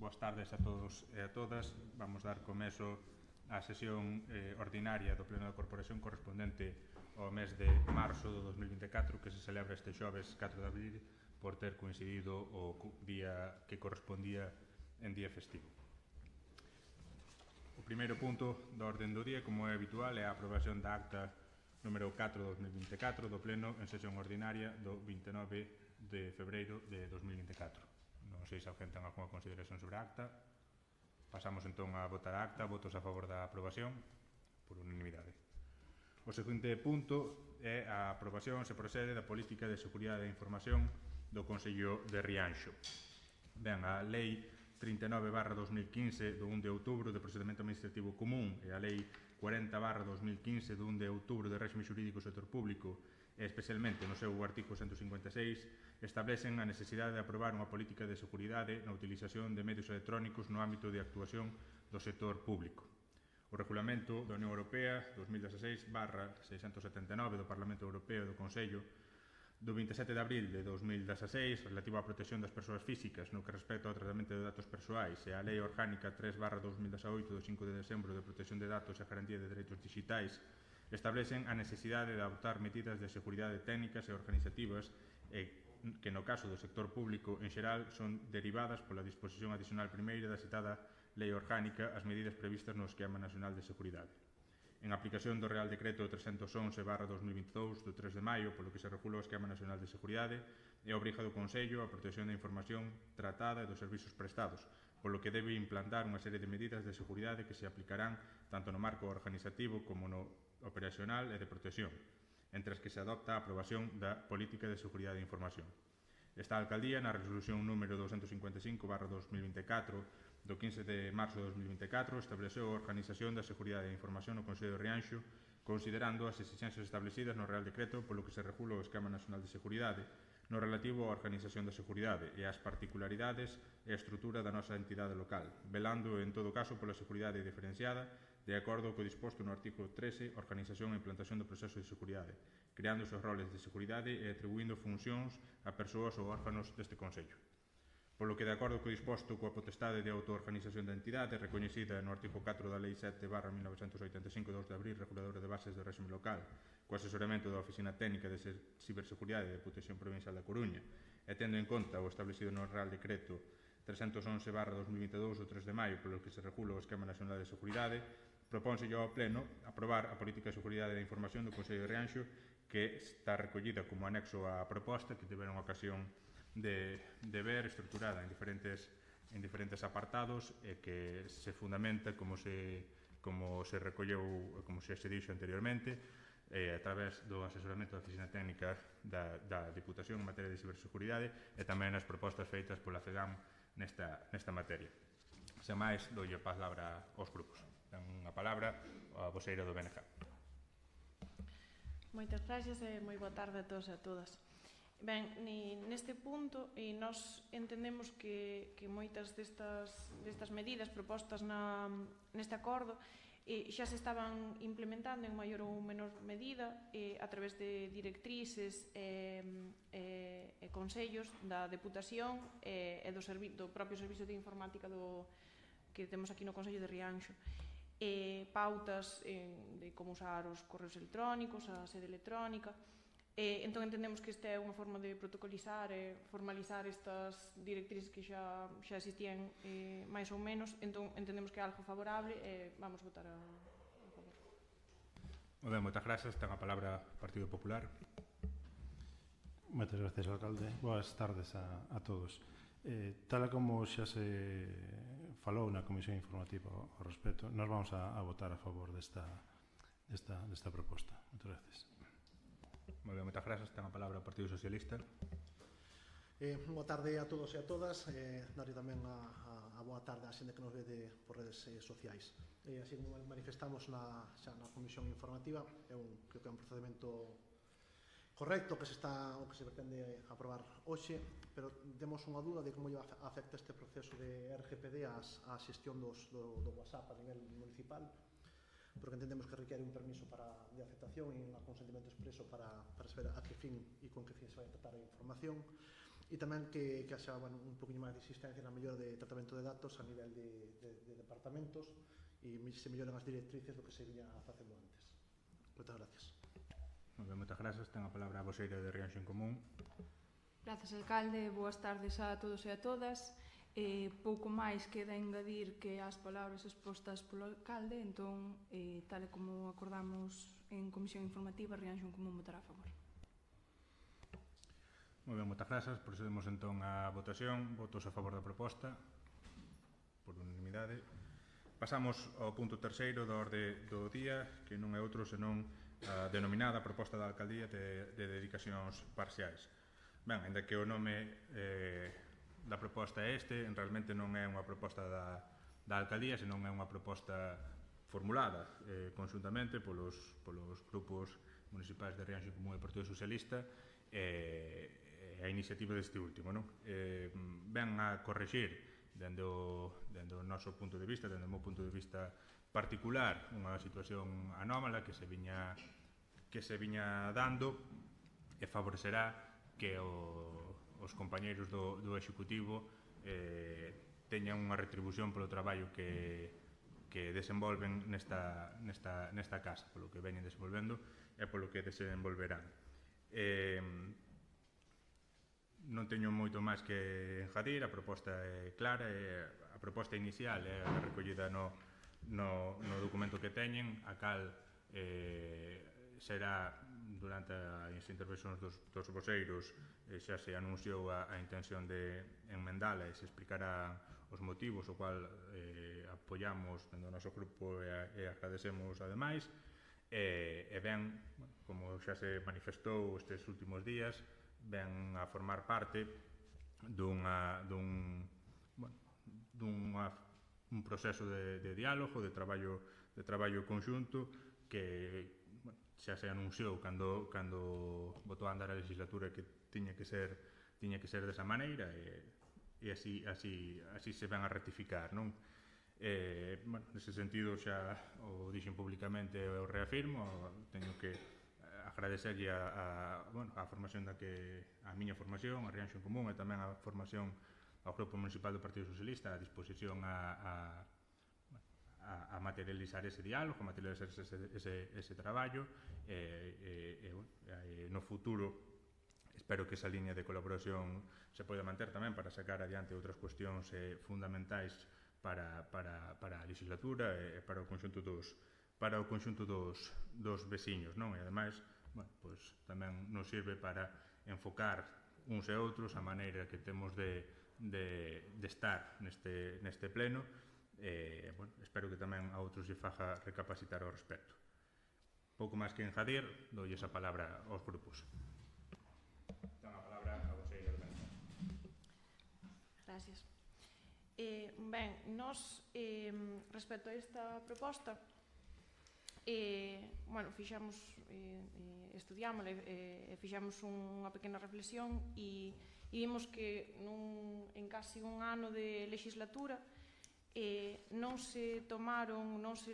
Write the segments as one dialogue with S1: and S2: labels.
S1: Boas tardes a todos e a todas. Vamos dar comezo á sesión ordinaria do Pleno da Corporación correspondente ao mes de marzo do 2024, que se celebra este xoves 4 de abril, por ter coincidido o día que correspondía en día festivo. O primeiro punto da orden do día, como é habitual, é a aprobación da acta número 4 de 2024 do Pleno en sesión ordinaria do 29 de febreiro de 2024. Non sei se alguén ten alguna consideración sobre a acta. Pasamos entón a votar a acta. Votos a favor da aprobación por unanimidade. O seguinte punto é a aprobación, se procede, da Política de Seguridade e Información do Concello de Rianxo. Ben, a Lei 39/2015 do 1 de outubro de Procedimento Administrativo Común e a Lei 40/2015 do 1 de outubro de Réxime Xurídico do Sector Público, e especialmente no seu artigo 156, establecen a necesidade de aprobar unha política de seguridade na utilización de medios electrónicos no ámbito de actuación do sector público. O Regulamento da Unión Europea 2016/679 do Parlamento Europeo e do Consello do 27 de abril de 2016 relativo á protección das persoas físicas no que respecta ao tratamento de datos persoais e a Lei Orgánica 3/2018 do 5 de decembro de protección de datos e a garantía de dereitos digitais establecen a necesidade de adoptar medidas de seguridade técnicas e organizativas que no caso do sector público en xeral son derivadas pola disposición adicional primeira da citada Lei Orgánica as medidas previstas no Esquema Nacional de Seguridade. En aplicación do Real Decreto 311/2022 do 3 de maio, polo que se regula o Esquema Nacional de Seguridade, é obriga do Consello a protección da información tratada e dos servizos prestados, polo que debe implantar unha serie de medidas de seguridade que se aplicarán tanto no marco organizativo como no operacional e de protección, entre as que se adopta a aprobación da Política de Seguridade e Información. Esta alcaldía, na resolución número 255/2024 do 15 de marzo de 2024, estableceu a organización da Seguridade e Información no Concello de Rianxo, considerando as exigencias establecidas no Real Decreto polo que se regula o Esquema Nacional de Seguridade, no relativo á organización da seguridade e ás particularidades e a estrutura da nosa entidade local, velando en todo caso pola seguridade diferenciada, de acordo co disposto no artigo 13, organización e implantación do proceso de seguridade, creando os roles de seguridade e atribuindo funcións a persoas ou órganos deste Concello. Polo que, de acordo co disposto coa potestade de autoorganización da entidade, recoñecida no artigo 4 da Lei 7/1985 2 de abril, reguladora de bases do réxime local, co asesoramento da Oficina Técnica de Ciberseguridade e de Protección Provincial da Coruña, e tendo en conta o establecido no Real Decreto 311/2022 do 3 de maio, polo que se regula o Esquema Nacional de Seguridade, propónselle ao Pleno aprobar a Política de Seguridade e Información do Concello de Rianxo, que está recollida como anexo á proposta que tiveron ocasión de ver estruturada en diferentes apartados e que se fundamenta como se recolleu, como se dixo anteriormente, a través do asesoramento da Oficina Técnica da Diputación en materia de ciberseguridade e tamén as propostas feitas pola CEDAM nesta materia. Sen máis, doulle a palabra aos grupos. Dan a palabra a voceira do BNG.
S2: Moitas gracias e moi boa tarde a todos e a todas. Ben, neste punto, nós entendemos que moitas destas medidas propostas neste acordo xa se estaban implementando en maior ou menor medida a través de directrices e consellos da Deputación e do propio Servizo de Informática que temos aquí no Concello de Rianxo. Pautas de como usar os correos electrónicos, a sede electrónica. Entón entendemos que esta é unha forma de protocolizar e formalizar estas directrices que xa existían máis ou menos, entón entendemos que é algo favorable e vamos votar a favor.
S1: Moi ben, moitas grazas. Ten a palabra o Partido Popular.
S3: Moitas gracias, alcalde. Boas tardes a todos. Tal como xa se falou na Comisión Informativa ao respecto, nós vamos a votar a favor desta proposta. Moitas gracias.
S1: Moi ben, moitas grazas. Ten a palabra o Partido Socialista.
S4: Boa tarde a todos e a todas. Darlle tamén a boa tarde a xente que nos vede por redes sociais. Así como manifestamos xa na Comisión Informativa, creo que é un procedimento correcto que se pretende aprobar hoxe, pero temos unha dúda de como afecta este proceso de RGPD á xestión do WhatsApp a nivel municipal, porque entendemos que requiere un permiso de aceptación e un consentimento expreso para saber a que fin e con que fin se vai tratar a información. e tamén que haxa un poquinho máis de existencia na mellora de tratamento de datos a nivel de departamentos e se melloran as directrices do que se viña facendo antes. Moitas gracias.
S1: Moitas grazas. Ten a palabra a voceira de Rianxo en Común.
S5: Grazas, alcalde. Boas tardes a todos e a todas. Pouco máis queda engadir que as palabras expostas polo alcalde, entón, tal e como acordamos en Comisión Informativa, Rianxo en Común votará a favor.
S1: Moi ben, moitas grazas. Procedemos entón á votación. Votos a favor da proposta por unanimidade. Pasamos ao punto terceiro da orde do día, que non é outro senón a denominada proposta da alcaldía de dedicacións parciais. Ben, ainda que o nome da proposta é este, realmente non é unha proposta da alcaldía, senón é unha proposta formulada conjuntamente polos grupos municipais de Rianxo en Común e Partido Socialista e a iniciativa deste último. Ben a corrixir dende o noso punto de vista, dende o meu punto de vista particular, unha situación anómala que se viña dando e favorecerá que os compañeiros do Executivo teñan unha retribución polo traballo que desenvolven nesta casa, polo que veñen desenvolvendo e polo que desenvolverán. Non teño moito máis que enjadir, a proposta é clara, a proposta inicial é a recollida no documento que teñen, a cal será durante as intervencións dos voceiros xa se anunciou a intención de enmendala e se explicará os motivos o cual apoiamos dentro do noso grupo e agradecemos ademais e ben, como xa se manifestou estes últimos días, ben a formar parte dun proceso de diálogo, de traballo conxunto que xa se anunciou cando botou a andar a legislatura que tiña que ser desa maneira e así se van a ratificar, non? Nese sentido xa o dixen públicamente e o reafirmo, teño que agradecerlle a formación a miña formación, a Rianxo en Común e tamén a formación ao Grupo Municipal do Partido Socialista a disposición a materializar ese diálogo, a materializar ese traballo no futuro espero que esa liña de colaboración se poida manter tamén para sacar adiante outras cuestións fundamentais para a legislatura e para o conxunto dos veciños, non? E ademais, tamén nos sirve para enfocar uns e outros a maneira que temos de estar neste pleno. Espero que tamén a outros lle faga recapacitar ao respecto. Pouco máis que enjadir, doulles a palabra aos grupos. Ten a palabra a voceira de Benza.
S2: Gracias. Ben, nós, respecto a esta proposta, estudiámola e fixamos unha pequena reflexión e vimos que en casi un ano de legislatura non se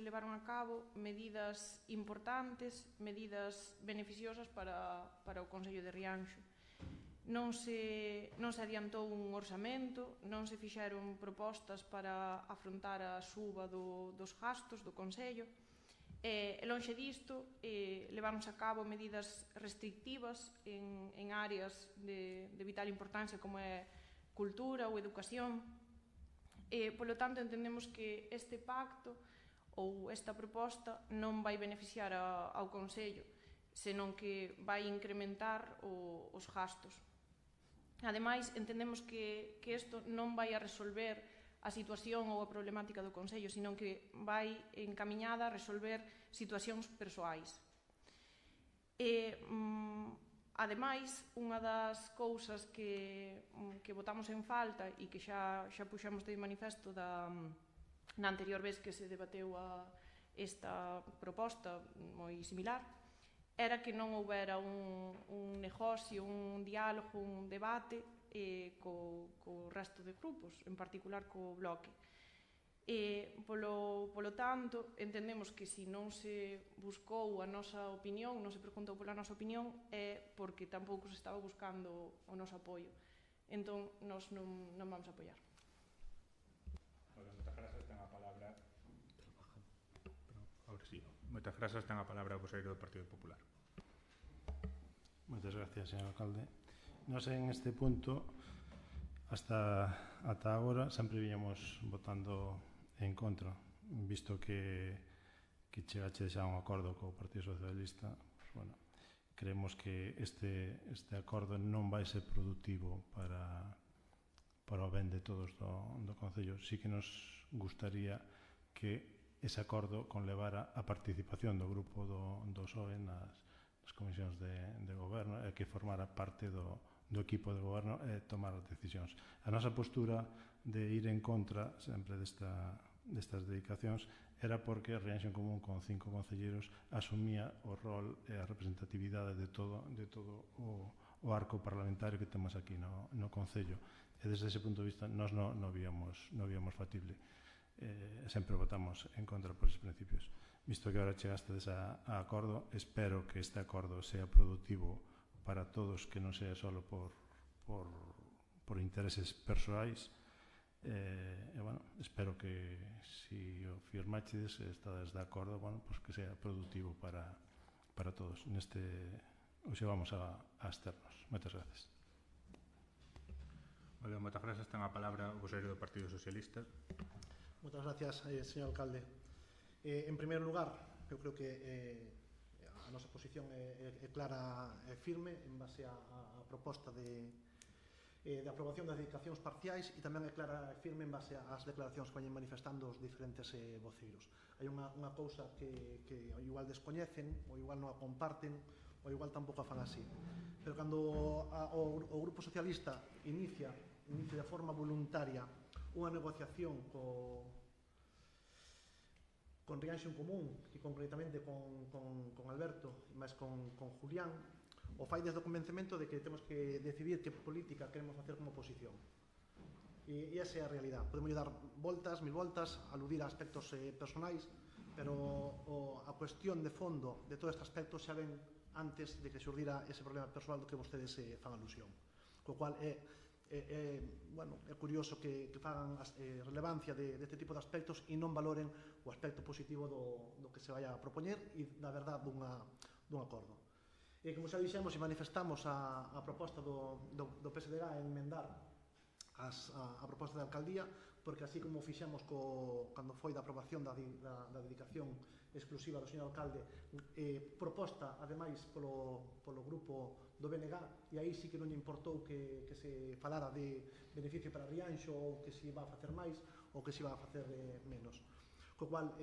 S2: levaron a cabo medidas importantes, medidas beneficiosas para o Concello de Rianxo. Non se adiantou un orzamento, non se fixeron propostas para afrontar a suba dos gastos do Concello, e lonxe disto levamos a cabo medidas restrictivas en áreas de vital importancia como é cultura ou educación. Polo tanto, entendemos que este pacto ou esta proposta non vai beneficiar ao Concello, senón que vai incrementar os gastos. Ademais, entendemos que isto non vai a resolver a situación ou a problemática do Concello, senón que vai encamiñada a resolver situacións persoais. Ademais, unha das cousas que botamos en falta e que xa puxemos de manifesto na anterior vez que se debateu esta proposta moi similar, era que non houbera un negocio, un diálogo, un debate co resto de grupos, en particular co Bloque. Polo tanto, entendemos que se non se buscou a nosa opinión, non se preguntou pola nosa opinión, é porque tampouco se estaba buscando o noso apoio. Entón, nós non vamos a apoiar.
S1: Moitas grazas, ten a palabra. Ahora sí. Moitas grazas, ten a palabra o voceiro do Partido Popular.
S3: Moitas gracias, señor alcalde. Nos en este punto, ata agora, sempre viñamos votando en contra, visto que chegache xa un acordo co Partido Socialista. Pues, bueno, creemos que este acordo non vai ser productivo para o ben de todos do Concello. Sí que nos gustaría que ese acordo conlevara a participación do grupo do PSOE nas comisións de goberno e que formara parte do equipo de goberno e tomar as decisións. A nosa postura de ir en contra sempre destas dedicacións era porque a Rianxo en Común con 5 concelleiros asumía o rol e a representatividade de todo o arco parlamentario que temos aquí no Concello. E desde ese punto de vista nós non víamos factible. Sempre votamos en contra por esos principios. Visto que ahora chegastes a acordo, espero que este acordo sea productivo para todos, que non sea só por intereses persoais. Bueno, espero que si o firmaches estades de acordo, bueno, pues que sea productivo para todos. Hoxe vamos a absternos. Moitas gracias.
S1: Moitas grazas, ten a palabra o voceiro do Partido Socialista.
S4: Moitas gracias, señor alcalde. En primeiro lugar, eu creo que a nosa posición é clara e firme en base á proposta de aprobación das dedicacións parciais e tamén é clara e firme en base ás declaracións que veñen manifestando os diferentes voceiros. Hai unha cousa que igual descoñecen, ou igual non a comparten, ou igual tampouco a fan así. Pero cando o Grupo Socialista inicia de forma voluntaria unha negociación con Rianxo en Común e concretamente con Alberto e máis con Julián, o fai desde o convencemento de que temos que decidir que política queremos facer como oposición. E esa é a realidade. Podemos dar voltas, mil voltas, aludir a aspectos personais, pero a cuestión de fondo de todo este aspecto xa ven antes de que xurdira ese problema persoal do que vostedes fan alusión. Co cual é curioso que fagan relevancia deste tipo de aspectos e non valoren o aspecto positivo do que se vai a propoñer e, da verdade, dun acordo. E, como xa dixemos e manifestamos a proposta do PSDG en enmendar a proposta da alcaldía, porque así como fixemos cando foi da aprobación da dedicación exclusiva do señor alcalde, proposta, ademais, polo grupo do BNG, e aí sí que non lle importou que se falara de beneficio para Rianxo ou que se iba a facer máis ou que se iba a facer menos. Co cual,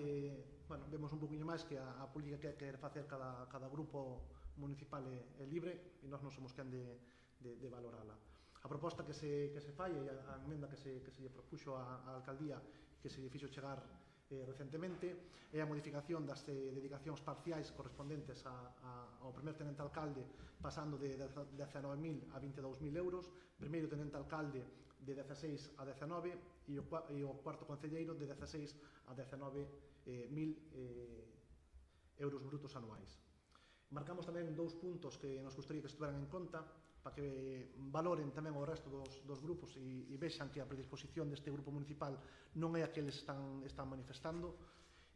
S4: vemos un poquinho máis que a política que quer facer cada grupo municipal é libre e nós non somos quen de valorala. A proposta que se fai e a emenda que se lle propuxo á alcaldía que se lle fixo chegar recentemente é a modificación das dedicacións parciais correspondentes ao primer tenente alcalde pasando de 19.000 a 22.000 euros, primeiro tenente alcalde de 16 a 19 e o cuarto concelleiro de 16 a 19.000 euros brutos anuais. Marcamos tamén dous puntos que nos gustaría que estuveran en conta para que valoren tamén o resto dos grupos e vexan que a predisposición deste grupo municipal non é a que eles están manifestando,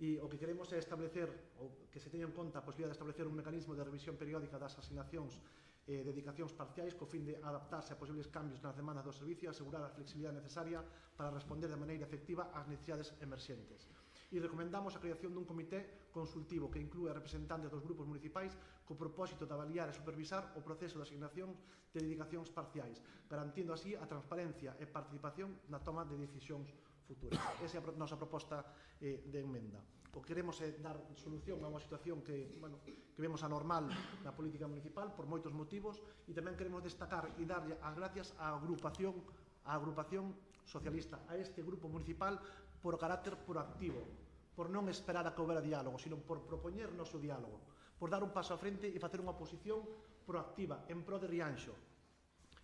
S4: e o que queremos é establecer, ou que se teña en conta a posibilidade de establecer un mecanismo de revisión periódica das asignacións e dedicacións parciais co fin de adaptarse a posibles cambios nas demandas do servicio e asegurar a flexibilidade necesaria para responder de maneira efectiva ás necesidades emerxentes. E recomendamos a creación dun comité consultivo que inclúe representantes dos grupos municipais co propósito de avaliar e supervisar o proceso de asignación de dedicacións parciais, garantindo así a transparencia e participación na toma de decisións futuras. Esa é a nosa proposta de enmenda. O que queremos é dar solución a unha situación que vemos anormal na política municipal por moitos motivos, e tamén queremos destacar e darlle as gracias á agrupación socialista, a este grupo municipal, por o carácter proactivo, por non esperar a que houbera diálogo, sino por propoñer o noso diálogo, por dar un paso á frente e facer unha oposición proactiva en pro de Rianxo.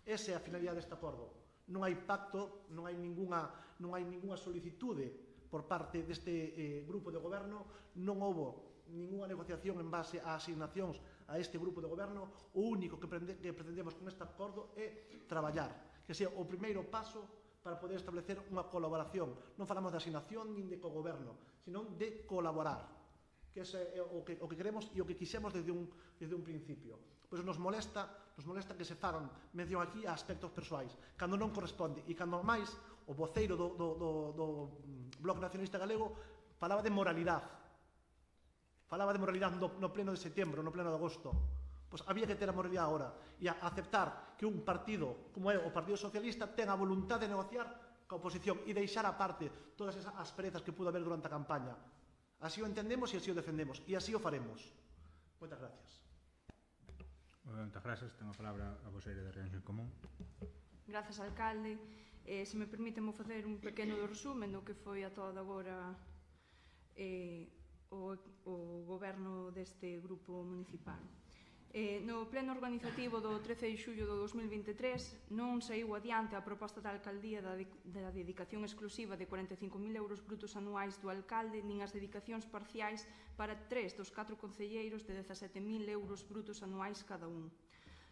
S4: Esa é a finalidade deste acordo. Non hai pacto, non hai ningunha solicitude por parte deste grupo de goberno, non houbo ningunha negociación en base a asignacións a este grupo de goberno. O único que pretendemos con este acordo é traballar, que sea o primeiro paso para poder establecer unha colaboración. Non falamos de asignación nin de cogoberno, sino de colaborar, que é o que queremos e o que quixemos desde un principio. Pois nos molesta que se fagan mención aquí a aspectos persoais, cando non corresponde, e cando máis o voceiro do Bloque Nacionalista Galego falaba de moralidade. Falaba de moralidade no pleno de setembro, no pleno de agosto. Pois había que ter a moralidade agora e aceptar que un partido como é o Partido Socialista ten a voluntade de negociar coa oposición e deixar aparte todas esas asperezas que pudo haber durante a campaña. Así o entendemos e así o defendemos e así o faremos. Moitas gracias.
S1: Moitas grazas. Ten a palabra a voceira de Rianxo en Común.
S5: Grazas, alcalde. Se me permiten, vou facer un pequeno resumen do que foi a toda agora o goberno deste grupo municipal. No pleno organizativo do 13 de xullo do 2023 non saiu adiante a proposta da alcaldía da dedicación exclusiva de 45.000 euros brutos anuais do alcalde nin as dedicacións parciais para 3 dos 4 concelleiros de 17.000 euros brutos anuais cada un.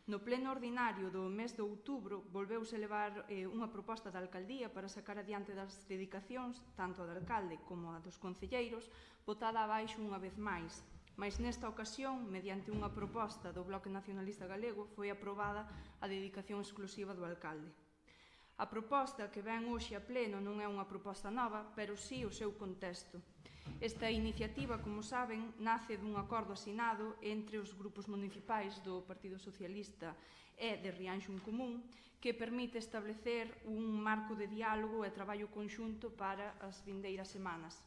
S5: No pleno ordinario do mes de outubro volveuse levar unha proposta da alcaldía para sacar adiante das dedicacións, tanto a do alcalde como a dos concelleiros, botada abaixo unha vez máis. Mais nesta ocasión, mediante unha proposta do Bloque Nacionalista Galego, foi aprobada a dedicación exclusiva do alcalde. A proposta que ven hoxe a pleno non é unha proposta nova, pero sí o seu contexto. Esta iniciativa, como saben, nace dun acordo asinado entre os grupos municipais do Partido Socialista e de Rianxo en Común, que permite establecer un marco de diálogo e traballo conxunto para as vindeiras semanas.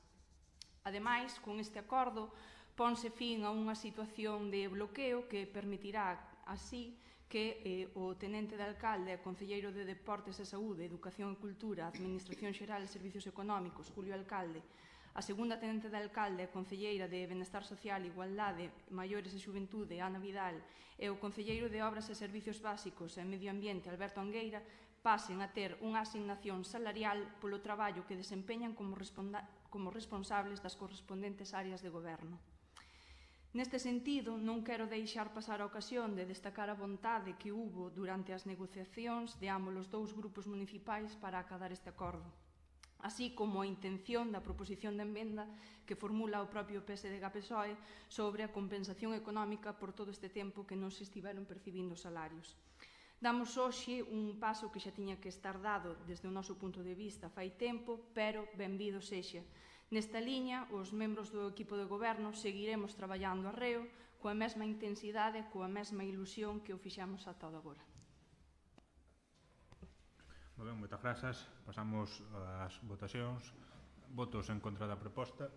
S5: Ademais, con este acordo, ponse fin a unha situación de bloqueo que permitirá así que o tenente de alcalde e concelleiro de Deportes e Saúde, Educación e Cultura, Administración Xeral e Servicios Económicos, Julio Alcalde, a segunda tenente de alcalde e concelleira de Benestar Social, Igualdade, Maiores e Xuventude, Ana Vidal, e o concelleiro de Obras e Servicios Básicos e Medio Ambiente, Alberto Angueira, pasen a ter unha asignación salarial polo traballo que desempeñan como responsables das correspondentes áreas de goberno. Neste sentido, non quero deixar pasar a ocasión de destacar a vontade que hubo durante as negociacións de ambos os dous grupos municipais para acadar este acordo, así como a intención da proposición de emenda que formula o propio PSDG-PSOE sobre a compensación económica por todo este tempo que non se estiveron percibindo salarios. Damos hoxe un paso que xa tiña que estar dado desde o noso punto de vista fai tempo, pero benvido sexa. Nesta liña, os membros do equipo de goberno seguiremos traballando arreo coa mesma intensidade e coa mesma ilusión que o fixamos ata agora.
S1: Moi ben, moitas grazas. Pasamos ás votacións. Votos en contra da proposta.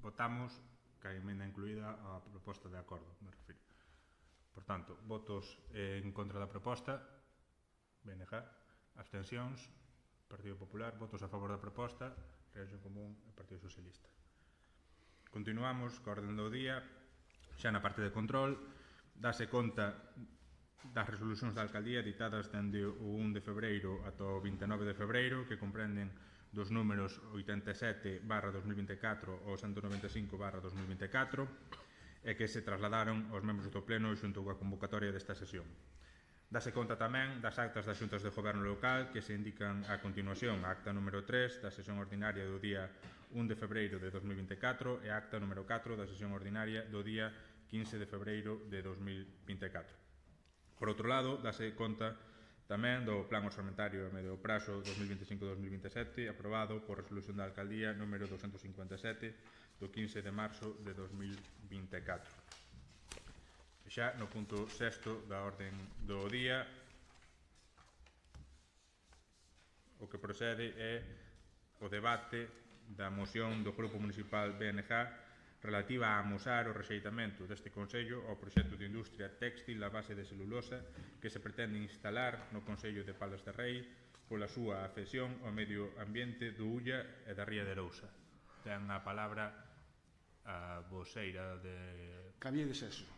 S1: Votamos que a emenda incluída a proposta de acordo, me refiro. Por tanto, votos en contra da proposta. BNG. Abstencións. Partido Popular, votos a favor da proposta, Rianxo en Común e Partido Socialista. Continuamos coa orden do día, xa na parte de control, dase conta das resolucións da alcaldía ditadas dende o 1 de febreiro ata o 29 de febreiro, que comprenden dos números 87/2024 ou 195/2024 e que se trasladaron aos membros do Pleno xunto coa convocatoria desta sesión. Dase conta tamén das actas das xuntas de goberno local que se indican a continuación, a acta número 3 da sesión ordinaria do día 1 de febreiro de 2024 e a acta número 4 da sesión ordinaria do día 15 de febreiro de 2024. Por outro lado, dase conta tamén do Plan Orzamentario a medio prazo 2025-2027 aprobado por resolución da Alcaldía número 257 do 15 de marzo de 2024. Xa no punto 6 da orden do día, o que procede é o debate da moción do Grupo Municipal BNG relativa a amosar o rexeitamento deste Consello ao proxecto de industria téxtil a base de celulosa que se pretende instalar no Concello de Palas de Rei pola súa afección ao medio ambiente do Ulla e da Ría de Arousa. Ten a palabra a voceira de...
S6: Cambié de sexo.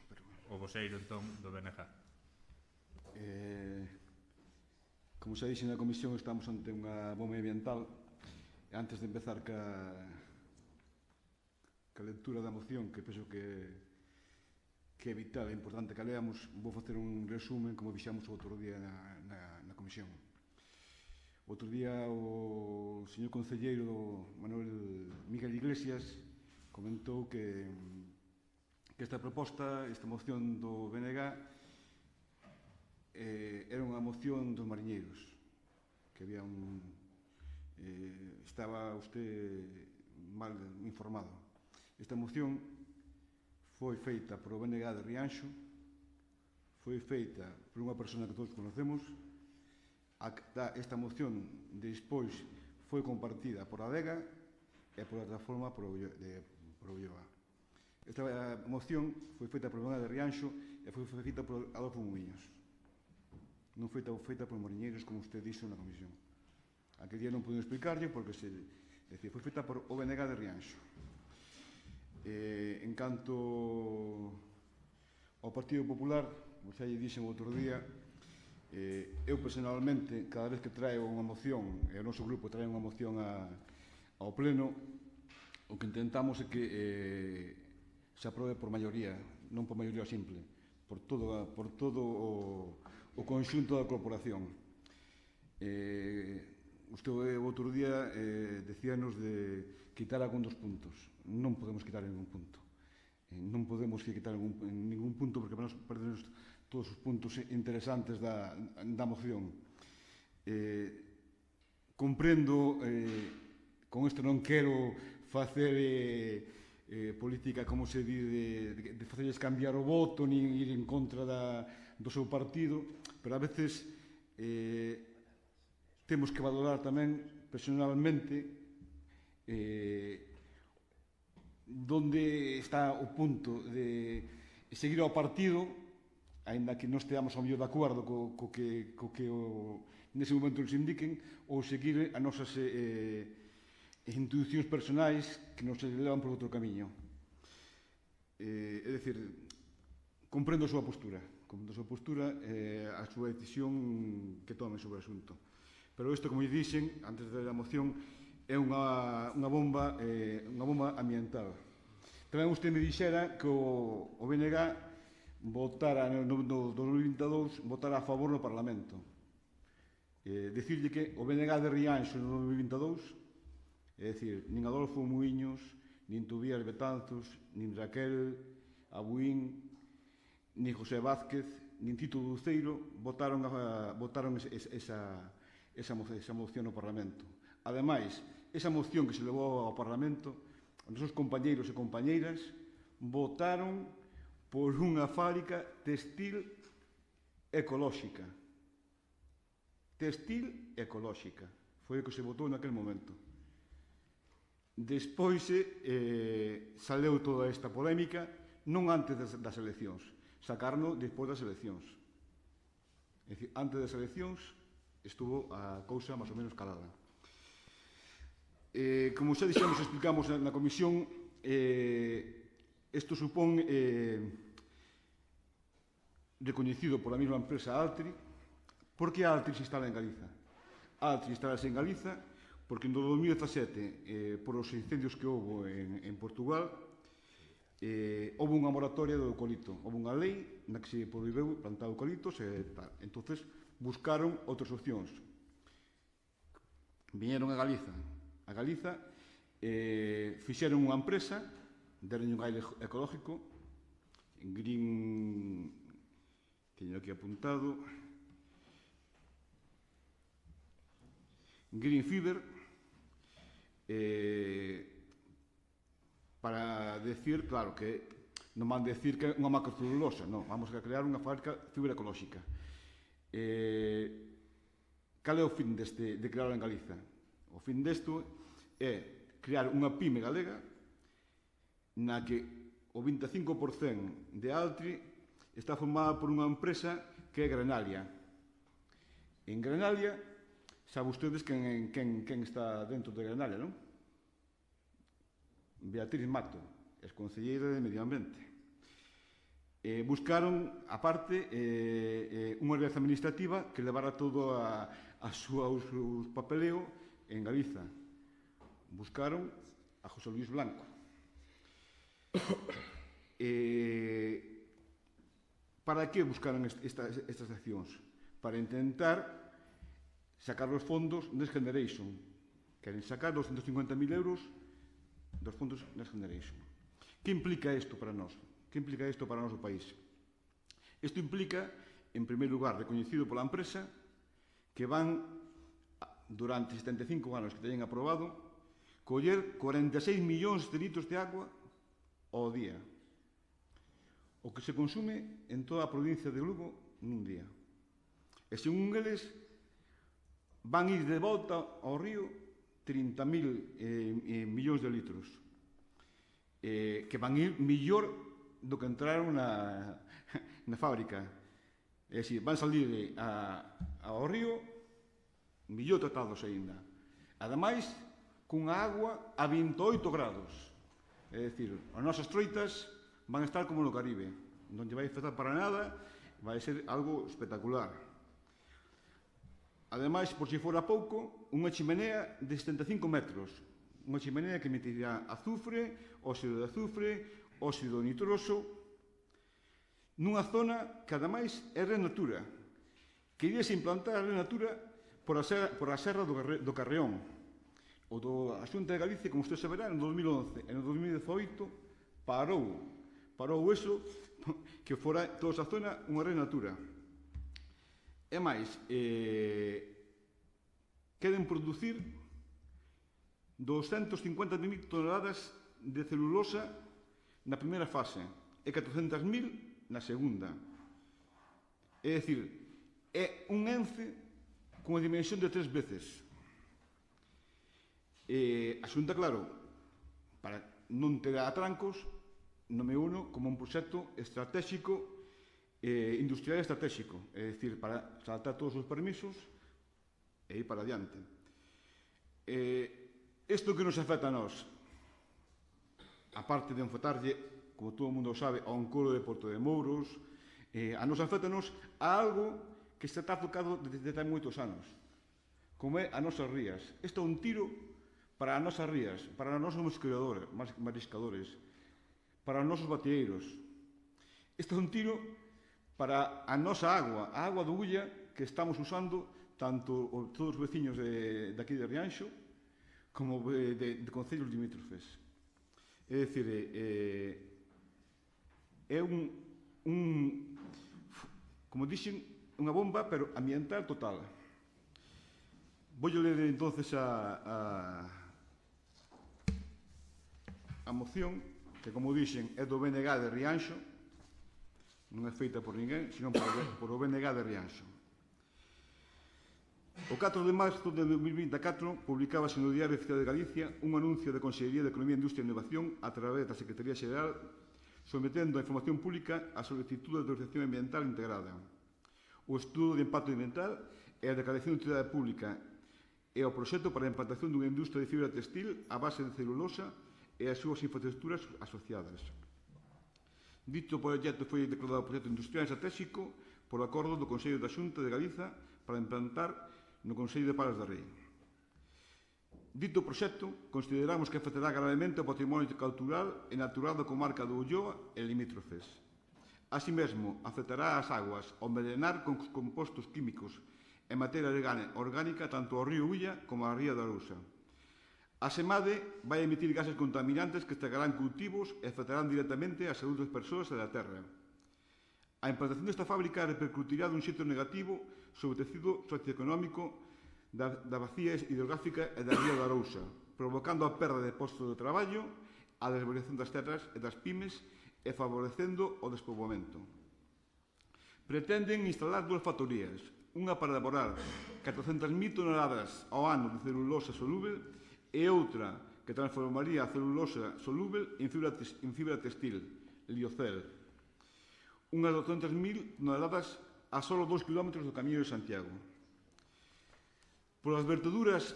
S1: O voceiro, entón, do BNG.
S6: Como xa dixen na comisión, estamos ante unha bomba ambiental. E antes de empezar ca lectura da moción, que penso que que é vital e importante que leamos, vou facer un resumen como fixamos o outro día na comisión. Outro día o señor concelleiro Manuel Miguel Iglesias comentou que esta proposta, esta moción do BNG era unha moción dos mariñeiros, que había estaba usted mal informado. Esta moción foi feita por o BNG de Rianxo, foi feita por unha persona que todos conocemos. Esta moción despois foi compartida por Adega e por a plataforma por Ulloa. Esta moción foi feita por o BNG de Rianxo e foi feita por Adolfo Muiños. Non foi feita por mariñeiros, como usted dixo na comisión. Aquel día non pude explicarlle porque foi feita por o BNG de Rianxo. En canto ao Partido Popular, como xa lle dixen outro día, eu personalmente, cada vez que traio unha moción, e o noso grupo trae unha moción ao pleno, o que intentamos é que se aprobe por maioría, non por maioría simple, por todo o conxunto da corporación. Usted outro día decíanos de quitar algún dos puntos. Non podemos quitar ningún punto. Non podemos quitar ningún punto porque para nos perdemos todos os puntos interesantes da moción. Comprendo, con isto non quero facer política, como se di, de facerles cambiar o voto, nin ir en contra do seu partido, pero a veces temos que valorar tamén personalmente onde está o punto de seguir ao partido, aínda que non esteamos ao mellor de acordo co que nese momento nos indiquen, ou seguir as nosas intuicións personais que nos levan por outro camiño. É dicir, comprendo a súa postura, a súa decisión que tome sobre o asunto. Pero isto, como lle dixen, antes da moción, é unha bomba ambiental. Tamén vostede me dixera que o BNG votara no 2022 votara a favor no Parlamento. Dicirlle que o BNG de Rianxo no 2022, é dicir, nin Adolfo Muiños, nin Tobías Betanzos, nin Raquel Abuín, nin José Vázquez, nin Tito Duceiro votaron esa moción no Parlamento. Ademais, esa moción que se levou ao Parlamento, os nosos compañeiros e compañeiras votaron por unha fábrica textil ecolóxica. Textil ecolóxica. Foi o que se votou naquele momento. Despois saleu toda esta polémica, non antes das eleccións, sacarno despois das eleccións. É dicir, antes das eleccións estuvo a cousa máis ou menos calada. Como xa dixemos, explicamos na comisión, isto supón recoñecido pola mesma empresa Altri. Por que Altri se instala en Galiza? Altri instalase en Galiza porque en 2017, por os incendios que houve en Portugal, houve unha moratoria do eucalipto. Houve unha lei na que se prohibeu plantar eucaliptos e tal. Entón, buscaron outras opcións. Viñeron a Galiza, fixeron unha empresa, deron un aire ecológico, Green, teño aquí apuntado, Green Fiber, para decir, claro, que non van decir que é unha macrocelulosa, non, vamos a crear unha fábrica de fibra ecolóxica. Cal é o fin de crearlo en Galiza? O fin desto é crear unha pyme galega na que o 25% de Altri está formada por unha empresa que é Grenalia. En Grenalia, sabe ustedes quen está dentro de Grenalia, non? Beatriz Mato, exconcelleira de Medio Ambiente. Buscaron, aparte, unha organización administrativa que levara todo o seu papeleo en Galiza. Buscaron a José Luis Blanco. Para que buscaron estas accións? Para intentar sacar os fondos Next Generation. Queren sacar 250.000 euros dos fondos Next Generation. Que implica isto para nós? Que implica isto para o noso país? Isto implica, en primeiro lugar, recoñecido pola empresa, que van, durante 75 anos que teñen aprobado, coller 46 millóns de litros de agua ao día. O que se consume en toda a provincia de Lugo nun día. E según eles, van ir de volta ao río 30.000 millóns de litros. Que van ir millor do que entraron na fábrica. É dicir, van salir ao río millor tratados aínda. Ademais, cunha agua a 28 grados. É dicir, as nosas troitas van estar como no Caribe. Non lle vai afectar para nada, vai ser algo espectacular. Ademais, por si fora pouco, unha chimenea de 75 metros. Unha chimenea que emitirá azufre, óxido de azufre, óxido nitroso, nunha zona que, ademais, é Red Natura. Queríase implantar a Red Natura por a serra do Carreón. A Xunta de Galicia, como usted saberá, en 2011 e en 2018 parou eso, que fora toda esa zona unha Red Natura. E máis, queren producir 250.000 toneladas de celulosa na primeira fase e 400.000 na segunda. É dicir, é un ence con a dimensión de 3 veces. A Xunta, claro, para non ter atrancos, nomeouno como un proxecto estratégico, industrial estratégico, é dicir, para saltar todos os permisos e ir para adiante. Isto que nos afecta a nós, aparte de afectarlle, como todo o mundo sabe, a un coro de Porto de Mouros, a nos afecta-nos a algo que está tocado desde hai moitos anos, como é a nosas rías. Isto é un tiro para as nosas rías, para os nosos mariscadores, para os nosos bateeiros. Isto é un tiro para a nosa agua, a agua do Ulla que estamos usando tanto todos os veciños de aquí de Rianxo como de concellos limítrofes. É dicir, é como dixen, unha bomba, pero ambiental total. Vou ler entonces a moción, que, como dixen, é do BNG de Rianxo, non é feita por ninguén, senón por o BNG de Rianxo. O 4 de marzo de 2024 publicábase no Diario Oficial de Galicia un anuncio da Consellería de Economía, Industria e Innovación a través da Secretaría Xeral sometendo a información pública a solicitude de autorización ambiental integrada, o estudo de impacto ambiental e a declaración de utilidade pública e o proxecto para a implantación dunha industria de fibra textil a base de celulosa e as súas infraestructuras asociadas. Dito proxecto foi declarado proxecto industrial estratégico por acordo do Consello da Xunta de Galiza para implantar no Consello de Palas de Rei. Dito proxecto consideramos que afectará gravemente o patrimonio cultural e natural da comarca do Ulloa e limítrofes. Así mesmo, afectará as aguas ao envenenar con compostos químicos e materia orgánica tanto ao río Ulla como á ría da Arousa. A SEMADE vai emitir gases contaminantes que estragarán cultivos e afectarán directamente a saúde das persoas e da terra. A implantación desta fábrica repercutirá dun xeito negativo sobre o tecido socioeconómico da bacía hidrográfica e da ría da Arousa, provocando a perda de postos de traballo, a desvalorización das terras e das pymes e favorecendo o despoboamento. Pretenden instalar dúas factorías, unha para elaborar 400.000 toneladas ao ano de celulosa solúvel e outra que transformaría a celulosa solúvel en fibra textil, liocel. Unhas 200.000 toneladas a só 2 km do Camiño de Santiago. Polas verteduras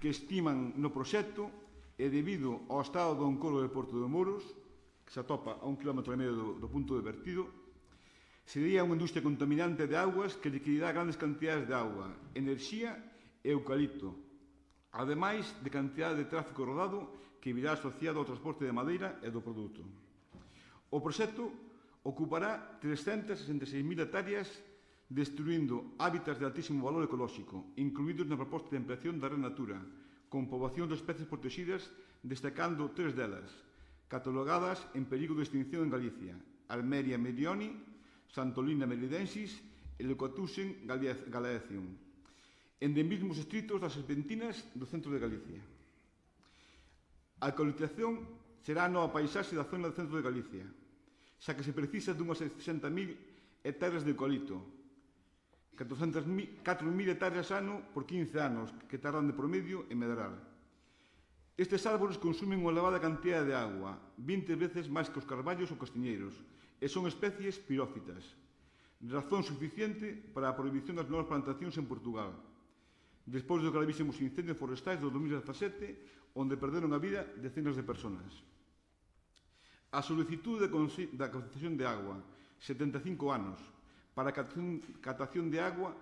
S6: que estiman no proxecto e debido ao estado do encoro de Porto de Mouros, que se atopa a 1,5 km do punto de vertido, sería unha industria contaminante de augas que liquidará grandes cantidades de auga, enerxía e eucalipto, ademais de cantidade de tráfico rodado que virá asociado ao transporte de madeira e do produto. O proxecto Ocupará 366.000 hectáreas, destruindo hábitats de altísimo valor ecolóxico, incluídos na proposta de ampliación da Red Natura, con poboacións de especies protegidas, destacando 3 delas, catalogadas en perigo de extinción en Galicia: Almeria medioni, Santolina meridensis e Leucatusen galaecium, endemismos estritos das serpentinas do centro de Galicia. A ecologización será a nova paisaxe da zona do centro de Galicia, xa que se precisa dunhas 60.000 hectáreas de eucalipto, 4.000 hectáreas ano por 15 anos, que tardan de promedio en medrar. Estes árboles consumen unha elevada cantidad de agua, 20 veces máis que os carballos ou castiñeiros, e son especies pirófitas, razón suficiente para a prohibición das novas plantacións en Portugal, despois dos gravísimos incendios forestais do 2017, onde perderon a vida decenas de personas. A solicitude da concesión de agua, 75 anos, para a captación de agua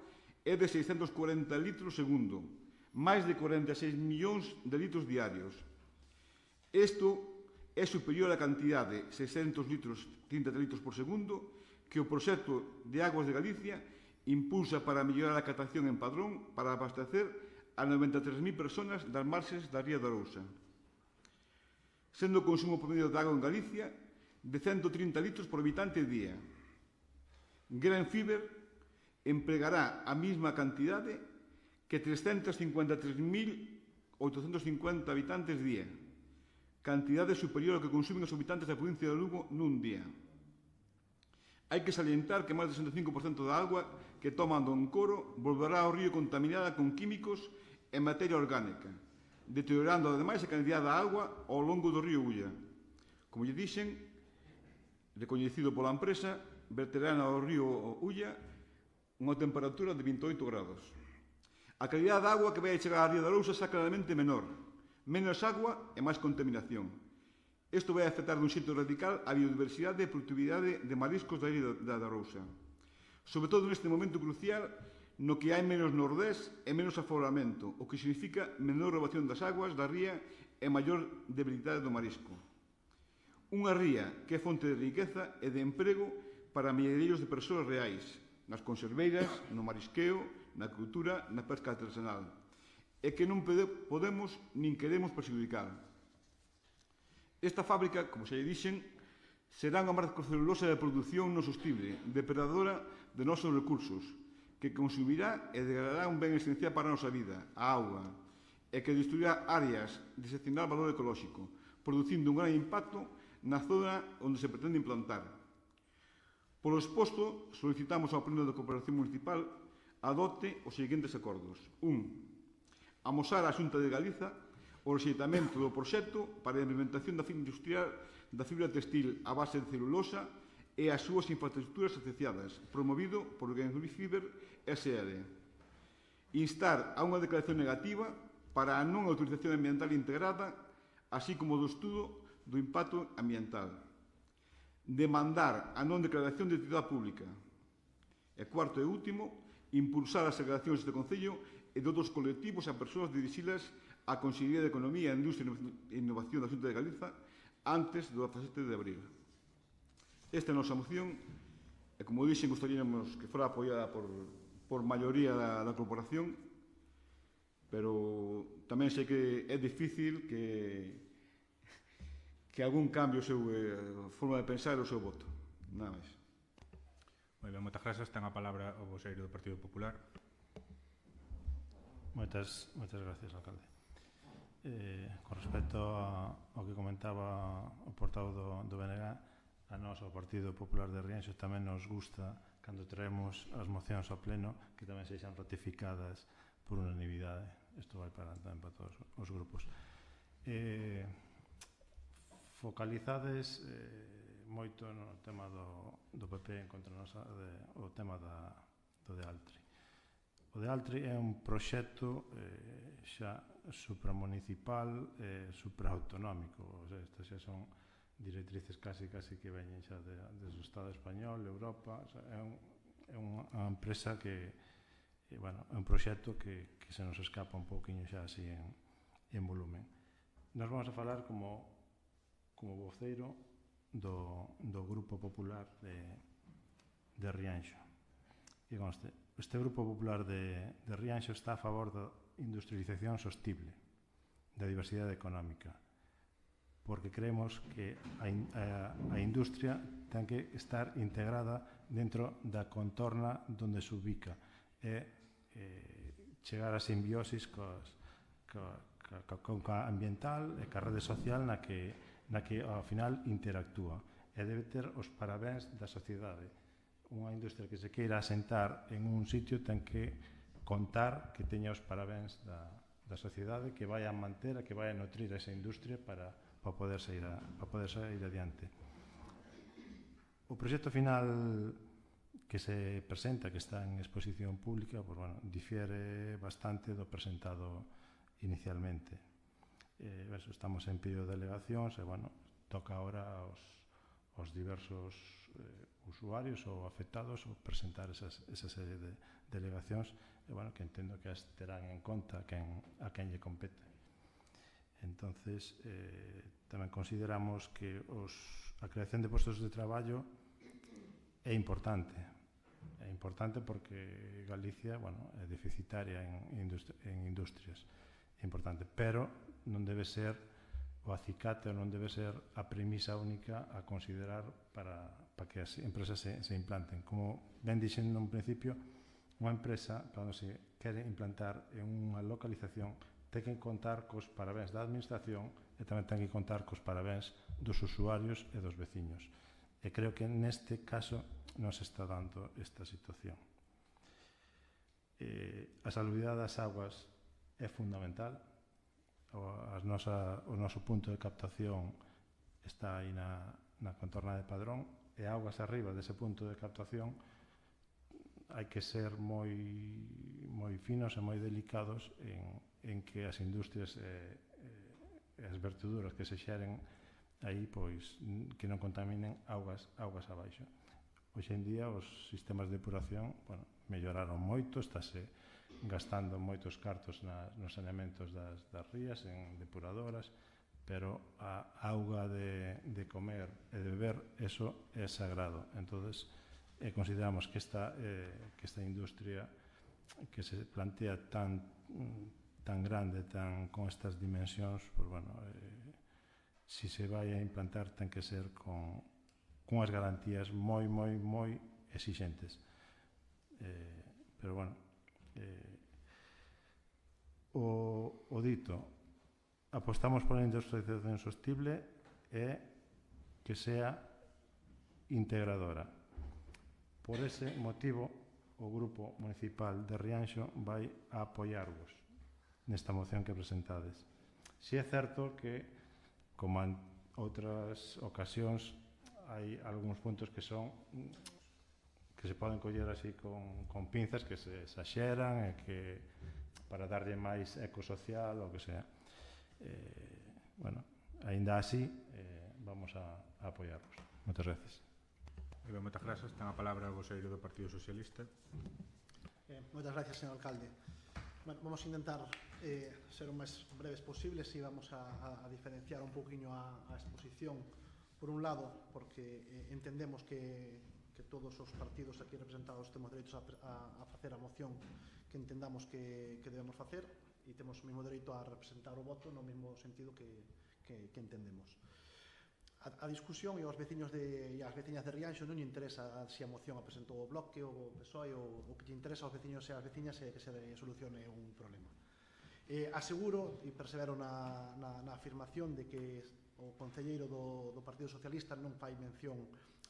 S6: é de 640 litros segundo, máis de 46 millóns de litros diarios. Isto é superior á cantidade de 630 litros por segundo que o proxecto de Aguas de Galicia impulsa para mellorar a captación en Padrón para abastecer a 93.000 personas das marxes da Ría de Arousa, sendo o consumo promedio de agua en Galicia de 130 litros por habitante día. Green Fiber empregará a mesma cantidade que 353.850 habitantes día, cantidade superior ao que consumen os habitantes da provincia de Lugo nun día. Hai que salientar que máis del 65% da agua que toman do Encoro volverá ao río contaminada con químicos e materia orgánica, deteriorando ademais a calidad da agua ao longo do río Ulla. Como lle dixen, recoñecido pola empresa, verterá ao río Ulla unha temperatura de 28 grados. A calidad da agua que vai chegar á Ría de Arousa será claramente menor, menos agua e máis contaminación. Isto vai afectar dun xeito radical a biodiversidade e produtividade de mariscos da Ría de Arousa, sobre todo neste momento crucial no que hai menos nordés e menos aforamento, o que significa menor renovación das aguas da ría e maior debilidade do marisco. Unha ría que é fonte de riqueza e de emprego para milleiros de persoas reais, nas conserveiras, no marisqueo, na cultura, na pesca artesanal, e que non podemos nin queremos perxudicar. Esta fábrica, como xa lle dixen, será unha macrocelulosa de produción non sostible, depredadora de nosos recursos, que consumirá e degradará un ben esencial para a nosa vida, a auga, e que destruirá áreas de excepcional valor ecolóxico, producindo un gran impacto na zona onde se pretende implantar. Polo exposto, solicitamos ao Pleno de Cooperación Municipal adopte os seguintes acordos. 1. Amosar á Xunta de Galiza o rexeitamento do proxecto para a implementación da fibra industrial da fibra textil a base de celulosa e as súas infraestructuras asociadas, promovido por Green Fiber SL. Instar a unha declaración negativa para a non autorización ambiental integrada, así como do estudo do impacto ambiental. Demandar a non declaración de utilidade pública. E cuarto e último, impulsar as declaracións deste Concello e de outros colectivos a persoas dirixidas á Consellería de Economía, Industria e Innovación da Xunta de Galiza antes do 17 de abril. Esta é a nosa moción e, como dixen, gostaríamos que fora apoiada por maioría da corporación, pero tamén sei que é difícil que algún cambio a súa forma de pensar e o seu voto. Nada máis.
S1: Moi ben, moitas grazas. Ten a palabra o voceiro do Partido Popular.
S3: Moitas gracias, alcalde. Con respecto ao que comentaba o portavoz do BNG, a nós, ao Partido Popular de Rianxo, tamén nos gusta, cando traemos as mocións ao pleno, que tamén sexan ratificadas por unanimidade. Isto vai tamén para todos os grupos. Focalizades moito no tema do PP en contra nosa, o tema do de Altri. O de Altri é un proxecto xa supramunicipal e supraautonómico, o sea, estas xa son directrices casi que veñen xa desde o Estado español, Europa, o sea, é unha empresa que, bueno, é un proxecto que se nos escapa un pouquiño xa así en volumen. Nos vamos a falar como voceiro do Grupo Popular de Rianxo. E conste, este Grupo Popular de Rianxo está a favor da industrialización sostible, da diversidade económica, porque creemos que a industria ten que estar integrada dentro da contorna onde se ubica e chegar a simbiosis ca ambiental e ca rede social na que ao final interactúa e debe ter os parabéns da sociedade. Unha industria que se queira asentar en un sitio ten que contar que teña os parabéns da sociedade, que vai a manter e que vai a nutrir esa industria para poder sair adiante. O proxecto final que se presenta, que está en exposición pública, pues, bueno, difiere bastante do presentado inicialmente. Estamos en pedido de delegacións e, bueno, toca ahora aos diversos usuarios ou afectados ou presentar esa serie de delegacións e, bueno, que entendo que as terán en conta a quen lle compete. Entonces, tamén consideramos que a creación de postos de traballo é importante. É importante porque Galicia, bueno, é deficitaria en industrias. É importante, pero non debe ser o acicate ou non debe ser a premisa única a considerar para que as empresas se implanten. Como ben dixen nun principio, unha empresa, cando se quere implantar en unha localización, ten que contar cos parabéns da administración e tamén ten que contar cos parabéns dos usuarios e dos veciños. E creo que neste caso non se está dando esta situación. A salubridade das aguas é fundamental. O noso punto de captación está aí na contorna de Padrón e augas arriba dese punto de captación hai que ser moi finos e moi delicados en que as industrias e as verteduras que se xeren aí, pois, que non contaminen augas abaixo. Hoxe en día os sistemas de depuración, bueno, melloraron moito, estáse gastando moitos cartos nos saneamentos das rías, en depuradoras, pero a auga de comer e de beber, eso é sagrado. Entonces, consideramos que esta industria que se plantea tan grande, con estas dimensións, pues, bueno, si se vai a implantar ten que ser con unhas garantías moi exixentes. Pero, bueno, o dito, apostamos pola industrialización sostible e que sea integradora. Por ese motivo, o Grupo Municipal de Rianxo vai a apoiarvos nesta moción que presentades. Si é certo que, como en outras ocasións, hai algúns puntos que se poden coller así con pinzas, que se exaxeran e que para darlle máis ecosocial ou que sea. Bueno, aínda así, vamos a apoiarvos. Moitas gracias.
S1: Moitas grazas. Ten a palabra o voceiro do Partido Socialista.
S4: Moitas gracias, señor alcalde. Bueno, vamos a intentar ser o máis breves posibles e vamos a diferenciar un poquinho a exposición. Por un lado, porque entendemos que todos os partidos aquí representados temos dereitos a facer a moción que entendamos que debemos facer e temos o mesmo dereito a representar o voto no mesmo sentido que entendemos. A discusión e aos veciños e as veciñas de Rianxo non lle interesa se a moción a presentou o Bloque ou o PSOE, o que lle interesa aos veciños e as veciñas é que se solucione un problema. Aseguro e persevero na afirmación de que o concelleiro do Partido Socialista non fai mención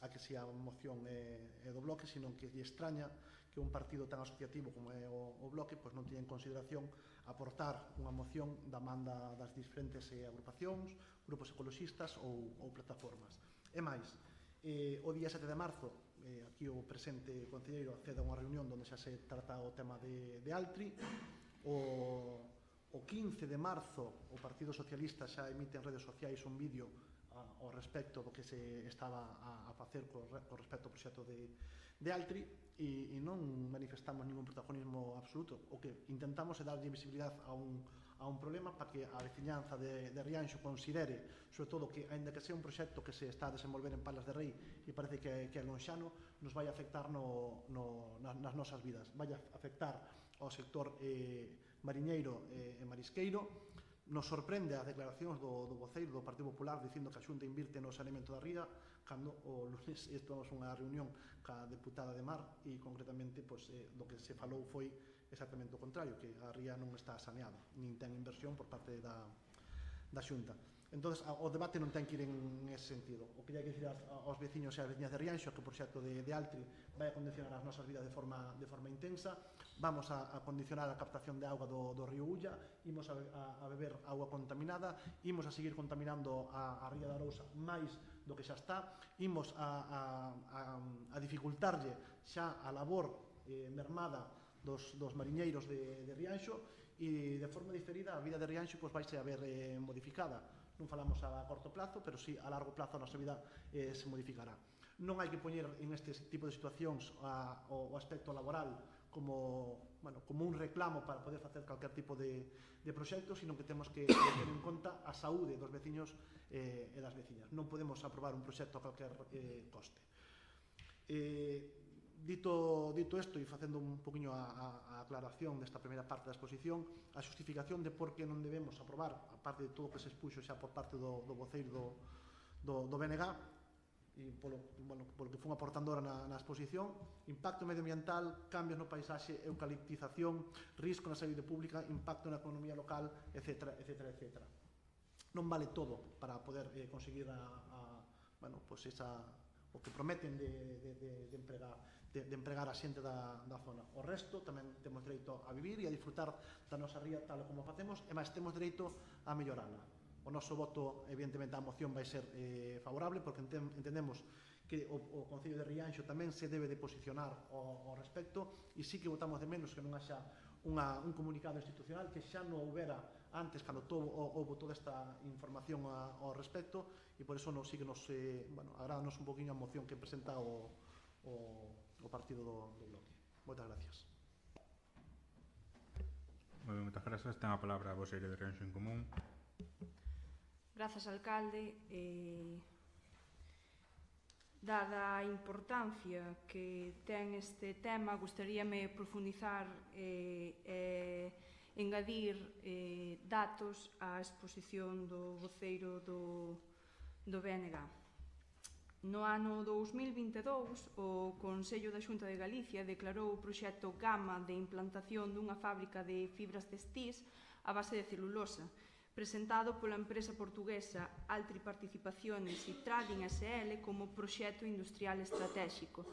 S4: a que se a moción é do Bloque, sino que lle extraña que un partido tan asociativo como é o Bloque pois non teña en consideración aportar unha moción da manda das diferentes agrupacións, grupos ecologistas ou plataformas. E máis, o día 7 de marzo, aquí o presente concelleiro accede a unha reunión onde xa se trata o tema de Altri. O 15 de marzo o Partido Socialista xa emite en redes sociais un vídeo ao respecto do que se estaba a facer con respecto ao proxecto de Altri e non manifestamos ningún protagonismo absoluto. O que intentamos é darlle visibilidade a a un problema para que a veciñanza de Rianxo considere, sobre todo, que, ainda que sea un proxecto que se está a desenvolver en Palas de Rei e parece que é lonxano, nos vai afectar nas nosas vidas, vai afectar ao sector mariñeiro e marisqueiro. Nos sorprende as declaracións do voceiro do Partido Popular dicindo que a Xunta invirte no saneamento da ría, cando o lunes estamos unha reunión ca deputada de Mar e concretamente do que se falou foi exactamente o contrario, que a ría non está saneada, nin ten inversión por parte da Xunta. Entón, o debate non ten que ir en ese sentido. O que hai que dicir aos veciños e ás veciñas de Rianxo é que o proxecto de Altri vai a condicionar as nosas vidas de forma intensa. Vamos a condicionar a captación de auga do río Ulla, imos a beber auga contaminada, imos a seguir contaminando a ría da Arousa máis do que xa está, imos a dificultarlle xa a labor mermada dos mariñeiros de Rianxo e de forma diferida a vida de Rianxo vai a ver modificada. Non falamos a corto plazo, pero sí a largo plazo a nosa vida se modificará. Non hai que poñer en este tipo de situacións o aspecto laboral como un reclamo para poder facer calquer tipo de proxecto, sino que temos que ter en conta a saúde dos veciños e das veciñas. Non podemos aprobar un proxecto a calquer coste. Dito isto e facendo un poquinho a aclaración desta primeira parte da exposición, a xustificación de por que non debemos aprobar, a parte de todo o que se expuxo xa por parte do voceiro do BNG, e polo que fun aportando ahora na exposición: impacto medioambiental, cambios no paisaxe, eucaliptización, risco na saúde pública, impacto na economía local, etc. Non vale todo para poder conseguir o que prometen de empregar a xente da zona. O resto tamén temos dereito a vivir e a disfrutar da nosa ría tal como facemos, e máis temos dereito a mellorala. O noso voto, evidentemente, a moción vai ser favorable, porque entendemos que o Concello de Rianxo tamén se debe de posicionar ao respecto, e sí que votamos de menos que non haxa un comunicado institucional, que xa non houbera antes, cando houve toda esta información ao respecto, e por iso sí que nos agradanos un poquinho a moción que presenta o partido do bloque. Moitas gracias.
S1: Moi ben, moitas grazas. Ten a palabra a voceira de Rianxo en Común.
S5: Grazas, alcalde. Dada a importancia que ten este tema, gustaríame profundizar e engadir datos á exposición do voceiro do BNG. No ano 2022, o Consello da Xunta de Galicia declarou o proxecto Gama de implantación dunha fábrica de fibras textís a base de celulosa, presentado pola empresa portuguesa Altri Participaciones e Trading SL como proxecto industrial estratégico.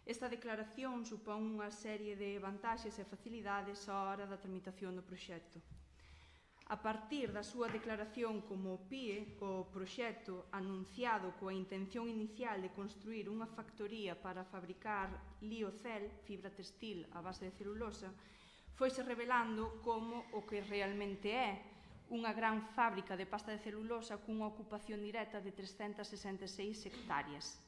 S5: Esta declaración supón unha serie de vantaxes e facilidades á hora da tramitación do proxecto. A partir da súa declaración como PIE, o proxecto anunciado coa intención inicial de construir unha factoría para fabricar liocel, fibra textil a base de celulosa, foise revelando como o que realmente é unha gran fábrica de pasta de celulosa cunha ocupación directa de 366 hectáreas.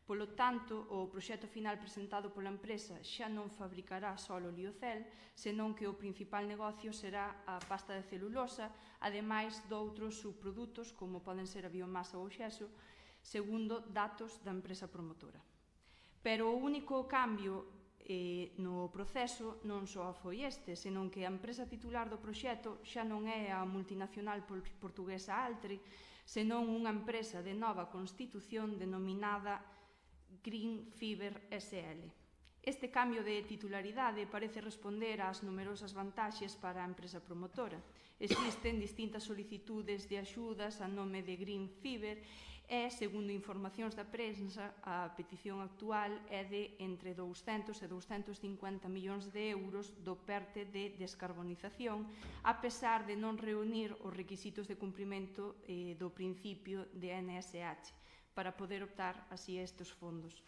S5: Polo tanto, o proxecto final presentado pola empresa xa non fabricará só o liocel, senón que o principal negocio será a pasta de celulosa, ademais doutros subprodutos como poden ser a biomasa ou o xeso, segundo datos da empresa promotora. Pero o único cambio no proceso non só foi este, senón que a empresa titular do proxecto xa non é a multinacional portuguesa Altri, senón unha empresa de nova constitución denominada Green Fiber SL. Este cambio de titularidade parece responder ás numerosas vantaxes para a empresa promotora. Existen distintas solicitudes de axudas a nome de Green Fiber e, segundo informacións da prensa, a petición actual é de entre 200 e 250 millóns de euros do PERTE de descarbonización, a pesar de non reunir os requisitos de cumprimento do principio de NSH, para poder optar así a estes fondos.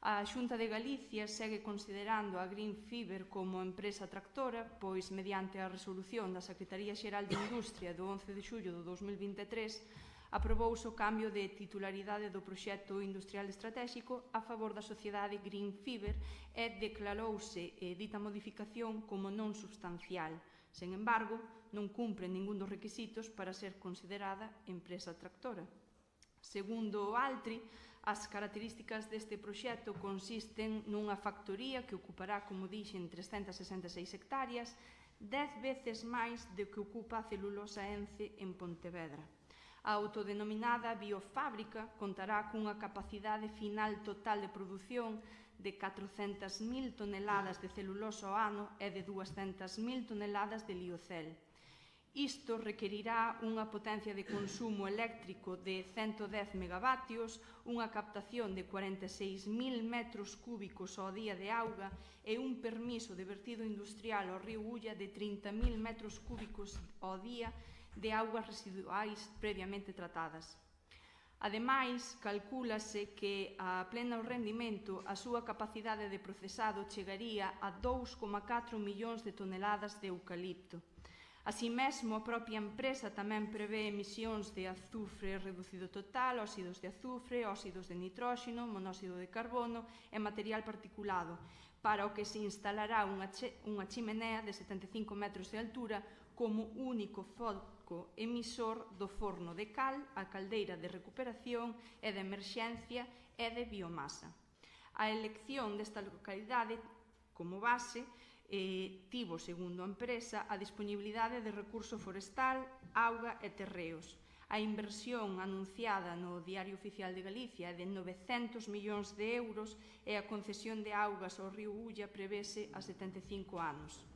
S5: A Xunta de Galicia segue considerando a Green Fiber como empresa tractora, pois, mediante a resolución da Secretaría Xeral de Industria do 11 de xullo do 2023, aprobouse o cambio de titularidade do proxecto industrial estratégico a favor da sociedade Green Fiber e declarouse dita modificación como non substancial, Sen embargo, non cumpre ningún dos requisitos para ser considerada empresa tractora. Segundo o Altri, as características deste proxecto consisten nunha factoría que ocupará, como dixen, 366 hectáreas, 10 veces máis do que ocupa a celulosa Ence en Pontevedra. A autodenominada biofábrica contará cunha capacidade final total de produción de 400.000 toneladas de celulosa ao ano e de 200.000 toneladas de liocel. Isto requerirá unha potencia de consumo eléctrico de 110 megavatios, unha captación de 46.000 metros cúbicos ao día de auga e un permiso de vertido industrial ao río Ulla de 30.000 metros cúbicos ao día de augas residuais previamente tratadas. Ademais, calcúlase que a pleno rendimento a súa capacidade de procesado chegaría a 2,4 millóns de toneladas de eucalipto. Así mesmo, a propia empresa tamén prevé emisións de azufre reducido total, óxidos de azufre, óxidos de nitróxeno, monóxido de carbono e material particulado, para o que se instalará unha chimenea de 75 metros de altura como único foco emisor do forno de cal, a caldeira de recuperación e de emerxencia e de biomasa. A elección desta localidade como base tivo, segundo a empresa, a disponibilidade de recurso forestal, auga e terreos. A inversión anunciada no Diario Oficial de Galicia é de 900 millóns de euros e a concesión de augas ao río Ulla prevese a 75 anos.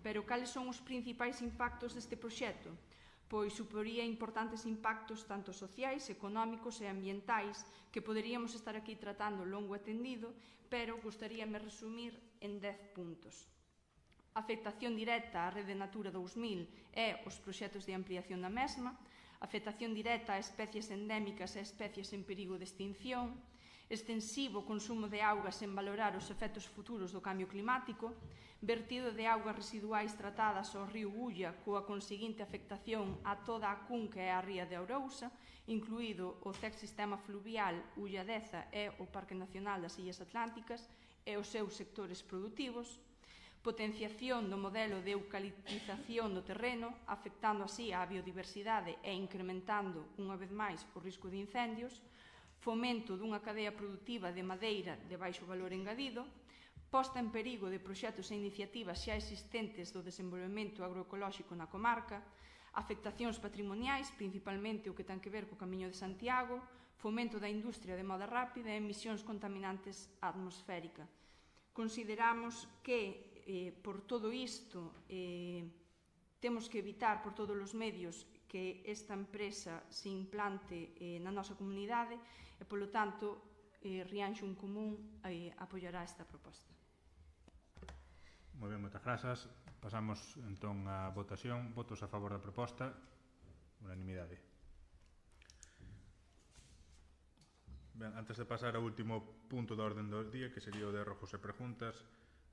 S5: Pero cales son os principais impactos deste proxecto? Pois suporía importantes impactos tanto sociais, económicos e ambientais que poderíamos estar aquí tratando longo e tendido, pero gustaríame resumir en 10 puntos. A afectación directa á Rede Natura 2000 e os proxectos de ampliación da mesma, afectación directa a especies endémicas e especies en perigo de extinción, extensivo consumo de augas sen valorar os efectos futuros do cambio climático, vertido de augas residuais tratadas ao río Ulla coa conseguinte afectación a toda a cunca e a ría de Ourousa, incluído o CEC Sistema Fluvial Ulla Deza e o Parque Nacional das Illas Atlánticas e os seus sectores produtivos, potenciación do modelo de eucaliptización do terreno, afectando así a biodiversidade e incrementando unha vez máis o risco de incendios, fomento dunha cadea produtiva de madeira de baixo valor engadido, posta en perigo de proxectos e iniciativas xa existentes do desenvolvemento agroecolóxico na comarca, afectacións patrimoniais, principalmente o que ten que ver co Camiño de Santiago, fomento da industria de moda rápida e emisións contaminantes á atmosférica. Consideramos que, por todo isto, temos que evitar por todos os medios que esta empresa se implante na nosa comunidade e, polo tanto, Rianxo en Común apoiará esta proposta.
S1: Moi ben, moitas grazas. Pasamos entón á votación. Votos a favor da proposta. Unanimidade. Ben, antes de pasar ao último punto da orden do día, que sería o de errojos e preguntas,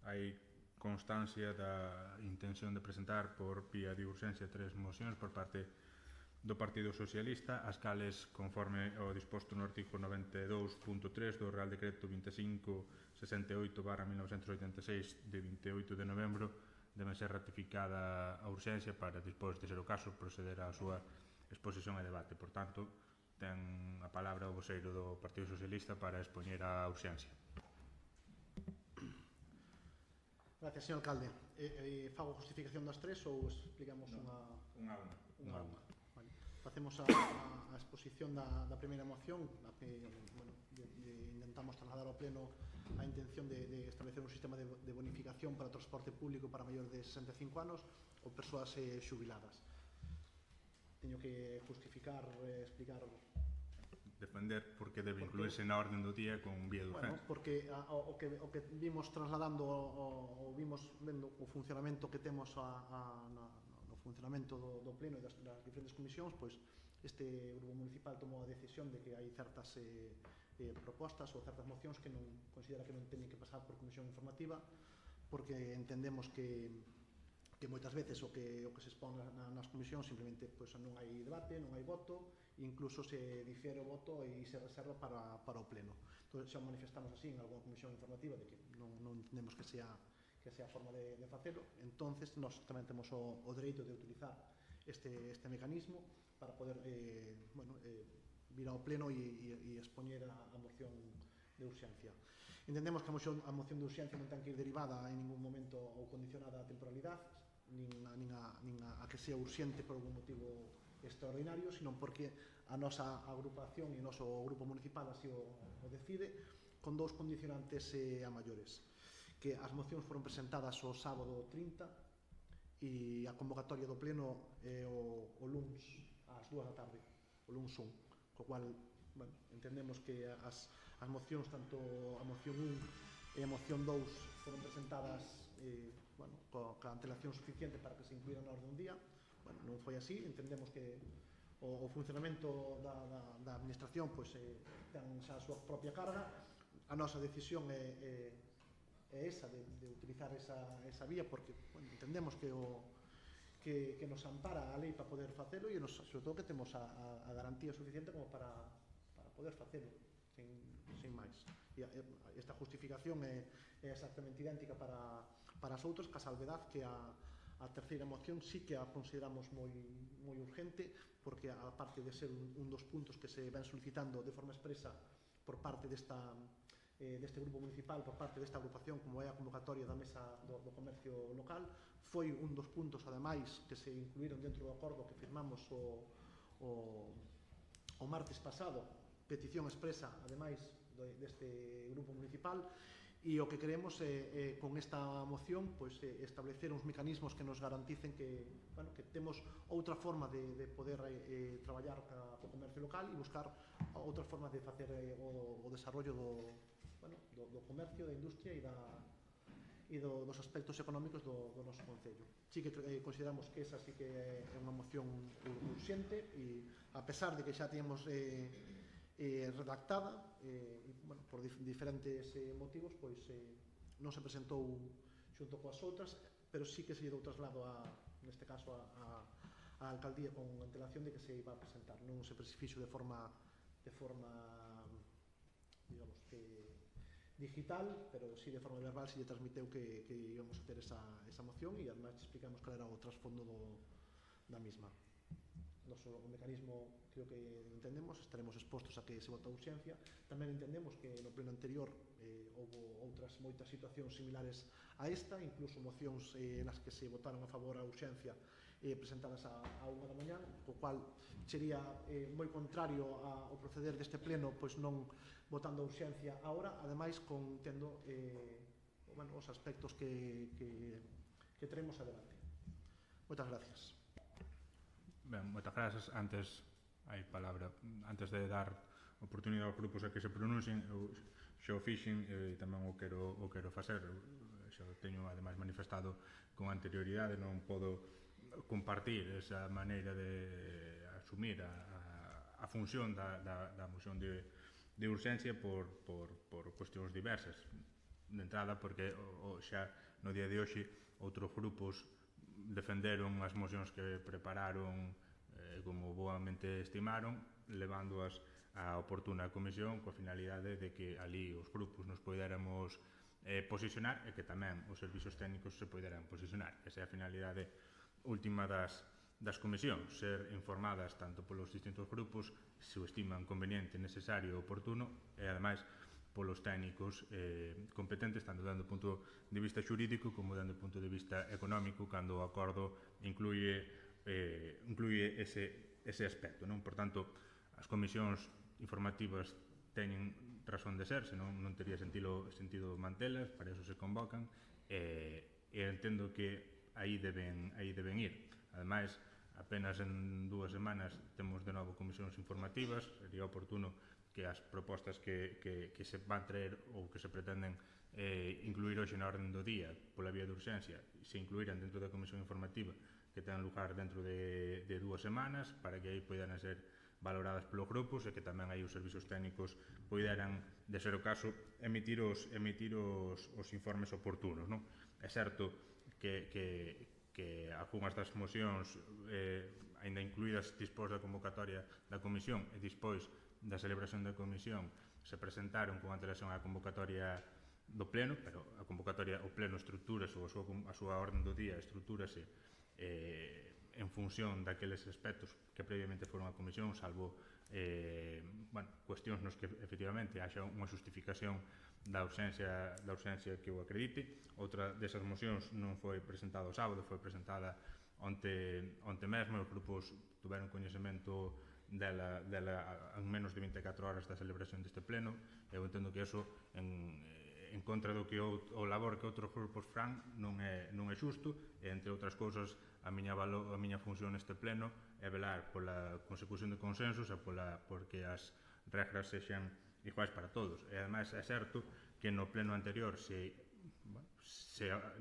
S1: hai constancia da intención de presentar por vía de urxencia 3 mocións por parte do Partido Socialista, as cales, conforme ao disposto no artigo 92.3 do Real Decreto 2568/1986 de 28 de novembro, debe ser ratificada a urxencia para, despois de ser o caso, proceder á súa exposición e debate. Por tanto, ten a palabra o voceiro do Partido Socialista para expoñer a urxencia.
S4: Gracias, señor alcalde. Fago justificación das tres ou explicamos unha a unha? Vale. Facemos a exposición da primeira moción, na que intentamos trasladar ao pleno a intención de establecer un sistema de bonificación para o transporte público para maiores de 65 anos ou persoas xubiladas. Teño que justificar, explicar...
S1: Defender porque debe incluirse na orden do día con vía de urgencia.
S4: Bueno, porque o que vimos trasladando o vimos vendo o funcionamento que temos no funcionamento do pleno e das diferentes comisións, pois este grupo municipal tomou a decisión de que hai certas propostas ou certas mocións que non considera que non teñen que pasar por comisión informativa, porque entendemos que moitas veces o que se expón nas comisións simplemente pois non hai debate, non hai voto, incluso se difere o voto e se reserva para o pleno. Entón, xa manifestamos así en algunha comisión informativa de que non entendemos que sea a forma de facelo. Entonces, nós tamén temos o dereito de utilizar este mecanismo para poder vir ao pleno e expoñer a moción de urxencia. Entendemos que a moción de urxencia non ten que ir derivada en ningún momento ou condicionada a temporalidade, nin a que sea urxente por algún motivo extraordinario, sino porque a nosa agrupación e o noso grupo municipal así o decide, con dous condicionantes a maiores, que as mocións foron presentadas o sábado 30 e a convocatoria do pleno o luns ás 2 da tarde, o luns 1, co cual entendemos que as mocións, tanto a moción 1 e a moción 2 foron presentadas coa antelación suficiente para que se incluíran na orde un día. Non foi así, entendemos que o funcionamento da administración ten xa a súa propia carga. A nosa decisión é esa, de utilizar esa vía, porque entendemos que nos ampara a lei para poder facelo e sobre todo que temos a garantía suficiente como para poder facelo sin máis. Esta justificación é exactamente idéntica para as outras, ca salvedad que a terceira moción sí que a consideramos moi urgente, porque a parte de ser un dos puntos que se ven solicitando de forma expresa por parte deste grupo municipal, por parte desta agrupación, como é a convocatoria da mesa do comercio local, foi un dos puntos, ademais, que se incluíron dentro do acordo que firmamos o martes pasado, petición expresa, ademais, deste grupo municipal, e o que queremos é, con esta moción, establecer uns mecanismos que nos garanticen que temos outra forma de poder traballar co comercio local e buscar outra forma de facer o desarrollo do comercio, da industria e dos aspectos económicos do noso concello. Sí que consideramos que esa sí que é unha moción urxente e, a pesar de que xa temos redactada por diferentes motivos, non se presentou xunto coas outras, pero sí que se lle dou traslado neste caso a alcaldía con antelación de que se iba a presentar. Non se fixo de forma digamos que digital, pero sí de forma verbal se lle transmiteu que íbamos a ter esa moción e además explicamos cal era o trasfondo da misma. O mecanismo, creo que entendemos, estaremos expostos a que se vota a urxencia. Tamén entendemos que no pleno anterior houve moitas situacións similares a esta, incluso mocións nas que se votaron a favor a urxencia presentadas a 1 da mañá, co cual sería moi contrario ao proceder deste pleno, pois non votando a urxencia agora, ademais tendo os aspectos que teremos adelante. Moitas gracias.
S1: Ben, moitas grazas. Antes de dar oportunidade aos grupos a que se pronuncien, eu xa o fixen e tamén o quero facer. Xa o teño ademais manifestado con anterioridade, non podo compartir esa maneira de asumir a función da moción de urxencia por cuestións diversas. De entrada, porque xa no día de hoxe outros grupos defenderon as mocións que prepararon como boamente estimaron, levándoas á oportuna comisión coa finalidade de que ali os grupos nos poidéramos posicionar e que tamén os servizos técnicos se poideran posicionar. Esa é a finalidade última das comisións, ser informadas tanto polos distintos grupos se o estiman conveniente, necesario e oportuno, e ademais polos técnicos competentes, tanto dando o punto de vista xurídico como dando o punto de vista económico, cando o acordo incluye ese aspecto. Por tanto, as comisións informativas teñen razón de ser, senón non tería sentido mantelas, para eso se convocan, e entendo que aí deben ir. Ademais, apenas en 2 semanas temos de novo comisións informativas, sería oportuno que as propostas que se van traer ou que se pretenden incluir hoxe na orden do día pola vía de urxencia se incluíran dentro da comisión informativa que ten lugar dentro de 2 semanas para que aí poidan ser valoradas polos grupos e que tamén aí os servizos técnicos poideran, de ser o caso, emitir os informes oportunos. É certo que algunhas das mocións, aínda incluídas dispós da convocatoria da comisión e dispós da celebración da comisión, se presentaron con antelación á convocatoria do pleno, pero a convocatoria, o pleno estructúrase, ou a súa orden do día estructúrase en función daqueles aspectos que previamente foron a comisión, salvo cuestións nos que efectivamente haxa unha justificación da urxencia que o acredite. Outra desas mocións non foi presentada o sábado, foi presentada onte mesmo. Os grupos tuveron coñecemento dela en menos de 24 horas da celebración deste pleno. Eu entendo que eso en contra do que o labor que outros grupos fan non é xusto, e entre outras cousas a miña función neste pleno é velar pola consecución de consensos e porque as regras sexan iguais para todos. E ademais é certo que no pleno anterior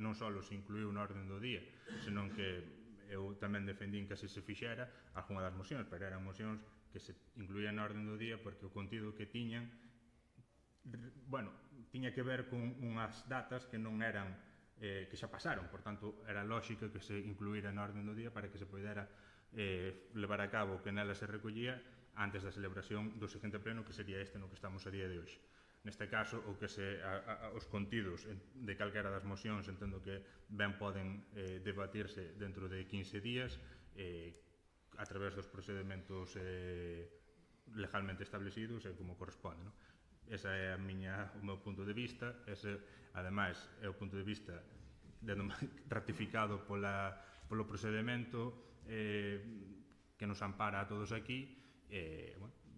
S1: non só se incluiu na orden do día, senón que eu tamén defendín que así se fixera algunha das mocións, pero eran mocións que se incluían na orden do día porque o contido que tiñan tiña que ver con unhas datas que non eran que xa pasaron, por tanto era lógico que se incluíra na orden do día para que se poidera levar a cabo o que nela se recollía antes da celebración do seguinte pleno, que sería este no que estamos a día de hoxe. Neste caso, os contidos de calquera das mocións entendo que ben poden debatirse dentro de 15 días a través dos procedementos legalmente establecidos e como corresponde. Ese é o meu punto de vista. Ese, ademais, é o punto de vista ratificado polo procedimento que nos ampara a todos aquí.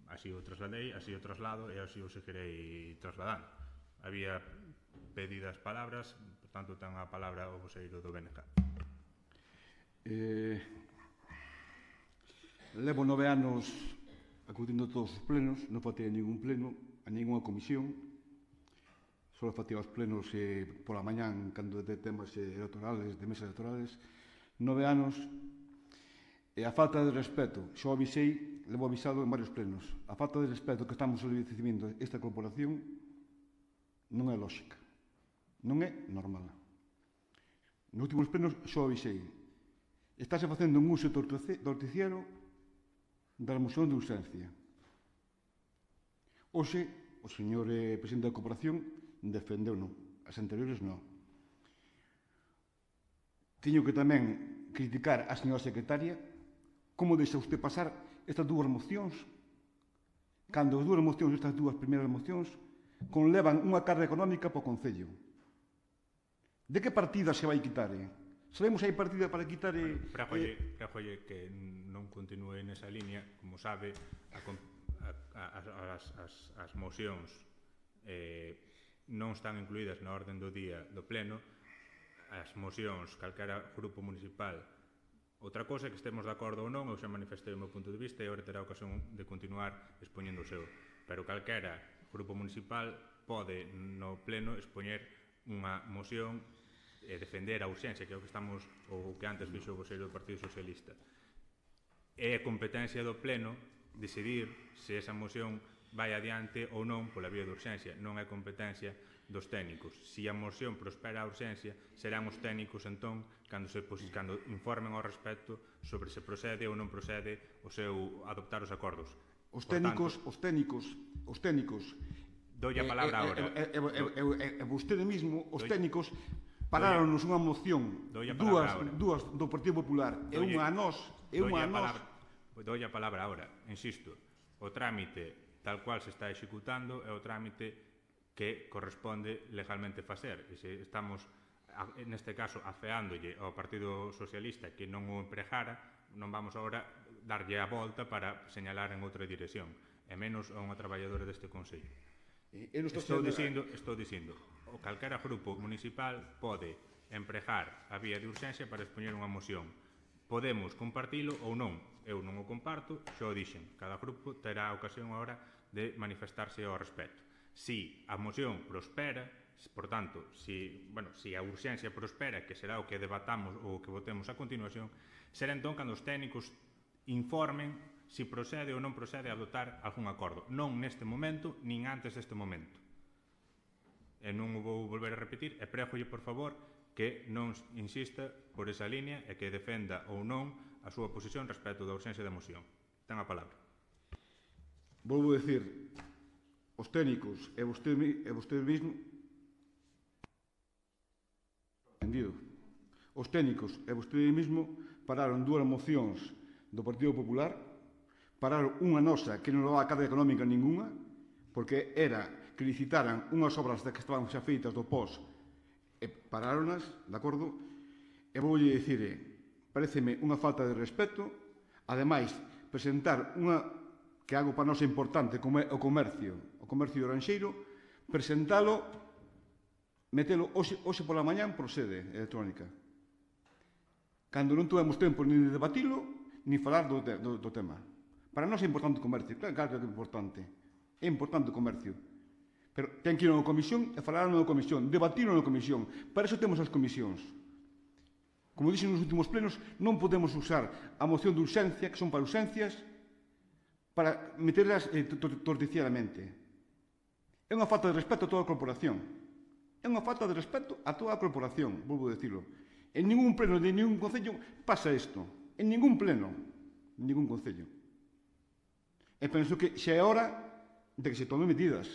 S1: Así o trasladei, así o traslado e así o seguirei trasladando. Había pedidas palabras, por tanto, ten a palabra o voceiro do BNG.
S6: Levo 9 anos acudindo a todos os plenos, non fatei ningún pleno, a ninguna comisión, só fatei os plenos pola mañán, cando de temas electorales, de mesas electorales. 9 anos, e a falta de respeto, xa avisei, levo avisado en varios plenos, a falta de respeto que estamos recibindo esta corporación non é lógica, non é normal. Nos últimos plenos xa avisei, estáse facendo un uso torticiero da moción de urxencia. Hoxe, o señor presidente da corporación defendeu non, as anteriores non. Teño que tamén criticar a señora secretaria como deixa usted pasar estas dúas mocións, cando as dúas mocións, estas dúas primeiras mocións, conlevan unha carga económica para o Concello. De que partida se vai quitar? Sabemos se hai partida para quitar...
S1: Pregolle que non continúe nesa línea. Como sabe, as mocións non están incluídas na orden do día do pleno. As mocións, calquera grupo municipal. Outra cousa é que estemos de acordo ou non, eu xa manifestei o meu punto de vista e agora terá ocasión de continuar expoñendo o seu. Pero calquera grupo municipal pode no pleno expoñer unha moción e defender a urxencia, que é o que estamos, ou que antes fixo o voceiro do Partido Socialista. É competencia do pleno decidir se esa moción vai adiante ou non pola vía de urxencia. Non é competencia dos técnicos. Se a moción prospera a urxencia, serán os técnicos entón cando informen ao respecto sobre se procede ou non procede o seu adoptar os acordos.
S6: Os técnicos
S1: Doulle a palabra agora.
S6: E vostede mesmo, os técnicos paráronos unha moción, dúas do Partido Popular e unha a nós,
S1: Doulle a palabra agora, insisto. O trámite tal cual se está executando é o trámite que corresponde legalmente facer. E se estamos, neste caso, afeándolle ao Partido Socialista que non o empregara, non vamos agora darlle a volta para señalar en outra dirección, e menos a unha traballadora deste Consello. Estou dicindo, o calquera grupo municipal pode empregar a vía de urxencia para expoñer unha moción. Podemos compartilo ou non. Eu non o comparto, xa o dixen. Cada grupo terá a ocasión agora de manifestarse ao respecto. Si a moción prospera, por tanto, si a urxencia prospera, que será o que debatamos ou o que votemos a continuación, será entón cando os técnicos informen si procede ou non procede a adoptar algún acordo. Non neste momento, nin antes deste momento. E non o vou volver a repetir, e prégolle, por favor, que non insista por esa línea e que defenda ou non a súa posición respecto da urxencia da moción. Ten a palabra.
S6: Volvo a decir, os técnicos e vostede mesmo entendido. Os técnicos e vostede mesmo pararon 2 mocións do Partido Popular, pararon unha nosa que non daba carga económica ninguna, porque era que licitaran unhas obras que estaban xa feitas do POS, e paráronas, de acordo? E voulle dicir, pareceme unha falta de respeto, ademais, presentar unha que é algo para nós importante, como é o comercio oranxeiro, presentalo, metelo hoxe pola mañán por sede electrónica. Cando non tivemos tempo ni de debatilo, ni falar do tema. Para nós é importante o comercio, claro que é importante. É importante o comercio. Pero ten que ir a unha comisión e falar na comisión, debatir na comisión. Para eso temos as comisións. Como dixen nos últimos plenos, non podemos usar a moción de urxencia, que son para urxencias, para meterlas torticiadamente. É unha falta de respeto a toda a corporación. É unha falta de respeto a toda a corporación, volvo a decirlo. En ningún pleno de ningún concello pasa isto. En ningún pleno, en ningún concello. E penso que xa é hora de que se tomen medidas.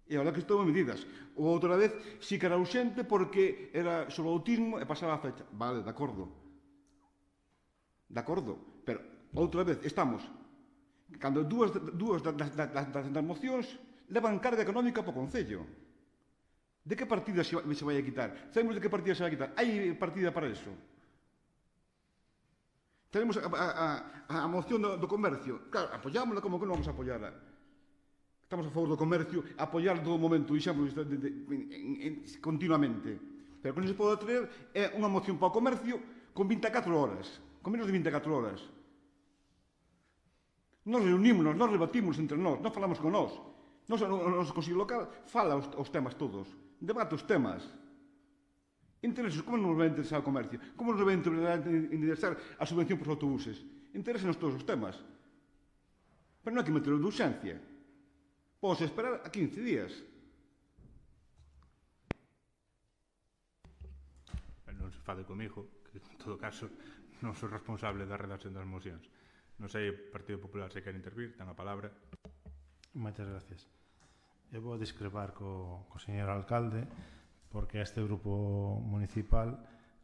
S6: E agora que se tomen medidas. Ou outra vez, si que era urxente porque era sobre o autismo e pasaba a fecha. Vale, de acordo. De acordo. Pero, outra vez, estamos. Cando dúas das mocións levan carga económica para o concello. De que partida se vai a quitar? Sabemos de que partida se vai a quitar. Hai partida para eso. Tenemos a moción do comercio. Claro, apoyámola como que non vamos a apoyarla. Estamos a favor do comercio, apoyar todo o momento, dixemos, continuamente. Pero o que non se pode traer é unha moción para o comercio con 24 horas, con menos de 24 horas. Nos reunimos, nos rebatimos entre nós falamos con nós. O noso Consello Local fala os temas todos, debate os temas. Intereses, como nos vai interesar o comercio? Como nos vai interesar a subvención para os autobuses? Interesan-nos todos os temas. Pero non hai que meterlo de urxencia. Podemos esperar a 15 días.
S1: Non se fade comigo, que en todo caso non sou responsable da redacción das mocións. Non sei, o Partido Popular se quer intervir, ten a palabra.
S3: Moitas gracias. Eu vou discrepar co señor alcalde, porque a este grupo municipal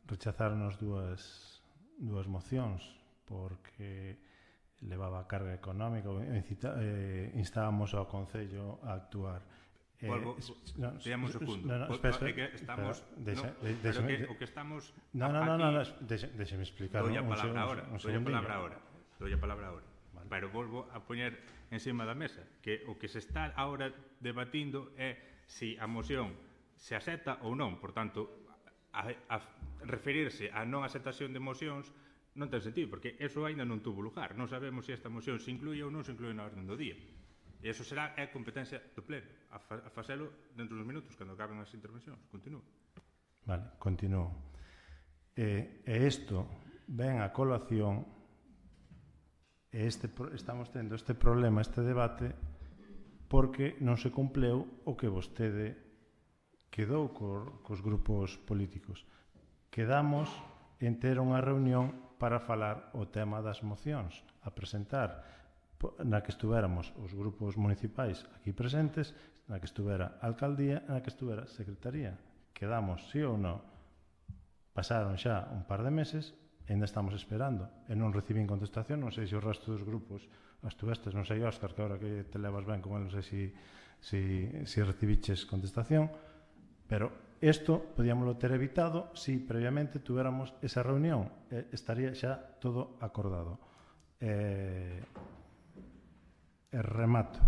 S3: rechazaron as dúas mocións, porque levaba carga económica, instábamos ao Concello a actuar.
S1: Veamos un segundo. O que estamos...
S3: Déxeme explicar.
S1: Doi a palabra agora. Pero volvo a poñer encima da mesa que o que se está agora debatindo é se a moción se acepta ou non. Por tanto, a referirse a non aceptación de mocións non ten sentido, porque eso ainda non tuvo lugar. Non sabemos se esta moción se incluye ou non se incluye na orden do día. E iso será a competencia do pleno, a facelo dentro dos minutos, cando acaben as intervencións. Continúo.
S3: Vale, continúo. E isto ven a colación, estamos tendo este problema, este debate, porque non se cumpleu o que vostede quedou cos grupos políticos. Quedamos en ter unha reunión para falar o tema das mocións, a presentar, na que estuéramos os grupos municipais aquí presentes, na que estuvera a alcaldía, na que estuvera a secretaría. Quedamos, sí ou non? Pasaron xa un par de meses, ainda estamos esperando, e non recibín contestación. Non sei se o resto dos grupos estuvestes, non sei, Óscar, que agora que te levas ben con el, non sei se recibiches contestación, pero isto podíamoslo ter evitado se previamente tuéramos esa reunión, estaría xa todo acordado. Remato.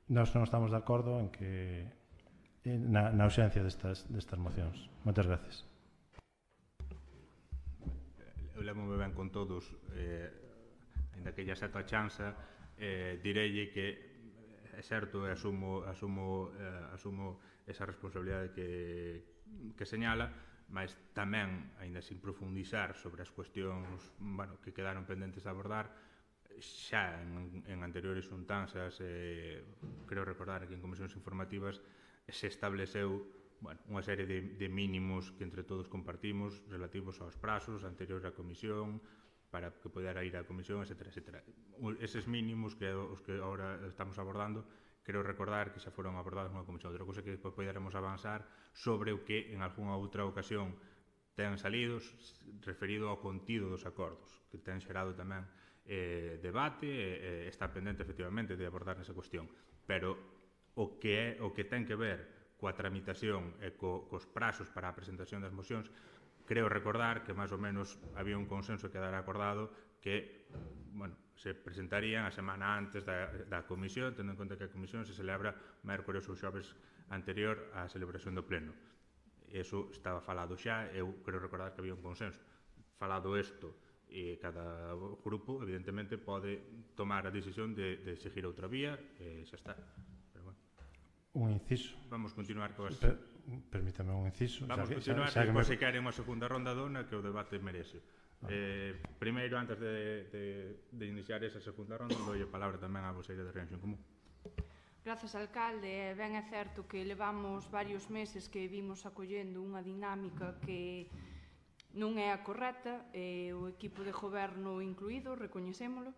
S3: Nós non estamos de acordo en que na ausencia destas mocións. Moitas gracias.
S1: Eu levo-me ben con todos, ainda que lle acepto a chanza, direille que é certo e asumo esa responsabilidade que señala, mas tamén, ainda sin profundizar sobre as cuestións que quedaron pendentes de abordar, xa en anteriores xuntanzas, creo recordar que en comisións informativas se estableceu unha serie de mínimos que entre todos compartimos relativos aos prazos anteriores á comisión para que podera ir á comisión, etc. Eses mínimos que os que agora estamos abordando creo recordar que xa foron abordados nunha comisión. Outra cousa que depois poderemos avanzar sobre o que en algunha outra ocasión ten salido referido ao contido dos acordos, que ten xerado tamén debate e está pendente efectivamente de abordar nesa cuestión. Pero o que ten que ver coa tramitación e cos prazos para a presentación das mocións, creo recordar que máis ou menos había un consenso que quedara acordado que se presentarían a semana antes da comisión, tendo en conta que a comisión se celebra mércores ou xoves anterior á celebración do pleno. Eso estaba falado xa, eu creo recordar que había un consenso. Falado isto, e cada grupo, evidentemente, pode tomar a decisión de seguir outra vía, e xa está. Pero bueno.
S3: Un inciso.
S1: Vamos continuar coas...
S3: Permítame un inciso.
S1: Vamos continuar, depois se queren unha segunda ronda dona que o debate merece. Primeiro, antes de iniciar esa segunda ronda, doi a palabra tamén á voceira de Rianxo en Común.
S5: Grazas, alcalde. Ben é certo que levamos varios meses que vimos acollendo unha dinámica que non é a correcta, o equipo de goberno incluído, recoñecémolo.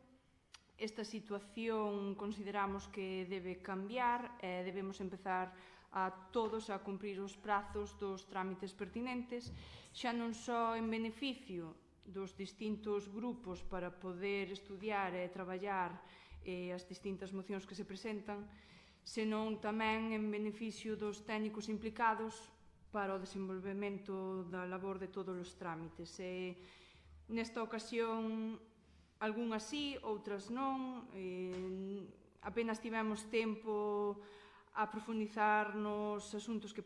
S5: Esta situación consideramos que debe cambiar e debemos empezar a todos a cumprir os prazos dos trámites pertinentes, xa non só en beneficio dos distintos grupos para poder estudiar e traballar as distintas mocións que se presentan, senón tamén en beneficio dos técnicos implicados para o desenvolvemento da labor de todos os trámites. Nesta ocasión, algunhas sí, outras non. Apenas tivemos tempo a profundizar nos asuntos que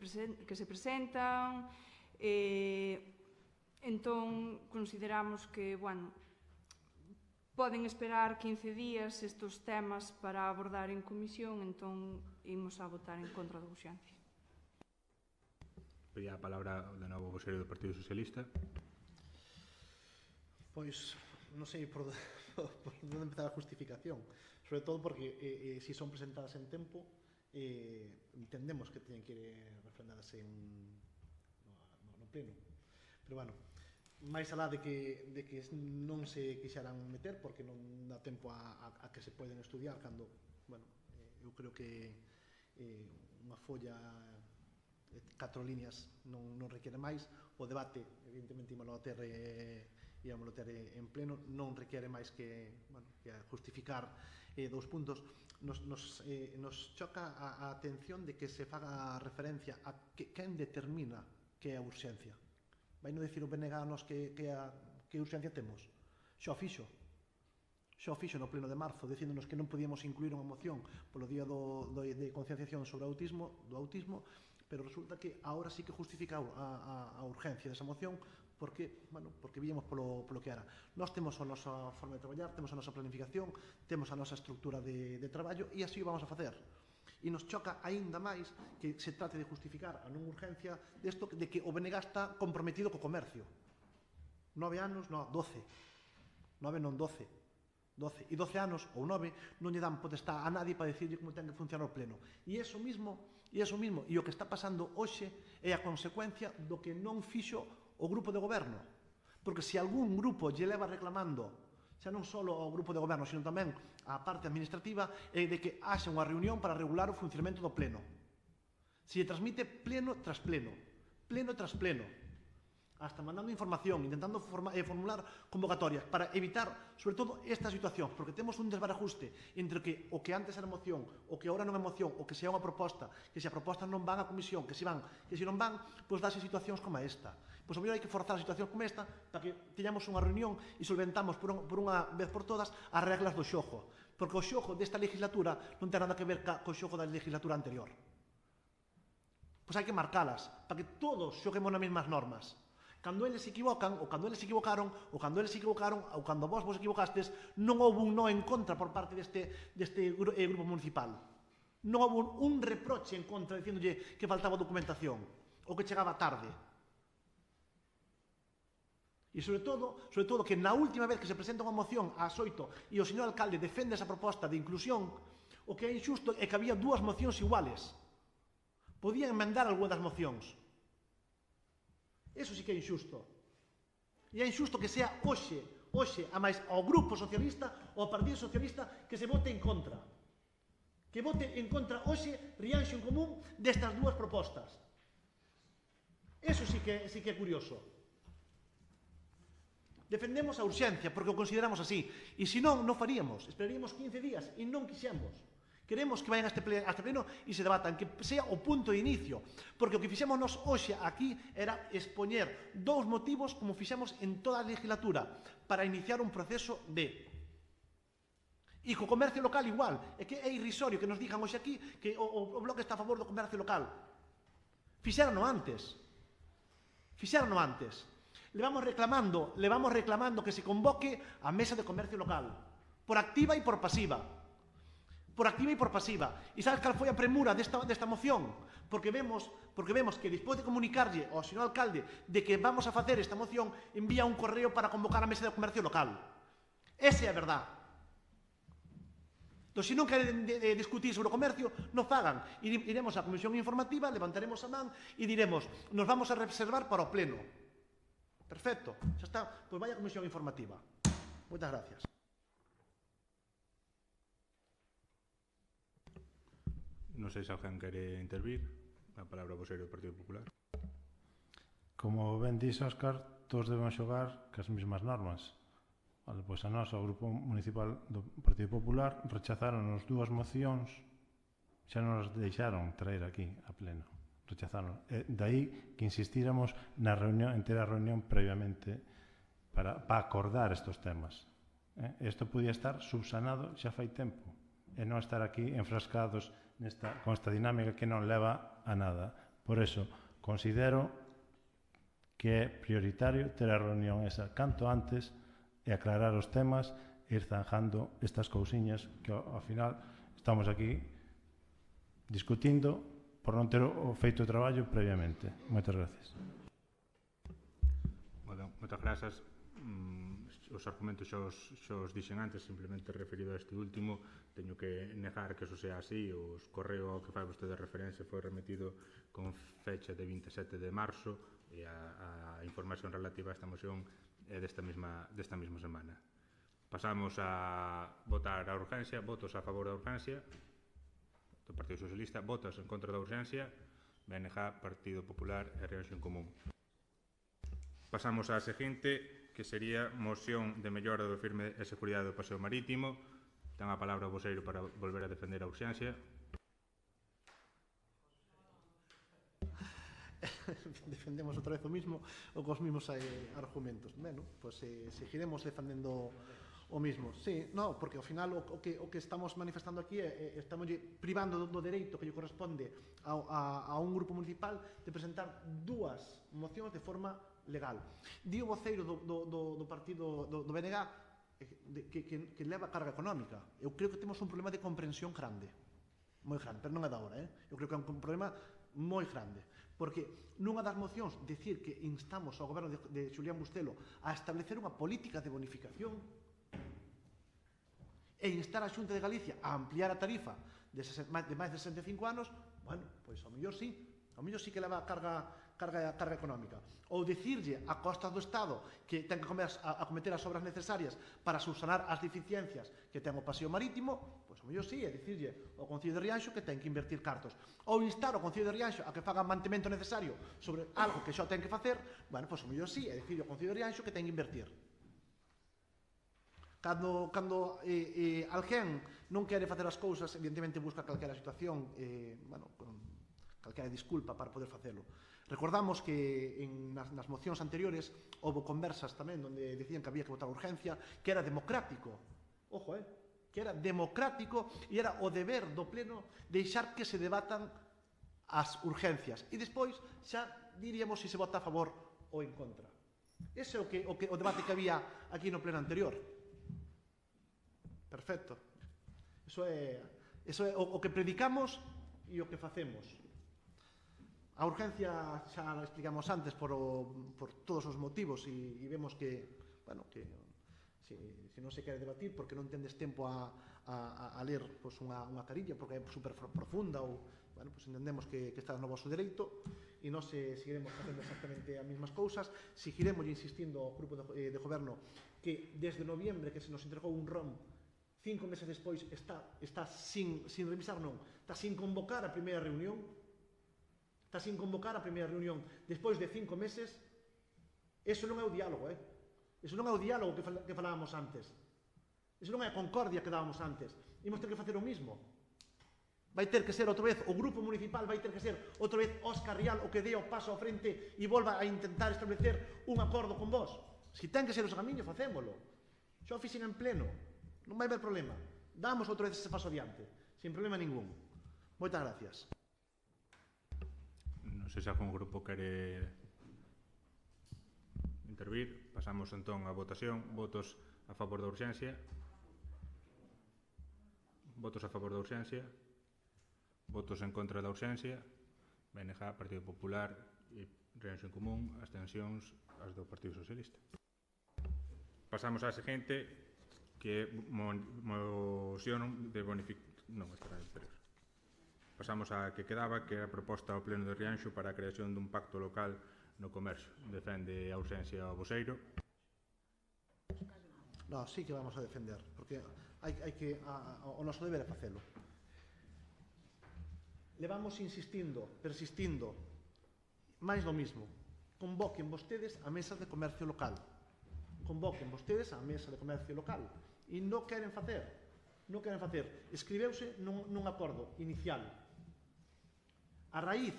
S5: se presentan. Entón, consideramos que, poden esperar 15 días estes temas para abordar en comisión, entón imos a votar en contra da urxencia.
S1: Pedía a palabra de novo o voceiro do Partido Socialista.
S4: Pois, non sei por onde empezar a justificación, sobre todo porque se son presentadas en tempo, entendemos que teñen que refrendarse no pleno. Pero, máis alá de que non se quixeran meter porque non dá tempo a que se poden estudiar cando, eu creo que unha folla de 4 líneas non requiere máis. O debate, evidentemente, ímolo ter en pleno, non requiere máis que justificar 2 puntos. Nos choca a atención de que se faga referencia a quen determina que é a urxencia. Vai non dicir o BNG a nos que urxencia temos. Xa o fixo no pleno de marzo, dicíndonos que non podíamos incluir unha moción polo día de concienciación sobre o autismo, pero resulta que agora sí que justifica a urgencia desa moción porque víamos polo que era. Nós temos a nosa forma de traballar, temos a nosa planificación, temos a nosa estructura de traballo e así o vamos a facer. E nos choca aínda máis que se trate de justificar a non urgencia desto de que o BNG está comprometido co comercio. 9 anos, non, 12. 9 non 12. 12. E 12 anos, ou 9, non lle dan potestad a nadie para decirle como ten que funcionar o pleno. E iso mismo, e o que está pasando hoxe é a consecuencia do que non fixo o grupo de goberno. Porque se algún grupo lle leva reclamando xa non só ao grupo de goberno, sino tamén á parte administrativa, é de que haxa unha reunión para regular o funcionamento do pleno. Se lle transmite pleno tras pleno, pleno tras pleno, hasta mandando información, intentando formular convocatorias para evitar, sobre todo, esta situación, porque temos un desbarajuste entre o que antes era moción, o que agora non é moción, o que se é unha proposta, que se a proposta non van á comisión, que se non van, pois dáse situacións como esta. Pois o mellor hai que forzar a situación como esta para que teñamos unha reunión e solventamos por unha vez por todas as reglas do xogo, porque o xogo desta legislatura non ten nada que ver co xogo da legislatura anterior. Pois hai que marcalas, para que todos xoguemos nas mesmas normas. Cando eles se equivocan, ou cando eles se equivocaron, ou cando eles se equivocaron, ou cando vos equivocastes, non houve un no en contra por parte deste grupo municipal. Non houve un reproche en contra dicíndolle que faltaba documentación, ou que chegaba tarde. E sobre todo que na última vez que se presenta unha moción ás 8 e o señor alcalde defende esa proposta de inclusión, o que é injusto é que había 2 mocións iguales. Podían enmendar algunha das mocións. Eso sí que é injusto. E é injusto que sea hoxe, a máis ao Grupo Socialista ou ao Partido Socialista que se vote en contra. que vote en contra hoxe Rianxo en Común destas dúas propostas. Eso sí que é curioso. Defendemos a urxencia porque o consideramos así. E se non, non faríamos. Esperaríamos 15 días e non quixemos. Queremos que vayan a este pleno e se debatan, que sea o punto de inicio. Porque o que fixemos nos hoxe aquí era expoñer dous motivos como fixemos en toda a legislatura para iniciar un proceso de... E co comercio local igual. É que é irrisorio que nos digan hoxe aquí que o Bloque está a favor do comercio local. Fixérono antes. Levamos reclamando que se convoque a mesa de comercio local. Por activa e por pasiva. E sabes cal foi a premura desta moción? Porque vemos que despois de comunicarlle ao señor alcalde de que vamos a facer esta moción, envía un correo para convocar a mesa de comercio local. Esa é a verdad. Entón, se non queren discutir sobre o comercio, non fagan. Iremos á comisión informativa, levantaremos a man e diremos, nos vamos a reservar para o pleno. Perfecto, xa está. Pois vai á comisión informativa. Moitas gracias.
S1: Non sei se alguén quere intervir. A palabra ao voceiro do Partido Popular.
S3: Como ben dixo Óscar, todos debemos xogar cas mesmas normas. Vale, pois a nós, o Grupo Municipal do Partido Popular, rechazaron as dúas mocións, xa non as deixaron traer aquí a pleno. Rechazaron. Daí que insistíramos na reunión, entera reunión previamente para acordar estes temas. Isto podía estar subsanado xa fai tempo e non estar aquí enfrascados con esta dinámica que non leva a nada. Por eso, considero que é prioritario ter a reunión esa canto antes e aclarar os temas e ir zanjando estas cousiñas que ao final estamos aquí discutindo por non ter o feito o traballo previamente. Moitas gracias.
S1: Bueno, moitas grazas. Os argumentos xa os dixen antes, simplemente referido a este último, teño que negar que eso sea así. O correo ao que fai vostede referencia foi remitido con fecha de 27 de marzo e a información relativa a esta moción é desta mesma semana. Pasamos a votar a urgencia. Votos a favor da urgencia do Partido Socialista, votos en contra da urgencia BNG, Partido Popular e Rianxo en Común. Pasamos á seguinte, que sería moción de mellora do firme e seguridade do paseo marítimo. Ten a palabra o voceiro para volver a defender a urgencia.
S4: Defendemos outra vez o mismo ou cos mesmos argumentos. Bueno, pois seguiremos defendendo o mismo. Sí, no, porque ao final o que estamos manifestando aquí estamos privando do dereito que lle corresponde a un grupo municipal de presentar dúas mocións de forma legal. Di o voceiro do partido do BNG que leva carga económica. Eu creo que temos un problema de comprensión grande, moi grande, pero non é da hora, eu creo que é un problema moi grande, porque nunha das mocións dicir que instamos ao goberno de Xulián Bustelo a establecer unha política de bonificación e instar a Xunta de Galicia a ampliar a tarifa de máis de 65 anos, bueno, pois ao mellor sí que leva carga económica. Ou dicirlle a costas do Estado que ten que acometer as obras necesarias para subsanar as deficiencias que ten o paseo marítimo, pois ao mellor sí, é dicirlle ao Concello de Rianxo que ten que invertir cartos. Ou instar ao Concello de Rianxo a que faga mantemento necesario sobre algo que xa ten que facer, bueno, pois ao mellor sí, é dicirlle ao Concello de Rianxo que ten que invertir. Cando alguén non quere facer as cousas, evidentemente busca calquera situación, calquera disculpa para poder facelo. Recordamos que nas mocións anteriores houve conversas tamén onde decían que había que votar a urgencia, que era democrático, ojo, que era democrático e era o deber do pleno deixar que se debatan as urgencias e despois xa diríamos se vota a favor ou en contra. Ese é o debate que había aquí no pleno anterior. Perfecto. Eso é o que predicamos e o que facemos. A urgencia xa la explicamos antes por todos os motivos e vemos que, bueno, que se non se quere debatir porque non tendes tempo a ler unha carilla porque é super profunda ou, bueno, pues entendemos que está no vosso dereito e nós seguiremos facendo exactamente as mesmas cousas, seguiremos insistindo ao grupo de goberno que desde noviembre que se nos entregou un ROM 5 meses despois está sin revisar, non, está sin convocar a primeira reunión, despois de 5 meses. Eso non é o diálogo, eso non é o diálogo que falábamos antes, eso non é a concordia que dábamos antes. Imos ter que facer o mismo. Vai ter que ser outra vez o grupo municipal, vai ter que ser outra vez Óscar Rial o que dé o paso ao frente e volva a intentar establecer un acordo con vos. Se ten que ser o camiño, facémolo. Xa o fixen en pleno, non vai haber problema. Damos outra vez ese paso adiante, sin problema ningún. Moitas gracias.
S1: Non sei se algún grupo quere intervir. Pasamos entón a votación. Votos a favor da urxencia. Votos a favor da urxencia. Votos en contra da urxencia. BNG, Partido Popular e Rianxo en Común. Abstencións as do Partido Socialista. Pasamos á seguinte, que é moción de Pasamos á que quedaba, que era a proposta ao Pleno de Rianxo para a creación dun pacto local no comercio. Defende a urxencia ao voceiro.
S4: No, sí que vamos a defender, porque hai que, o noso deber é facelo. Levamos insistindo, persistindo, máis do mismo. Convoquen vostedes a mesa de comercio local. Convoquen vostedes a mesa de comercio local. E non queren facer. Escribeuse nun acordo inicial. A raíz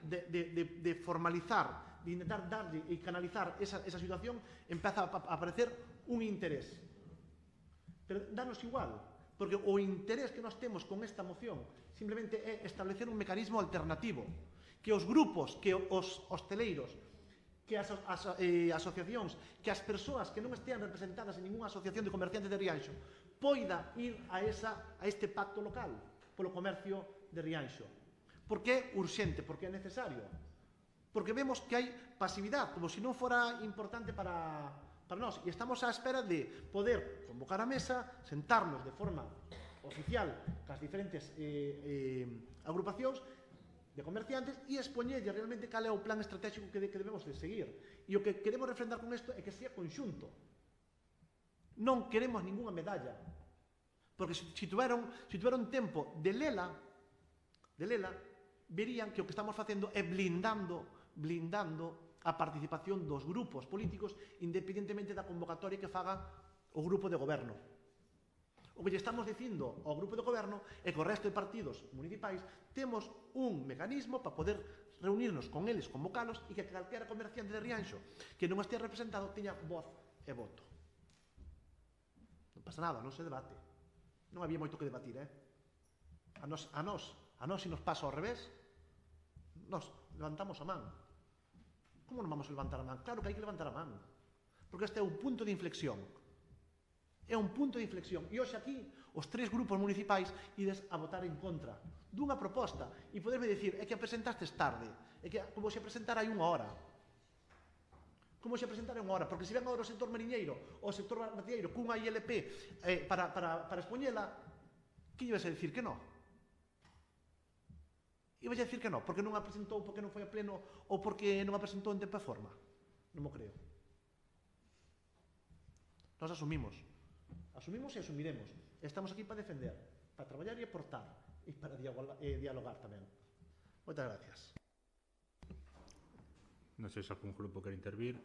S4: de formalizar, de intentar darlle e canalizar esa situación, empeza a aparecer un interés. Pero danos igual, porque o interés que nós temos con esta moción simplemente é establecer un mecanismo alternativo, que os grupos, que os hosteleiros, que as asociacións, que as persoas que non estean representadas en ninguna asociación de comerciantes de Rianxo poida ir a este pacto local polo comercio de Rianxo. Por que é urxente? Porque é necesario. Porque vemos que hai pasividade, como se non fora importante para nós. E estamos á espera de poder convocar a mesa, sentarnos de forma oficial cas diferentes agrupacións de comerciantes e expoñerlle realmente cal é o plan estratégico que debemos de seguir. E o que queremos refrendar con isto é que sea conxunto. Non queremos ningunha medalla. Porque se tuveron tempo de lela, verían que o que estamos facendo é blindando a participación dos grupos políticos independentemente da convocatoria que faga o grupo de goberno. O que lle estamos dicindo ao grupo de goberno é que o resto de partidos municipais temos un mecanismo para poder reunirnos con eles, convocalos e que calquera comerciante de Rianxo que non estea representado teña voz e voto. Non pasa nada, non se debate. Non había moito que debatir, A nós se nos pasa ao revés, nós levantamos a man. Como non vamos a levantar a man? Claro que hai que levantar a man. Porque este é un punto de inflexión. É un punto de inflexión. E hoxe aquí, os 3 grupos municipais ides a votar en contra dunha proposta. E poderme dicir, é que a presentastes tarde. É que como se a presentar hai unha hora. Como se a presentar hai unha hora. Porque se ven agora o sector mariñeiro, o sector batilleiro, cunha ILP para expoñela, que lle vas a dicir que non? E vai a dicir que non, porque non a presentou, porque non foi a pleno ou porque non a presentou en tempo e forma. Non mo creo. Nós asumimos e asumiremos. Estamos aquí para defender, para traballar e aportar e para dialogar tamén. Moitas gracias.
S1: Non sei se algún grupo quere intervir.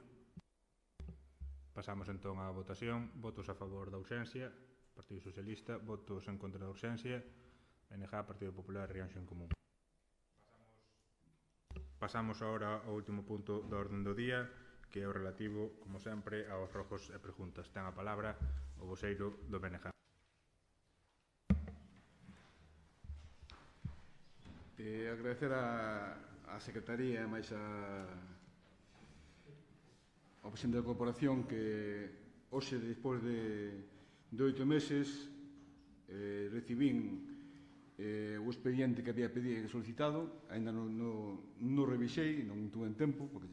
S1: Pasamos entón á votación. Votos a favor da urxencia, Partido Socialista. Votos en contra da urxencia, BNG, Partido Popular, Rianxo en Común. Pasamos agora ao último punto da orden do día, que é o relativo, como sempre, aos rogos e preguntas. Ten a palabra o voceiro do BNG.
S6: Agradecer á Secretaría e máis ao presidente da Corporación que hoxe, despois de 8 meses, recibín o expediente que había solicitado. Ainda non revisei, non tuve tempo, porque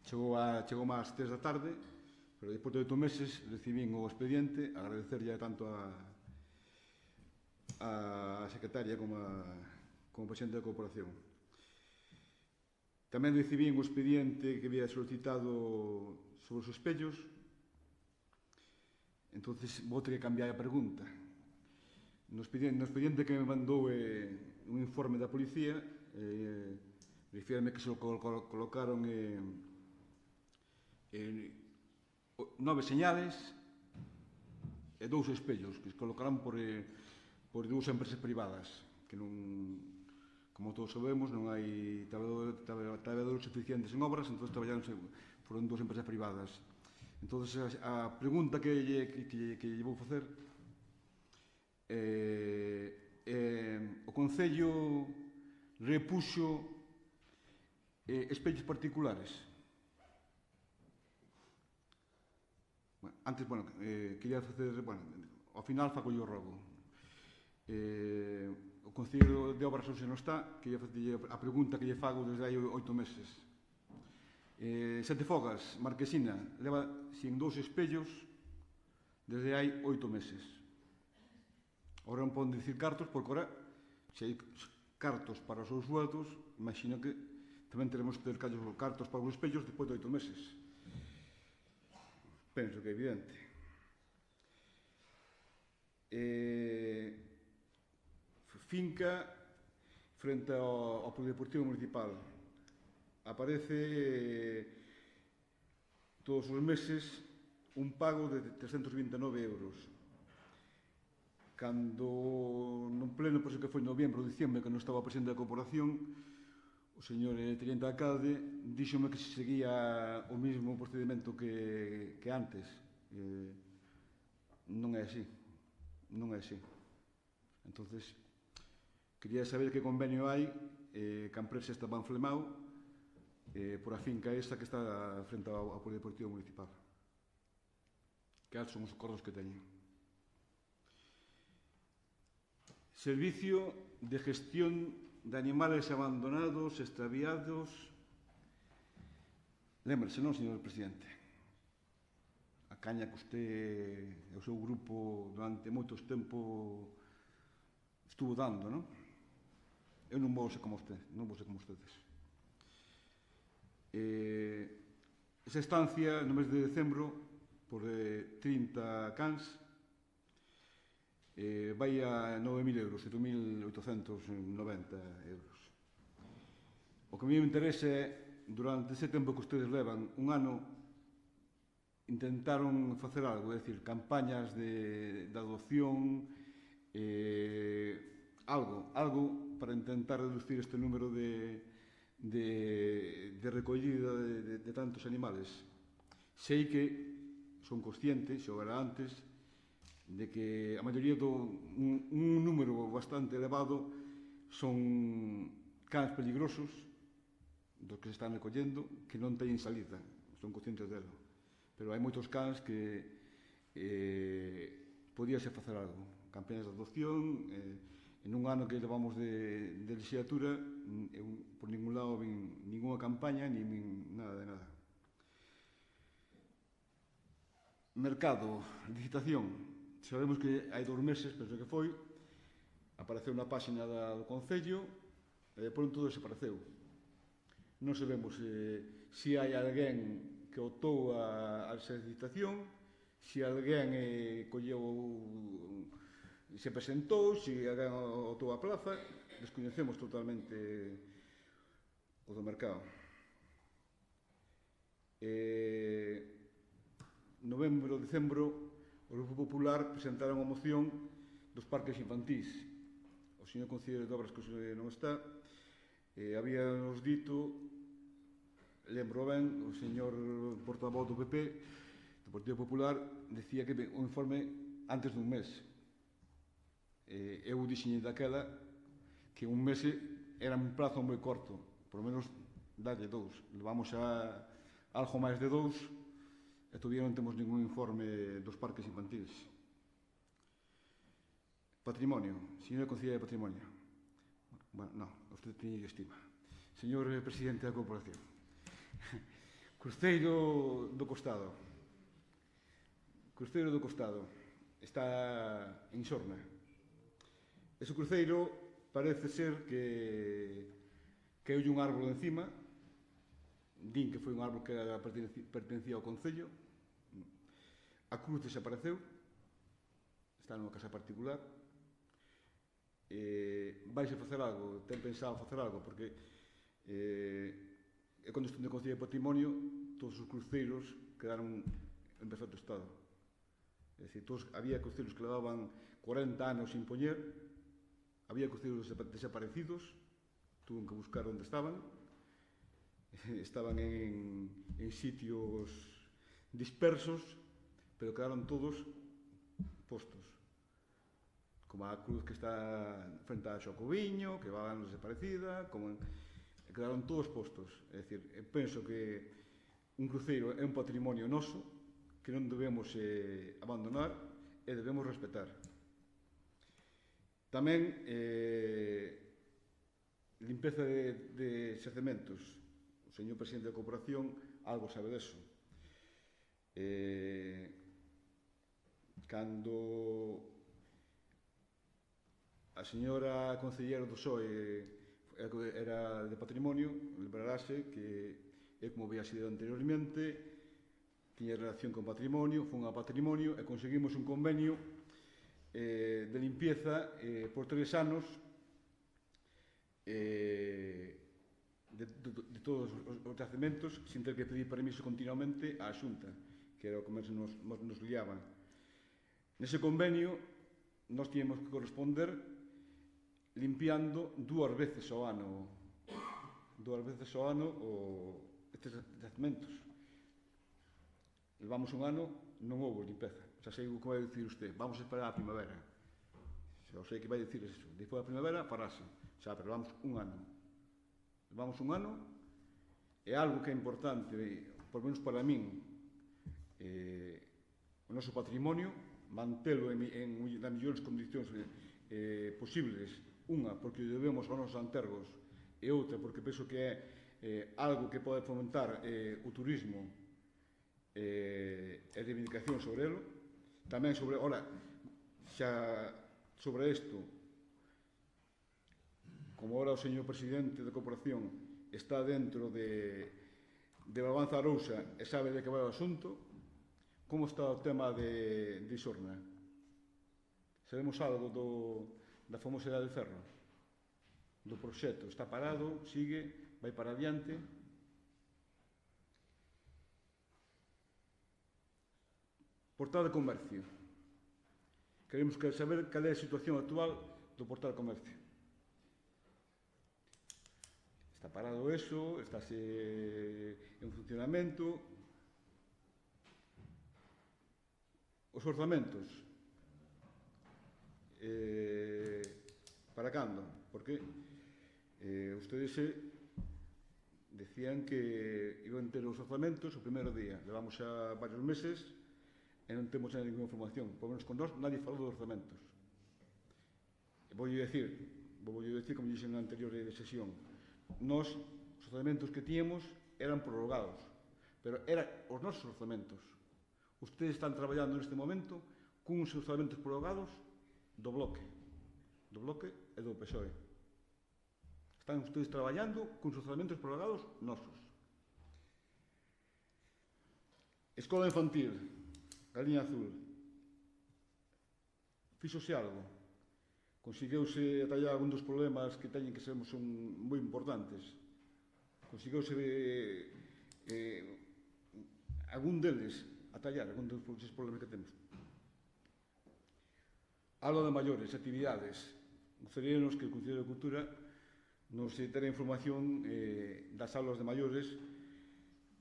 S6: chegou máis 3 da tarde, pero despois de 8 meses recibín o expediente. Agradecerlle tanto a secretaria como ao presidente da Corporación. Tamén recibín o expediente que había solicitado sobre os espellos. entonces vou ter que cambiar a pregunta. No expediente que me mandou un informe da policía, refírame que se colocaron 9 señales e 2 espellos que se colocaron por 2 empresas privadas, que non, como todos sabemos, non hai traballadores suficientes en obras, entón foron 2 empresas privadas. Entón, a pregunta que lle vou facer o Concello repuxo espellos particulares. Antes, quería facer, ao final faco o rogo. O Concello de Obras hoxe non está, quería facer a pregunta que lle fago desde hai 8 meses. Sete Fogas, Marquesina, leva sin 2 espellos desde hai 8 meses. Ora non poden dicir cartos, porque ora, se hai cartos para os seus sueldos, imagino que tamén teremos que ter cartos para os espellos despois de 8 meses. Penso que é evidente. Finca frente ao Polideportivo Municipal. Aparece todos os meses un pago de 329 euros. Cando nun pleno, penso que foi novembro ou diciembre, que non estaba o presidente da corporación, o señor teniente alcalde díxome que se seguía o mesmo procedimento que antes. Non é así. Non é así. Entonces, quería saber que convenio hai que a empresa está Banflemau por a finca esa que está frente ao Polideportivo Municipal. Que son os acordos que teñen. Servicio de gestión de animales abandonados, extraviados. Lémbrase, non, señor presidente? A caña que usted e o seu grupo durante moitos tempo estuvo dando, non? Eu non vou ser como usted, non vou ser como ustedes. Esa estancia no mes de decembro por 30 cans vai a 9.000 euros, 7.890 euros. O que a mí me interesa é, durante ese tempo que ustedes levan, un ano, intentaron facer algo, é dicir, campañas de adopción, algo para intentar reducir este número de recollida de tantos animales. Sei que son consciente, xa era antes, de que a maioría un número bastante elevado son cans peligrosos dos que se están recollendo que non teñen salida, son conscientes delo, pero hai moitos cans que podíase facer algo, campañas de adopción. En un ano que levamos de legislatura, por ningún lado vin ninguna campaña, nin nada de nada. Mercado, licitación. Sabemos que hai 2 meses, penso que foi, apareceu na página do Concello e de pronto desapareceu. Non sabemos se hai alguén que optou a esa licitación, se alguén se presentou, se alguén optou a plaza. Descoñecemos totalmente o do mercado. Novembro, decembro, o Grupo Popular presentaron a moción dos parques infantís. O señor concelleiro de Obras, que non está, había nos dito, lembro ben, o señor portavoz do PP, do Partido Popular, decía que o informe antes dun mes. Eu dixen daquela que un mes era un prazo moi corto, por lo menos dalle 2. Levamos a algo máis de 2 e todavía non temos ningún informe dos parques infantiles. Patrimonio, señor concelleiro de Patrimonio. Bueno, non, usted tiña estima. Señor presidente da corporación. Cruceiro do Costado. Cruceiro do Costado. Está en Xorna. Ese cruceiro parece ser que caiulle un árbol encima. Din que foi un árbol que pertencía ao Concello. A cruz desapareceu, está nunha casa particular. Vais a facer algo, ten pensado facer algo, porque cando estou no Concello de Patrimonio, todos os cruceiros quedaron en perfecto estado. É dicir, había cruceiros que levaban 40 anos sin poñer, había cruceiros desaparecidos, tuve que buscar onde estaban, estaban en sitios dispersos, pero quedaron todos postos. Como a cruz que está frente a Xocoviño, que va anos desaparecida, quedaron todos postos. É dicir, penso que un cruceiro é un patrimonio noso que non debemos abandonar e debemos respetar. Tamén limpeza de xacementos. O señor presidente da Corporación algo sabe deso. Cando a señora concellera do PSOE era de Patrimonio, lembrarase que como había sido anteriormente, tiña relación con Patrimonio, fun a Patrimonio e conseguimos un convenio de limpieza por 3 anos de todos os yacementos sin ter que pedir permiso continuamente á Xunta, que era o que nos liaban. Nese convenio, nós tínhamos que corresponder limpiando 2 veces ao ano estes yacementos. Levamos un ano, non houve limpeza. Xa sei o que vai dicir usted, vamos a esperar a primavera. Xa sei que vai dicir eso. Despois da primavera, parase. Xa, pero levamos un ano. É algo que é importante, por menos para min, o noso patrimonio, mantelo nas mellores condicións posibles. Unha, porque debemos aos nosos antergos, e outra, porque penso que é algo que pode fomentar o turismo e reivindicación sobre elo. Tamén sobre, sobre isto, como ora o señor presidente da Corporación está dentro de Babanza Arousa e sabe de que vai o asunto, como está o tema de Isorna? Sabemos algo da famosa Idade de Ferro? Do proxecto? Está parado? Sigue? Vai para adiante? Portal de Comercio. Queremos saber cal é a situación actual do Portal de Comercio. Está parado eso, estáse en funcionamento. Os orzamentos. Para cando? Porque ustedes decían que iban ter os orzamentos o primeiro día. Levamos xa varios meses e non temos ninguna información. Por menos con nós, nadie falou dos orzamentos. Vou dicir como dixen na anterior sesión, nós, os orzamentos que tíamos eran prorrogados, pero eran os nosos orzamentos. Ustedes están traballando neste momento cuns orzamentos prorrogados do Bloque e do PSOE. Están ustedes traballando cuns orzamentos prorrogados nosos. Escola infantil, Galiña Azul. Fíxose algo? Conseguiuse atallar algún dos problemas que teñen que son moi importantes. Conseguiuse algún deles atallar, algún dos problemas que temos. Algo de maiores, actividades. Gostaríanos que o Concello de Cultura nos terá información das aulas de maiores,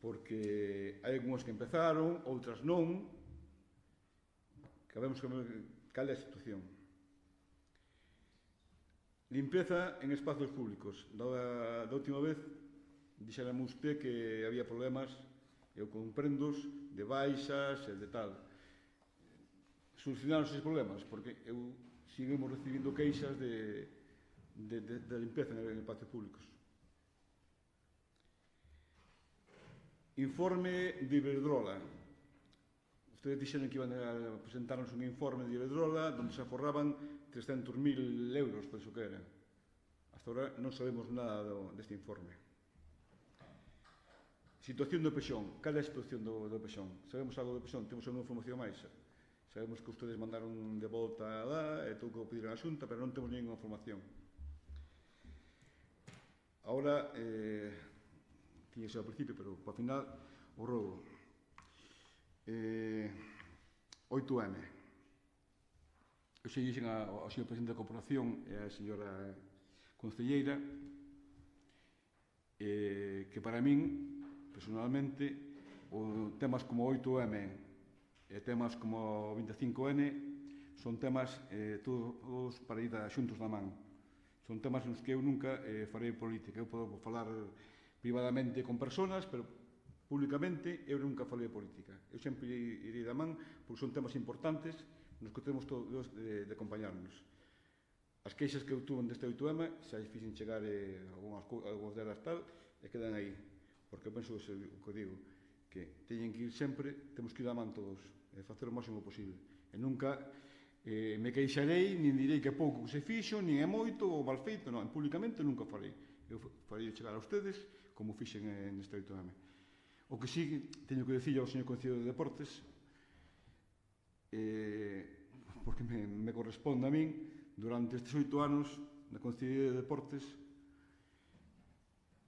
S6: porque hai algunhas que empezaron, outras non, que sabemos cal é a situación. Limpeza en espacios públicos. Da última vez dixérame usted que había problemas, eu comprendos, de baixas e de tal. Solucionaron esos problemas, porque seguimos recibindo queixas de limpeza en espacios públicos. Informe de Iberdrola. Ustedes dixeron que iban a presentarnos un informe de Iberdrola onde se aforraban 300.000 euros, penso que era. Hasta ahora non sabemos nada deste informe. Situación do Pexón. Cal é a situación do Pexón? Sabemos algo do Pexón? Temos alguna información máis? Sabemos que ustedes mandaron de volta lá e todo o que pediron a Xunta, pero non temos ninguna información. Ahora, tiña sido ao principio, pero para final, o rogo. 8M. Eu xe dixen ao señor presidente da Corporación e a señora concelleira que para min, personalmente, temas como 8M e temas como 25N son temas todos para ir xuntos da man. Son temas nos que eu nunca farei política. Eu podo falar privadamente con personas, pero públicamente eu nunca falei de política. Eu sempre irei da man porque son temas importantes nos que temos todos de acompañarnos. As queixas que eu tuve deste 8M xa fixen chegar algunhas delas tal e quedan aí, porque eu penso o que digo, que teñen que ir sempre, temos que ir da man todos e facer o máximo posible. E nunca me queixarei, nin direi que é pouco que se fixo, nin é moito ou mal feito, non, públicamente nunca farei. Eu farei chegar a ustedes como fixen neste 8M. O que sí, teño que dicir ao señor Concelleiro de Deportes, porque me corresponde a min, durante estes 8 anos na Concellería de Deportes,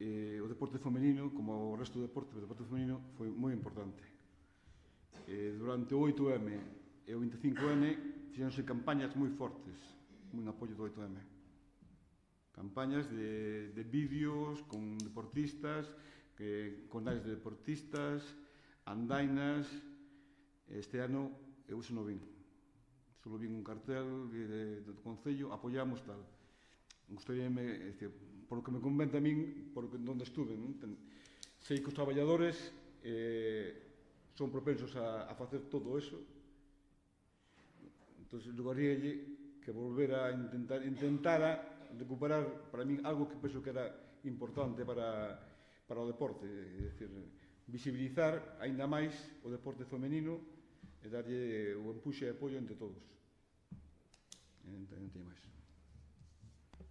S6: o deporte femenino, como o resto do deporte, o deporte femenino foi moi importante. Durante o 8M e o 25N fixéronse campañas moi fortes en apoio do 8M. Campañas de vídeos con deportistas, con nais de deportistas, andainas. Este ano eu iso non vin. Solo vin un cartel do Concello, apoiamos tal. Gostaríame, por lo que me convence a min, por onde estuve, sei que os traballadores son propensos a facer todo eso. Entón, logaríalle que volvera a intentara recuperar para min algo que penso que era importante para o deporte, é dicir, visibilizar aínda máis o deporte femenino e darlle o empuxe e apoio entre todos. Non teño máis.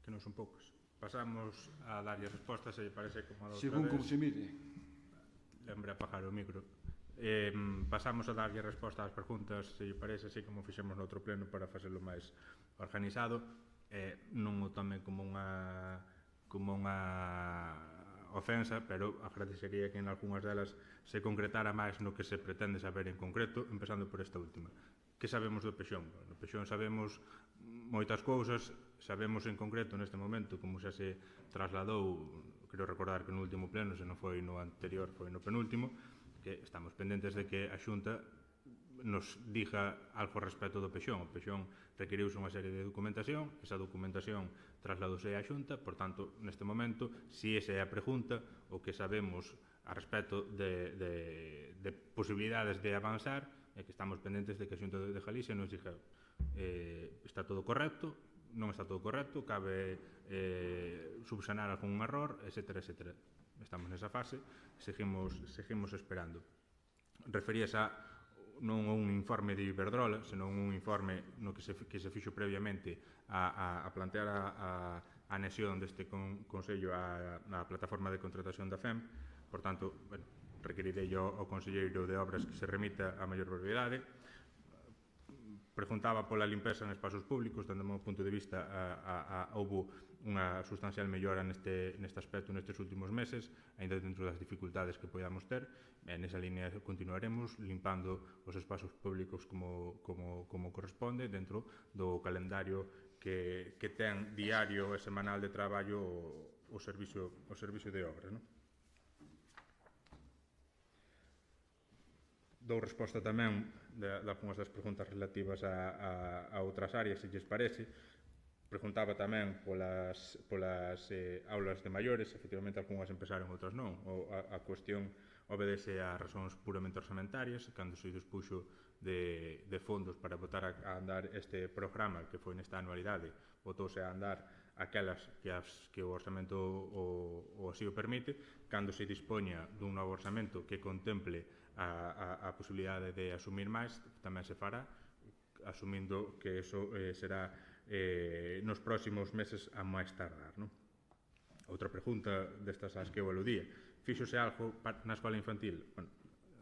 S1: Que non son poucos. Pasamos a darlle respostas, se lle parece como a outra
S6: según como se mire.
S1: Lembre apagar o micro. Pasamos a darlle resposta ás preguntas, se lle parece, así como fixemos no outro pleno para facelo máis organizado. Non o tome como unha ofensa, pero agradecería que en algunhas delas se concretara máis no que se pretende saber en concreto, empezando por esta última. Que sabemos do Pexón? No Pexón sabemos moitas cousas, sabemos en concreto neste momento, como xa se trasladou, creo recordar que no último pleno, se non foi no anterior, foi no penúltimo, que estamos pendentes de que a Xunta nos diga algo respecto do Pexón. O Pexón requiriuse unha serie de documentación, esa documentación trasladouse á Xunta, por tanto, neste momento, se esa é a pregunta, o que sabemos a respecto de posibilidades de avanzar, é que estamos pendentes de que a Xunta de Galicia nos diga está todo correcto, non está todo correcto, cabe subsanar algún error, etc. Estamos nesa fase, seguimos esperando. Referías a non un informe de Iberdrola, senón un informe no que se fixo previamente a plantear a anexión deste Consello á plataforma de contratación da FEM. Por tanto, requerirei ao Conselleiro de Obras que se remita a maior brevidade. Preguntaba pola limpeza en espaços públicos, dende o meu punto de vista houve unha sustancial mellora neste aspecto nestes últimos meses, aínda dentro das dificultades que podamos ter. Nesa línea continuaremos limpando os espaços públicos como corresponde dentro do calendario que ten diario e semanal de traballo o servicio de obras, non? Dou resposta tamén de algunhas das preguntas relativas a outras áreas, se lles parece. Preguntaba tamén polas aulas de maiores, efectivamente algunhas empezaron, outras non. A cuestión obedece a razóns puramente orçamentarias, cando se dispuxo de fondos para botar a andar este programa, que foi nesta anualidade, botouse a andar aquelas que o orçamento o así o permite. Cando se dispoña dun novo orçamento que contemple a posibilidade de asumir máis, tamén se fará, asumindo que eso será nos próximos meses a máis tardar, non? Outra pregunta destas as que eu aludía: fíxose algo na escola infantil?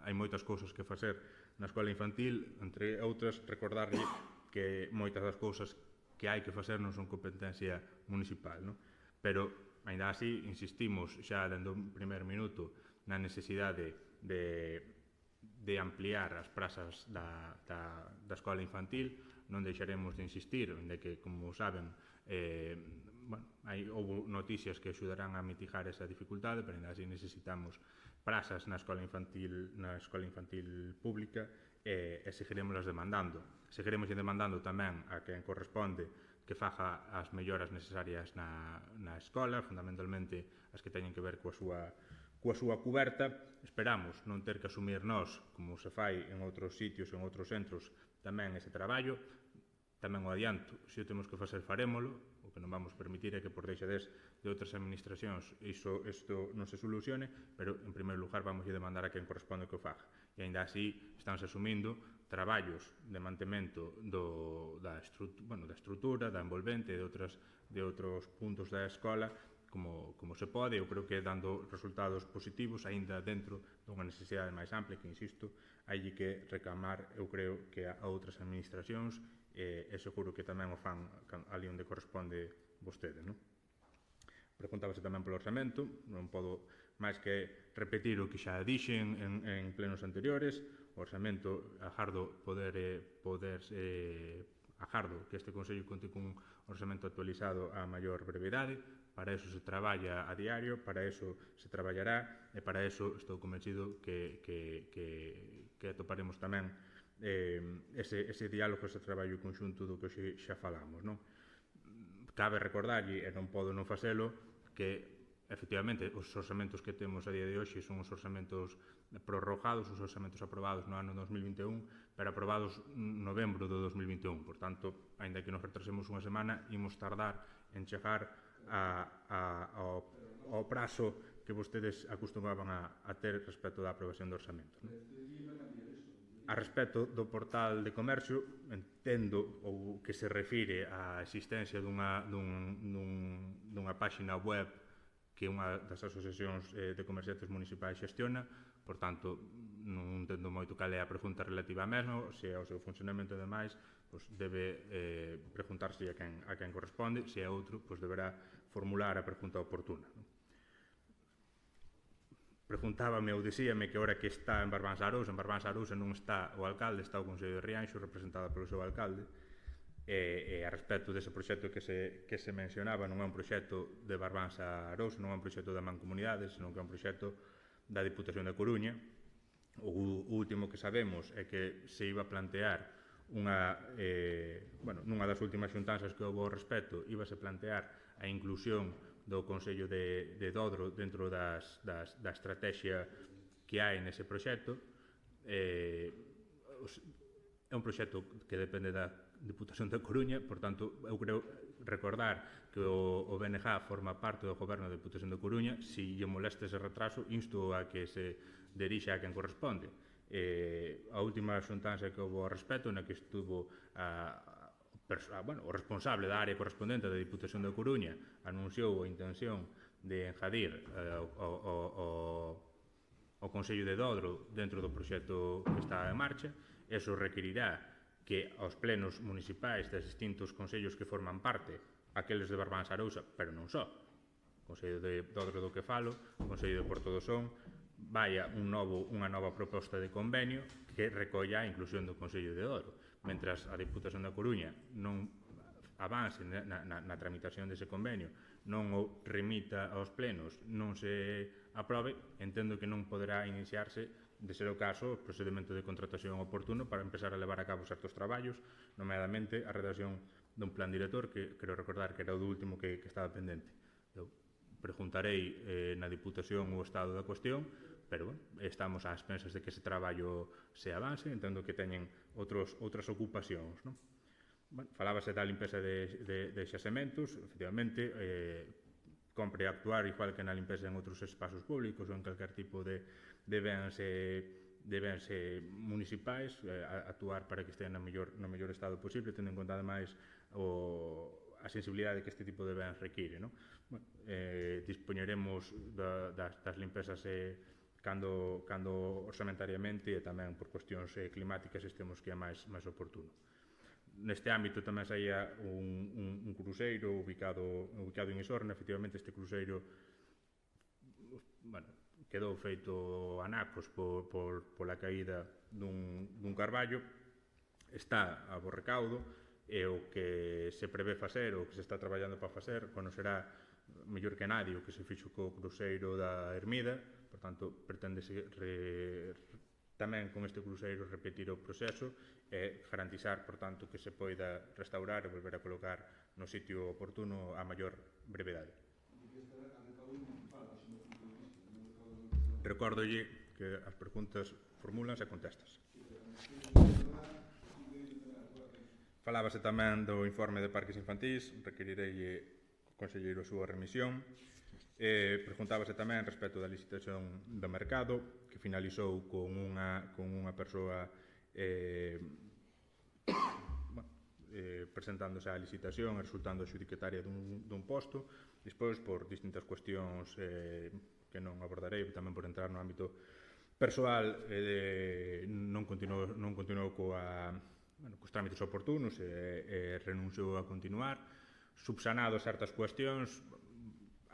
S1: Hai moitas cousas que facer na escola infantil, entre outras, recordarlle que moitas das cousas que hai que facer non son competencia municipal, non? Pero, aínda así, insistimos xa dende o primer minuto na necesidade de ampliar as prazas da escola infantil. Non deixaremos de insistir, onde que, como saben, houve noticias que axudarán a mitigar esa dificultade, pero ainda así necesitamos prazas na escola infantil pública, e seguiremos demandando. Seguiremos demandando tamén a quen corresponde que faga as melloras necesarias na escola, fundamentalmente as que teñen que ver coa súa cuberta. Esperamos non ter que asumir nós, como se fai en outros sitios, en outros centros, tamén ese traballo. Tamén o adianto, se o temos que facer, farémolo. O que non vamos permitir é que por deixadez de outras administracións isto non se solucione, pero en primeiro lugar vamos a demandar a quen corresponde que o faga. E aínda así estánse asumindo traballos de mantemento da estrutura, da envolvente e de outros puntos da escola como se pode. Eu creo que dando resultados positivos, aínda dentro dunha necesidade máis ampla, que, insisto, hai que reclamar, eu creo, que a outras administracións, e seguro que tamén o fan ali onde corresponde vostede, non? Preguntábase tamén polo orçamento. Non podo máis que repetir o que xa dixen en plenos anteriores. O orçamento, agardo que este Consello conte cun orçamento actualizado a maior brevidade. Para eso se traballa a diario, para eso se traballará, e para eso estou convencido que atoparemos tamén ese diálogo, ese traballo conxunto do que xa falamos, non? Cabe recordarlle, e non podo non facelo, que efectivamente os orzamentos que temos a día de hoxe son os orzamentos prorrogados, os orzamentos aprobados no ano 2021, pero aprobados en novembro do 2021. Por tanto, aínda que nos retrasemos unha semana, imos tardar en chegar ao prazo que vostedes acostumaban a ter respecto da aprobación do orzamento, non? A respecto do portal de comercio, entendo ou que se refire á existencia dunha páxina web que unha das asociacións de comerciantes municipais xestiona. Por tanto, non entendo moito cal é a pregunta relativa a mesmo. Se é o seu funcionamento e demais, debe preguntarse a quen corresponde. Se é outro, deberá formular a pregunta oportuna. Preguntábame ou dicíame que ora que está en Barbanza Arousa non está o alcalde, está o Consello de Rianxo, representada polo seu alcalde, e a respecto dese proxecto que se mencionaba, non é un proxecto de Barbanza Arousa, non é un proxecto da Mancomunidade, senón que é un proxecto da Diputación da Coruña. O último que sabemos é que se iba a plantear nunha das últimas xuntanzas que houve ao respecto, íbase plantear a inclusión do Consello de Dodro dentro da estrategia que hai nese proxecto. É un proxecto que depende da Diputación da Coruña, por tanto, eu creo recordar que o BNG forma parte do goberno da Diputación da Coruña. Se lle molesta ese retraso, insto a que se dirixa a quen corresponde. A última xuntanza que houve ao respecto, na que estuvo o responsable da área correspondente da Diputación da Coruña, anunciou a intención de engadir o Consello de Dodro dentro do proxecto que está en marcha. Eso requerirá que aos plenos municipais dos distintos consellos que forman parte, aqueles de Barbanza Arousa, pero non só, o Consello de Dodro do que falo, o Consello de Porto do Son, vaya unha nova proposta de convenio que recolla a inclusión do Consello de Dodro. Mentras a Diputación da Coruña non avance na tramitación dese convenio, non o remita aos plenos, non se aprobe, entendo que non poderá iniciarse, de ser o caso, o procedimento de contratación oportuno para empezar a levar a cabo certos traballos, nomeadamente a redacción dun plan director, que creo recordar que era o do último que estaba pendente. Eu preguntarei na Diputación o estado da cuestión, pero estamos ás pensas de que ese traballo se avance. Entendo que teñen outras ocupacións, non? Falábase da limpeza de xacementos. Efectivamente, compre actuar igual que na limpeza en outros espazos públicos ou en calquer tipo de bens municipais, actuar para que estén no mellor estado posible, tendo en conta ademais a sensibilidade que este tipo de bens require, non? Dispoñeremos das limpezas cando orçamentariamente e tamén por cuestións climáticas estemos que é máis oportuno. Neste ámbito tamén saía un cruceiro ubicado en Isorna. Efectivamente, este cruceiro quedou feito anacos pola caída dun carballo. Está a bo recaudo, e o que se prevé facer, o que se está traballando para facer, conocerá mellor que nadie o que se fixo co cruceiro da Ermida. Por tanto, preténdese tamén con este cruceiro repetir o proceso e garantizar, por tanto, que se poida restaurar e volver a colocar no sitio oportuno a maior brevedade. Recórdolle que as preguntas formúlanse e contestas. Falábase tamén do informe de parques infantís. Requerirei ao conselleiro a súa remisión. Preguntábase tamén respecto da licitación do mercado, que finalizou con unha persoa presentándose á licitación e resultando adxudicataria dun posto. Despois, por distintas cuestións que non abordarei, tamén por entrar no ámbito persoal, non continuou cos trámites oportunos e renunciou a continuar. Subsanado certas cuestións,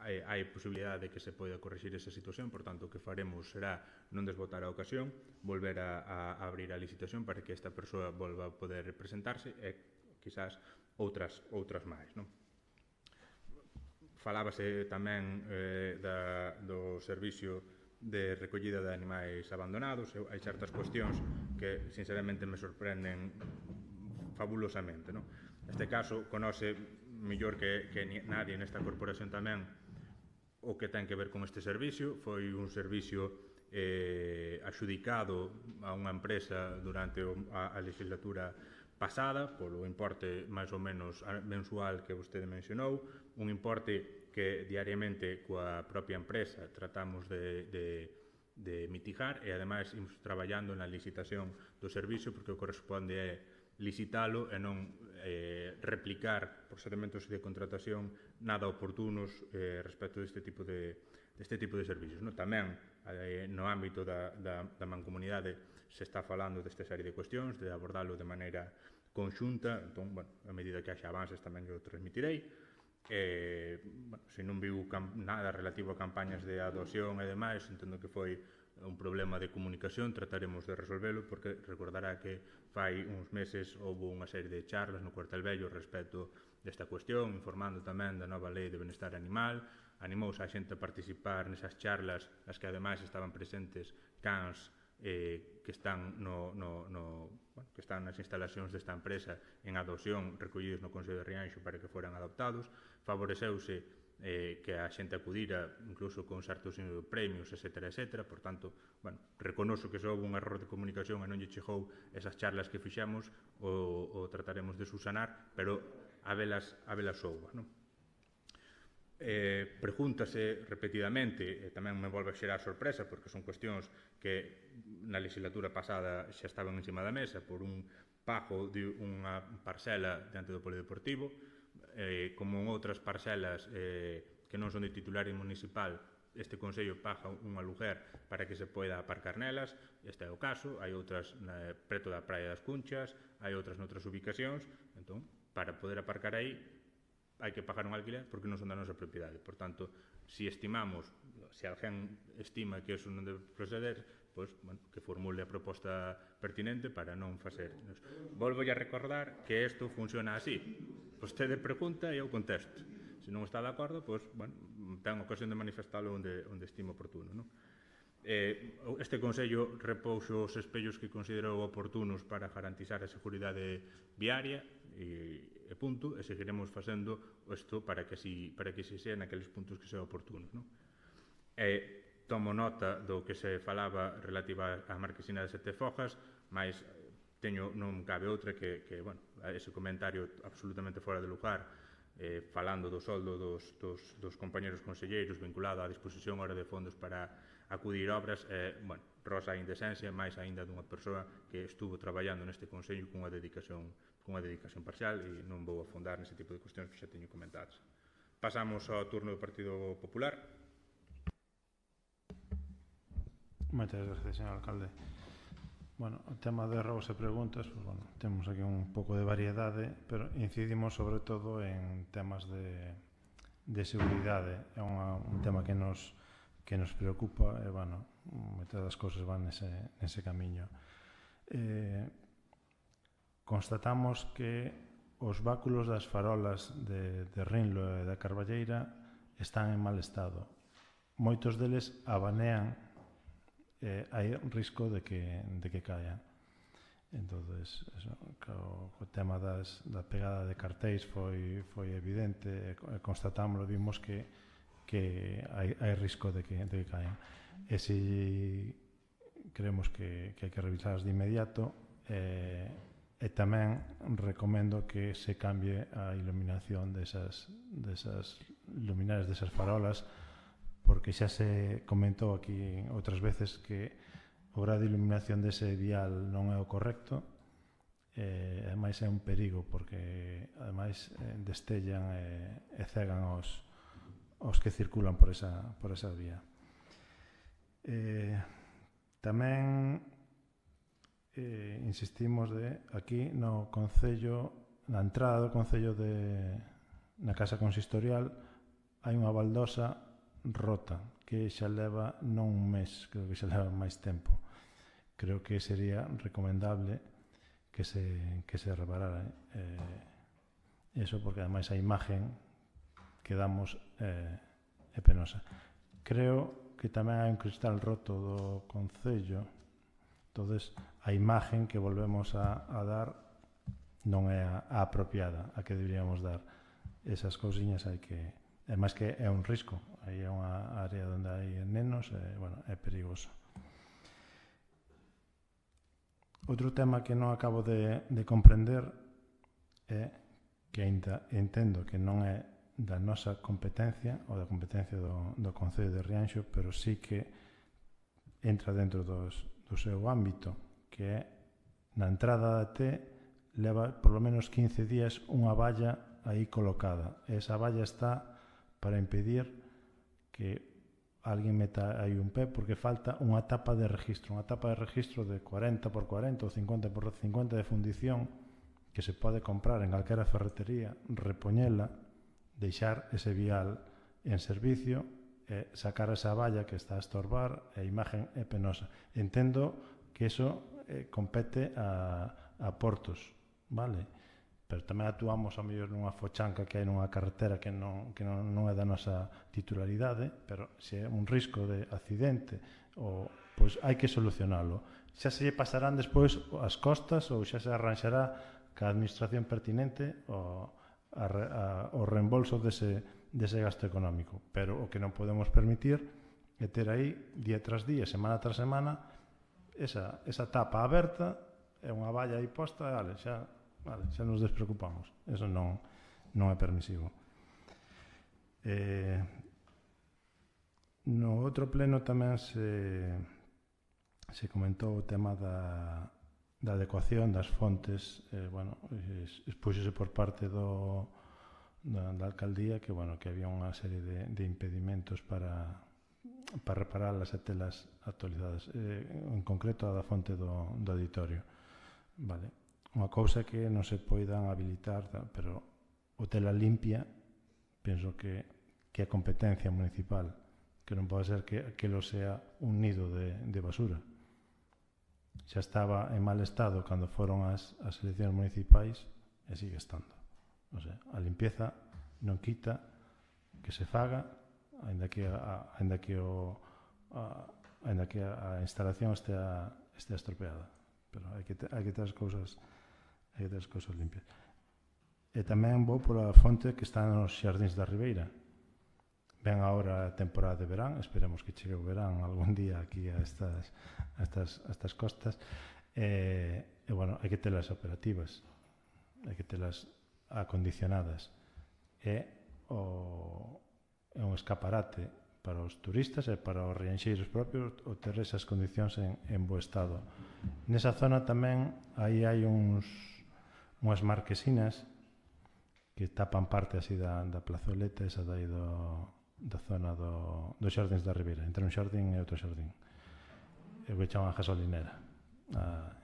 S1: hai posibilidade de que se poida corrixir esa situación. Por tanto, o que faremos será non desbotar a ocasión, volver a abrir a licitación para que esta persoa volva a poder presentarse e quizás outras máis, non? Falábase tamén do servicio de recollida de animais abandonados. Hai certas cuestións que sinceramente me sorprenden fabulosamente, non? Neste caso, conoce mellor que nadie nesta corporación tamén o que ten que ver con este servicio. Foi un servicio adxudicado a unha empresa durante a legislatura pasada polo importe máis ou menos mensual que vostede mencionou, un importe que diariamente coa propia empresa tratamos de mitigar, e ademais imos traballando na licitación do servicio, porque o que corresponde é licitalo e non replicar procedimentos de contratación nada oportunos respecto deste tipo de servicios. Tamén no ámbito da mancomunidade se está falando desta serie de cuestións, de abordalo de maneira conxunta. Entón, a medida que haxa avances tamén o transmitirei. Se non viu nada relativo a campañas de adopción e demais, entendo que foi un problema de comunicación. Trataremos de resolvelo, porque recordará que fai uns meses houve unha serie de charlas no Cuartel Vello respecto desta cuestión, informando tamén da nova lei de benestar animal. Animouse a xente a participar nesas charlas, nas que ademais estaban presentes cans que están que están nas instalacións desta empresa en adopción, recollidos no Consello de Rianxo para que foran adoptados. Favoreceuse que a xente acudira incluso con certos premios, etc. Por tanto, reconoso que só houve un error de comunicación e non lle chegou esas charlas que fixemos, o trataremos de subsanar, pero a velas souba, non? Pregúntase repetidamente, e tamén me volve a xerar sorpresa, porque son cuestións que na legislatura pasada xa estaban encima da mesa, por un pago de unha parcela diante do polideportivo, como en outras parcelas que non son de titularidade municipal, este Consello paga un aluguer para que se poida aparcar nelas. Este é o caso. Hai outras preto da Praia das Cunchas, hai outras noutras ubicacións. Entón, para poder aparcar aí hai que pagar un alquiler porque non son da nosa propiedade. Por tanto, se alguén estima que eso non debe proceder, pois, que formule a proposta pertinente para non facer. Volvo a recordar que isto funciona así. Vostede pregunta e eu contesto. Se non está de acordo, pois, ten ocasión de manifestalo onde estimo oportuno, non? Este Consello repouxo os espellos que considerou oportunos para garantizar a seguridade viaria e punto, e seguiremos facendo isto para que se sea naqueles puntos que sea oportunos, non? Tomo nota do que se falaba relativa á marquesina de Sete Fojas, mas non cabe outra que ese comentario absolutamente fora de lugar, falando do soldo dos compañeros conselleiros vinculado á disposición hora de fondos para acudir obras, rosa a indecencia, máis aínda dunha persoa que estuvo traballando neste Consello cunha dedicación parcial, e non vou afondar nese tipo de cuestións que xa teño comentadas. Pasamos ao turno do Partido Popular.
S3: Moitas gracias, señor alcalde. Bueno, o tema de robos e preguntas, pues, bueno, temos aquí un pouco de variedade, pero incidimos sobre todo en temas de seguridade. É un tema que nos preocupa e, bueno, moitas das cousas van nese camiño. Constatamos que os báculos das farolas de Rinlo e da Carballeira están en mal estado. Moitos deles abanean e hai risco de que caian. Entonces, o tema da pegada de cartéis foi evidente e constatámoslo, vimos que hai risco de que caian. E se creemos que hai que revisarlas de inmediato, e tamén recomendo que se cambie a iluminación desas luminarias, desas farolas, porque xa se comentou aquí outras veces que o grado de iluminación dese vial non é o correcto, e ademais é un perigo, porque ademais destellan e cegan os que circulan por esa vía. Tamén insistimos aquí no Concello, na entrada do Concello na Casa Consistorial hai unha baldosa rota que xa leva non un mes, creo que xa leva máis tempo. Creo que sería recomendable que se reparara eso, porque ademais a imagen que damos é penosa. Creo que tamén hai un cristal roto do Concello, entonces a imagen que volvemos a dar non é a apropiada, a que deberíamos dar. Esas cousiñas hai que... Ademais que é un risco, aí é unha área onde hai nenos, é perigoso. Outro tema que non acabo de comprender é que ainda entendo que non é da nosa competencia ou da competencia do Concello de Rianxo, pero sí que entra dentro do seu ámbito, que é na entrada da T leva por lo menos 15 días unha valla aí colocada. Esa valla está para impedir que alguén meta aí un pé, porque falta unha tapa de registro de 40 por 40 ou 50 por 50 de fundición que se pode comprar en calquera ferretería, repoñela, deixar ese vial en servicio e sacar esa valla que está a estorbar, e a imagen é penosa. Entendo que eso compete a portos, vale? Pero tamén actuamos a mellor nunha fochanca que hai nunha carretera que non é da nosa titularidade, pero se é un risco de accidente, pois hai que solucionalo. Xa se lle pasarán despois as costas ou xa se arranxará ca administración pertinente o reembolso dese gasto económico. Pero o que non podemos permitir é ter aí, día tras día, semana tras semana, esa tapa aberta e unha valla aí posta, xa nos despreocupamos. Eso non é permisivo. No outro pleno tamén se comentou o tema da adecuación das fontes. Expúxose por parte da alcaldía que había unha serie de impedimentos para repararlas e telas actualizadas, en concreto a da fonte do auditorio. Vale. Unha cousa que non se poidan habilitar, pero o tela limpia penso que é competencia municipal, que non pode ser que lo sea un nido de basura. Xa estaba en mal estado cando foron as eleccións municipais e sigue estando. O sea, a limpieza non quita que se faga, ainda que a instalación estea estropeada. Pero hai que ter as cousas limpias. E tamén vou pola fonte que está nos Xardíns da Ribeira. Ven agora a temporada de verán, esperemos que chegue o verán algún día aquí a estas costas. Hai que telas operativas, hai que telas acondicionadas. É un escaparate para os turistas e para os rianxeiros propios o ter esas condicións en bo estado. Nesa zona tamén aí hai unhas marquesinas que tapan parte así da plazoleta esa dai da zona dos Xardíns da Ribeira, entre un xardín e outro xardín. o que chaman a gasolinera.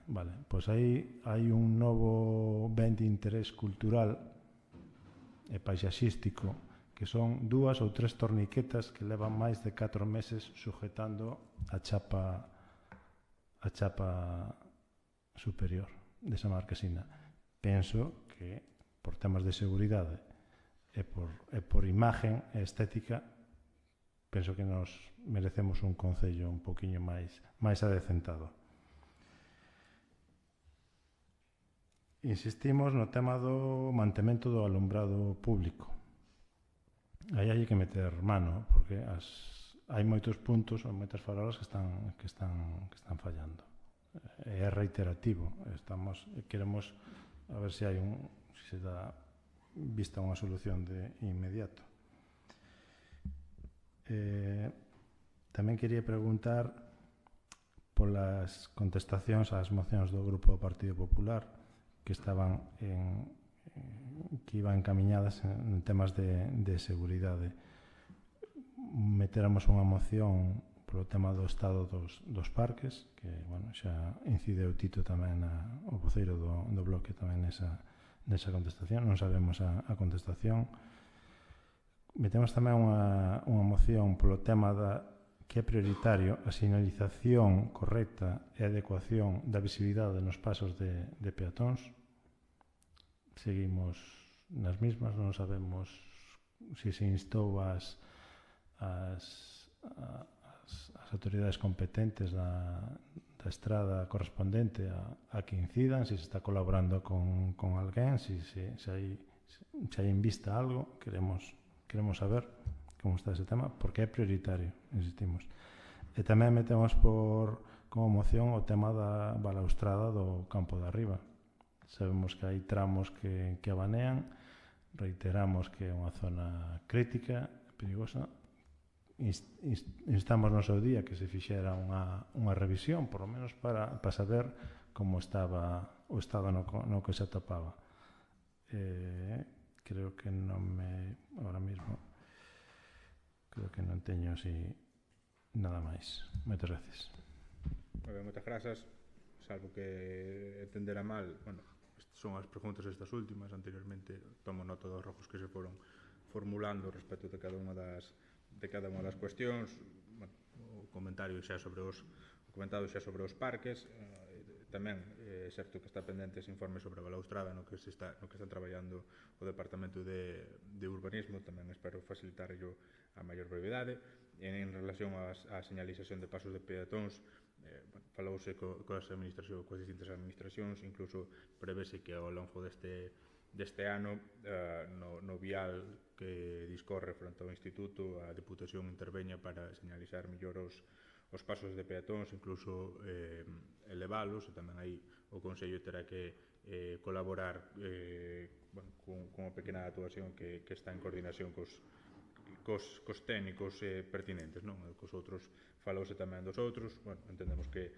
S3: Vale, pois aí hai un novo ben de interés cultural e paisaxístico que son 2 ou 3 torniquetas que levan máis de 4 meses sujetando a chapa superior desa marquesina. Penso que por temas de seguridade e por imagen e estética, penso que nos merecemos un concello un poquinho máis adecentado. Insistimos no tema do mantemento do alumbrado público. Aí hai que meter mano, porque hai moitos puntos, ou moitas farolas que están fallando. É reiterativo. Queremos a ver se se dá vista unha solución de inmediato. Tamén quería preguntar polas contestacións ás mocións do Grupo do Partido Popular que iban encamiñadas en temas de seguridade. Meteramos unha moción polo tema do estado dos parques, que xa incideu Tito tamén, o voceiro do bloque tamén nesa contestación, non sabemos a contestación. Metemos tamén unha moción polo tema que é prioritario a sinalización correcta e adecuación da visibilidade nos pasos de peatóns. Seguimos nas mismas, non sabemos se instou as autoridades competentes da estrada correspondente a que incidan, se está colaborando con alguén, se hai en vista algo. Queremos saber como está ese tema, porque é prioritario, insistimos. E tamén metemos como moción o tema da balaustrada do Campo de Arriba. Sabemos que hai tramos que abanean, reiteramos que é unha zona crítica, perigosa. Instamos no seu día que se fixera unha revisión, por lo menos para saber como estaba o estado no que se atopaba. Creo que ahora mismo creo que non teño así nada máis. Moitas gracias.
S1: Moitas grazas, salvo que entendera mal, son as preguntas estas últimas. Anteriormente tomo nota dos rojos que se foron formulando respecto de cada unha das cuestións. O comentado xa sobre os parques. Tamén é certo que está pendente ese informe sobre a balaustrada no que están traballando o Departamento de Urbanismo. Tamén espero facilitarlo a maior brevidade. En relación á señalización de pasos de peatóns, falouse coas distintas administracións, incluso prevese que ao longo deste ano no vial que discorre fronte ao Instituto, a Deputación interveña para señalizar mellor os pasos de peatóns, incluso elevalos, e tamén aí o Consello terá que colaborar con unha pequena actuación que está en coordinación cos técnicos pertinentes, non? Cos outros falouse tamén dos outros. Entendemos que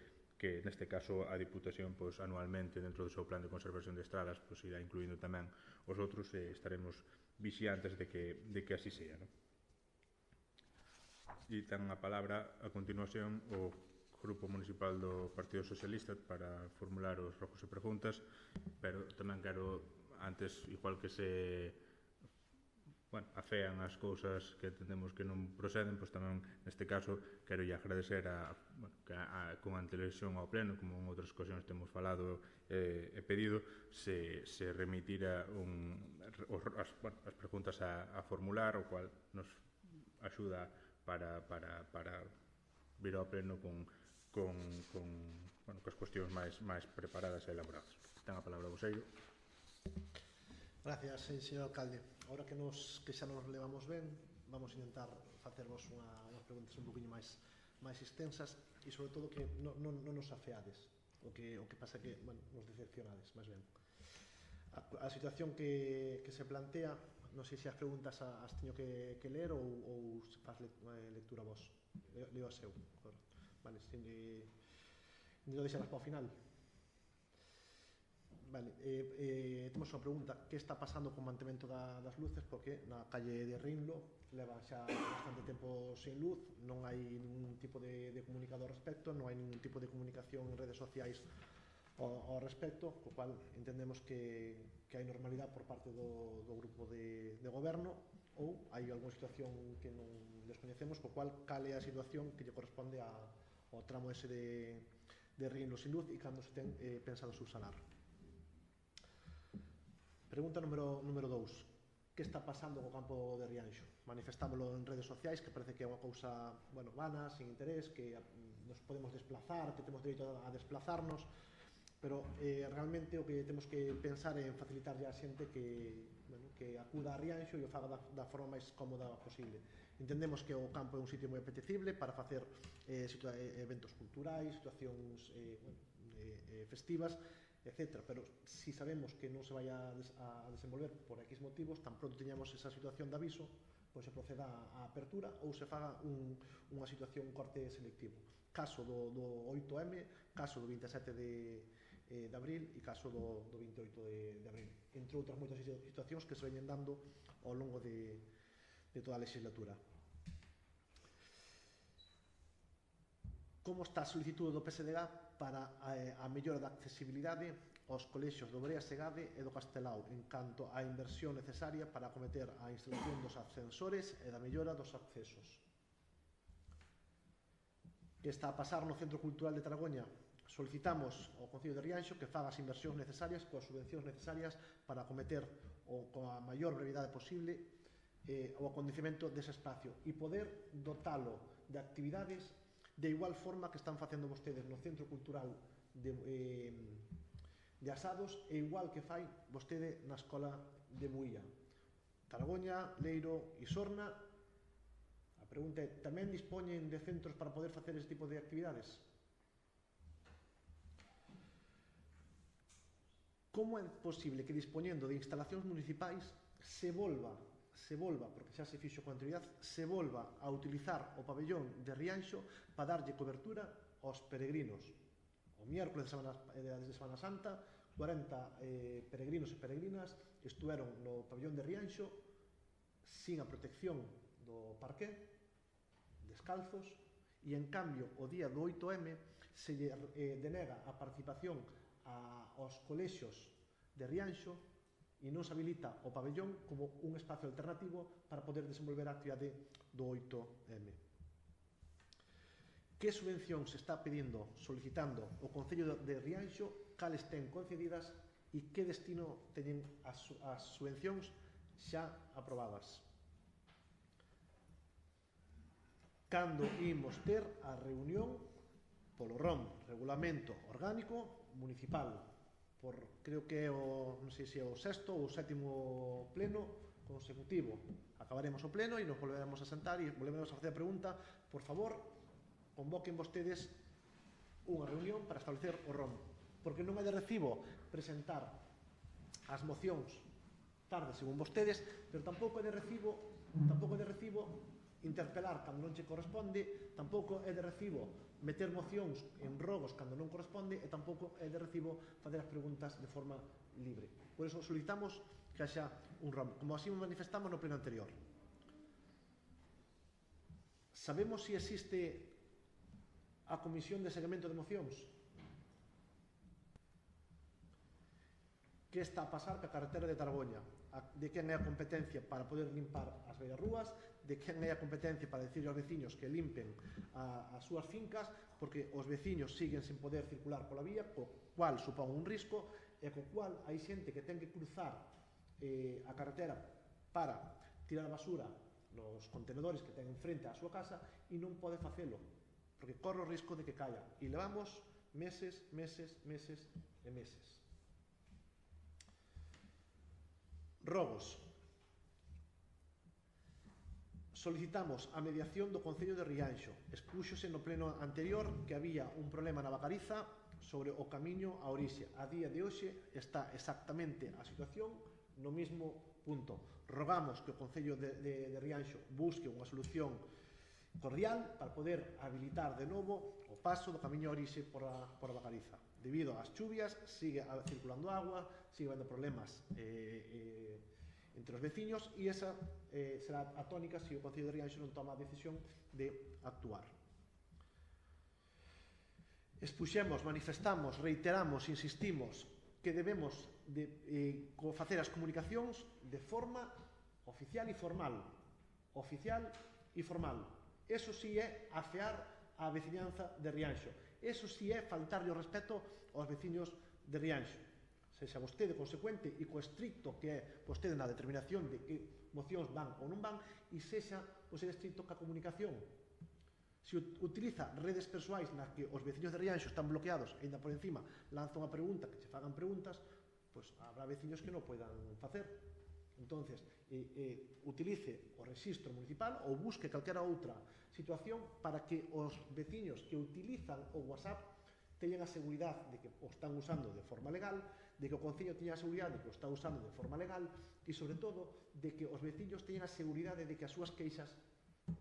S1: neste caso a Diputación anualmente dentro do seu plan de conservación de estradas irá incluindo tamén os outros, e estaremos vixiantes de que así sea, non? E ten a palabra a continuación o Grupo Municipal do Partido Socialista para formular os rojos e preguntas, pero tamén quero, antes, igual que se afean as cousas que entendemos que non proceden, tamén neste caso quero agradecer con antelación ao pleno, como en outras ocasións temos falado e pedido, se remitira as preguntas a formular, o cual nos axuda para vir ao pleno coas cuestións máis preparadas e elaboradas. Ten a palabra o voceiro.
S4: Gracias, señor alcalde. Ahora que xa nos levamos ben, vamos a intentar facervos unhas preguntas un poquinho máis extensas, e sobre todo que non nos afeades, o que pasa que nos decepcionades, máis ben. A situación que se plantea, non sei se as preguntas as teño que ler ou se faz lectura vos. Leo a seu. Vale, non deixaras para o final. Vale, temos unha pregunta: que está pasando co mantemento das luces? Porque na calle de Rinlo leva xa bastante tempo sen luz, non hai ningún tipo de comunicado ao respecto, non hai ningún tipo de comunicación en redes sociais ao respecto, co cual entendemos que hai normalidade por parte do grupo de goberno, ou hai algunha situación que non descoñecemos, co cual cal é a situación que lle corresponde ao tramo ese de Rinlo sin luz e cando se ten pensado subsanar. Pregunta número 2. Que está pasando co campo de Rianxo? Manifestámoslo en redes sociais, que parece que é unha cousa, bueno, vana, sin interés, que nos podemos desplazar, que temos dereito a desplazarnos, pero realmente o que temos que pensar é en facilitarlle a xente que acuda a Rianxo e o faga da forma máis cómoda posible. Entendemos que o campo é un sitio moi apetecible para facer eventos culturais, situacións festivas, etc. Pero si sabemos que non se vai a desenvolver por X motivos, tan pronto teñamos esa situación de aviso, pois se proceda á apertura ou se faga unha situación corte selectivo. Caso do 8M, caso do 27 de abril e caso do 28 de abril, entre outras moitas situacións que se veñen dando ao longo de toda a legislatura. Como está a solicitude do PSDG para a mellora da accesibilidade aos colexios do Brea Segade e do Castelao en canto á inversión necesaria para acometer a instalación dos ascensores e da mellora dos accesos? Que está a pasar no Centro Cultural de Tragoña? Solicitamos ao Concello de Rianxo que faga as inversións necesarias coas subvencións necesarias para acometer con a maior brevidade posible o acontecemento dese espacio e poder dotalo de actividades de igual forma que están facendo vostedes no Centro Cultural de Asados e igual que fai vostede na Escola de Muía. Tragoña, Leiro e Sorna, a pregunta é: tamén dispoñen de centros para poder facer este tipo de actividades? Como é posible que dispoñendo de instalacións municipais se volva, porque xa se fixo con anterioridade, se volva a utilizar o pabellón de Rianxo para darlle cobertura aos peregrinos? O miércoles de Semana Santa, 40 peregrinos e peregrinas estuveron no pabellón de Rianxo sin a protección do parqué, descalzos, e en cambio o día do 8M se lle denega a participación aos colexios de Rianxo e non se habilita o pabellón como un espacio alternativo para poder desenvolver a actividade do 8M. Que subvención se está pedindo, solicitando o Concello de Rianxo, cales ten concedidas e que destino teñen as subvencións xa aprobadas? Cando imos ter a reunión polo ROM, Regulamento Orgánico Municipal, creo que é non sei se é o 6º ou o 7º pleno consecutivo. Acabaremos o pleno e nos volveremos a sentar e volveremos a facer a pregunta: por favor, convoquen vostedes unha reunión para establecer o ROM, porque non é de recibo presentar as mocións tarde según vostedes, pero tampouco é de recibo interpelar cando non che corresponde, tampouco é de recibo meter mocións en rogos cando non corresponde e tampouco é de recibo facer as preguntas de forma libre. Por iso solicitamos que haxa un ROM, como así manifestamos no pleno anterior. Sabemos se existe a Comisión de Seguimento de Mocións? Que está a pasar ca carretera de Targoña? De quen é a competencia para poder limpar as vellas rúas? De quen é a competencia para decir aos veciños que limpen as súas fincas, porque os veciños siguen sen poder circular pola vía, co cual supón un risco, e co cual hai xente que ten que cruzar a carretera para tirar a basura nos contenedores que ten enfrente á súa casa e non pode facelo, porque corre o risco de que caia. E levamos meses e meses. Rogos. Solicitamos a mediación do Concello de Rianxo. Expúxose no pleno anterior que había un problema na Bacariza sobre o camiño a orixe. A día de hoxe está exactamente a situación no mesmo punto. Rogamos que o Concello de Rianxo busque unha solución cordial para poder habilitar de novo o paso do camiño a orixe por a Bacariza. debido ás chuvias, sigue circulando agua, sigue habendo problemas entre os veciños, e esa será a tónica se o Concello de Rianxo non toma a decisión de actuar. Expuxemos, manifestamos, reiteramos, insistimos que debemos facer as comunicacións de forma oficial e formal. Oficial e formal. Eso sí é afear a veciñanza de Rianxo. Eso sí é faltarlle o respeto aos veciños de Rianxo. Sexa vostede consecuente e co estricto que é vostede na determinación de que mocións van ou non van, e sexa vostede estricto ca comunicación. Se utiliza redes persoais nas que os veciños de Rianxo están bloqueados e ainda por encima lanza unha pregunta que che fagan preguntas, pois habrá veciños que non poidan facer. Entonces, utilice o rexistro municipal ou busque calquera outra situación para que os veciños que utilizan o WhatsApp teñan a seguridade de que o están usando de forma legal, de que o Concello teña a seguridade de que o está usando de forma legal e, sobre todo, de que os veciños teñan a seguridade de que as súas queixas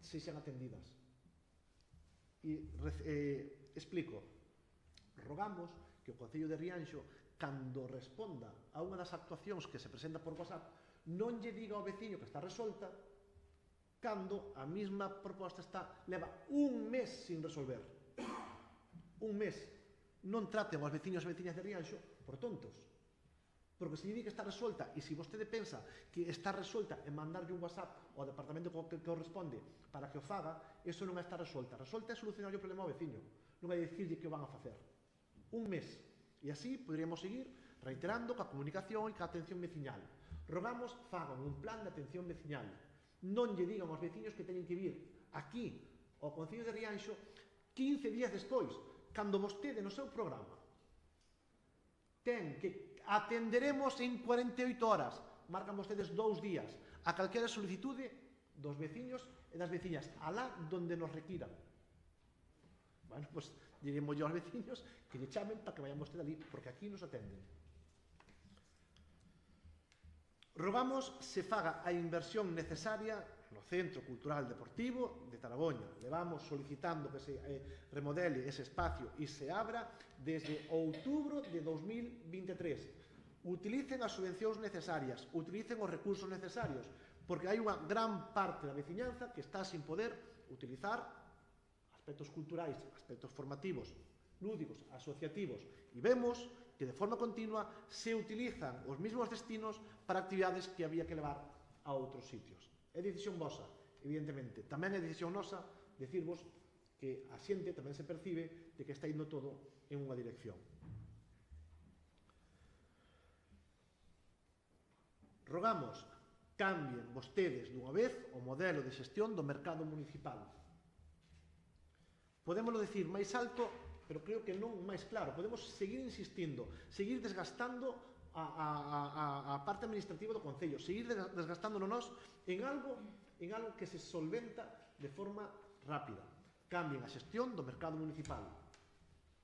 S4: sexan atendidas. Explico. Rogamos que o Concello de Rianxo, cando responda a unha das actuacións que se presenta por WhatsApp, non lle diga ao veciño que está resolta cando a mesma proposta leva un mes sin resolver. Un mes. Non traten aos veciños e veciñas de Rianxo por tontos. Porque se lle di que está resolta, e se vostede pensa que está resolta en mandarlle un WhatsApp ao departamento que corresponde para que o faga, eso non é estar resolta. Resolta é solucionar o problema ao veciño. Non é dicirlle que o van a facer. Un mes. E así poderíamos seguir reiterando ca comunicación e ca atención veciñal. Rogamos fagan un plan de atención veciñal. Non lle digan aos veciños que teñen que vir aquí ao Concello de Rianxo 15 días despois, cando vostede no seu programa ten que atenderemos en 48 horas, marcan vostedes 2 días, a calquera solicitude dos veciños e das veciñas, alá donde nos requiran. Bueno, pois diremos aos veciños que lle chamen para que vayan vostede ali, porque aquí nos atenden. Rogamos se faga a inversión necesaria no Centro Cultural Deportivo de Taragoña. Levamos solicitando que se remodele ese espacio e se abra desde outubro de 2023. Utilicen as subvencións necesarias, utilicen os recursos necesarios, porque hai unha gran parte da veciñanza que está sin poder utilizar aspectos culturais, aspectos formativos, lúdicos, asociativos, e vemos que de forma continua se utilizan os mesmos destinos para actividades que había que levar a outros sitios. É decisión vosa, evidentemente. Tamén é decisión nosa decirvos que a xente tamén se percibe de que está indo todo en unha dirección. Rogamos cambien vostedes dunha vez o modelo de xestión do mercado municipal. Podémoslo decir máis alto, pero creo que non máis claro. Podemos seguir insistindo, seguir desgastando a parte administrativa do Concello, seguir desgastándonos nós en algo que se solventa de forma rápida. Cambien a xestión do mercado municipal.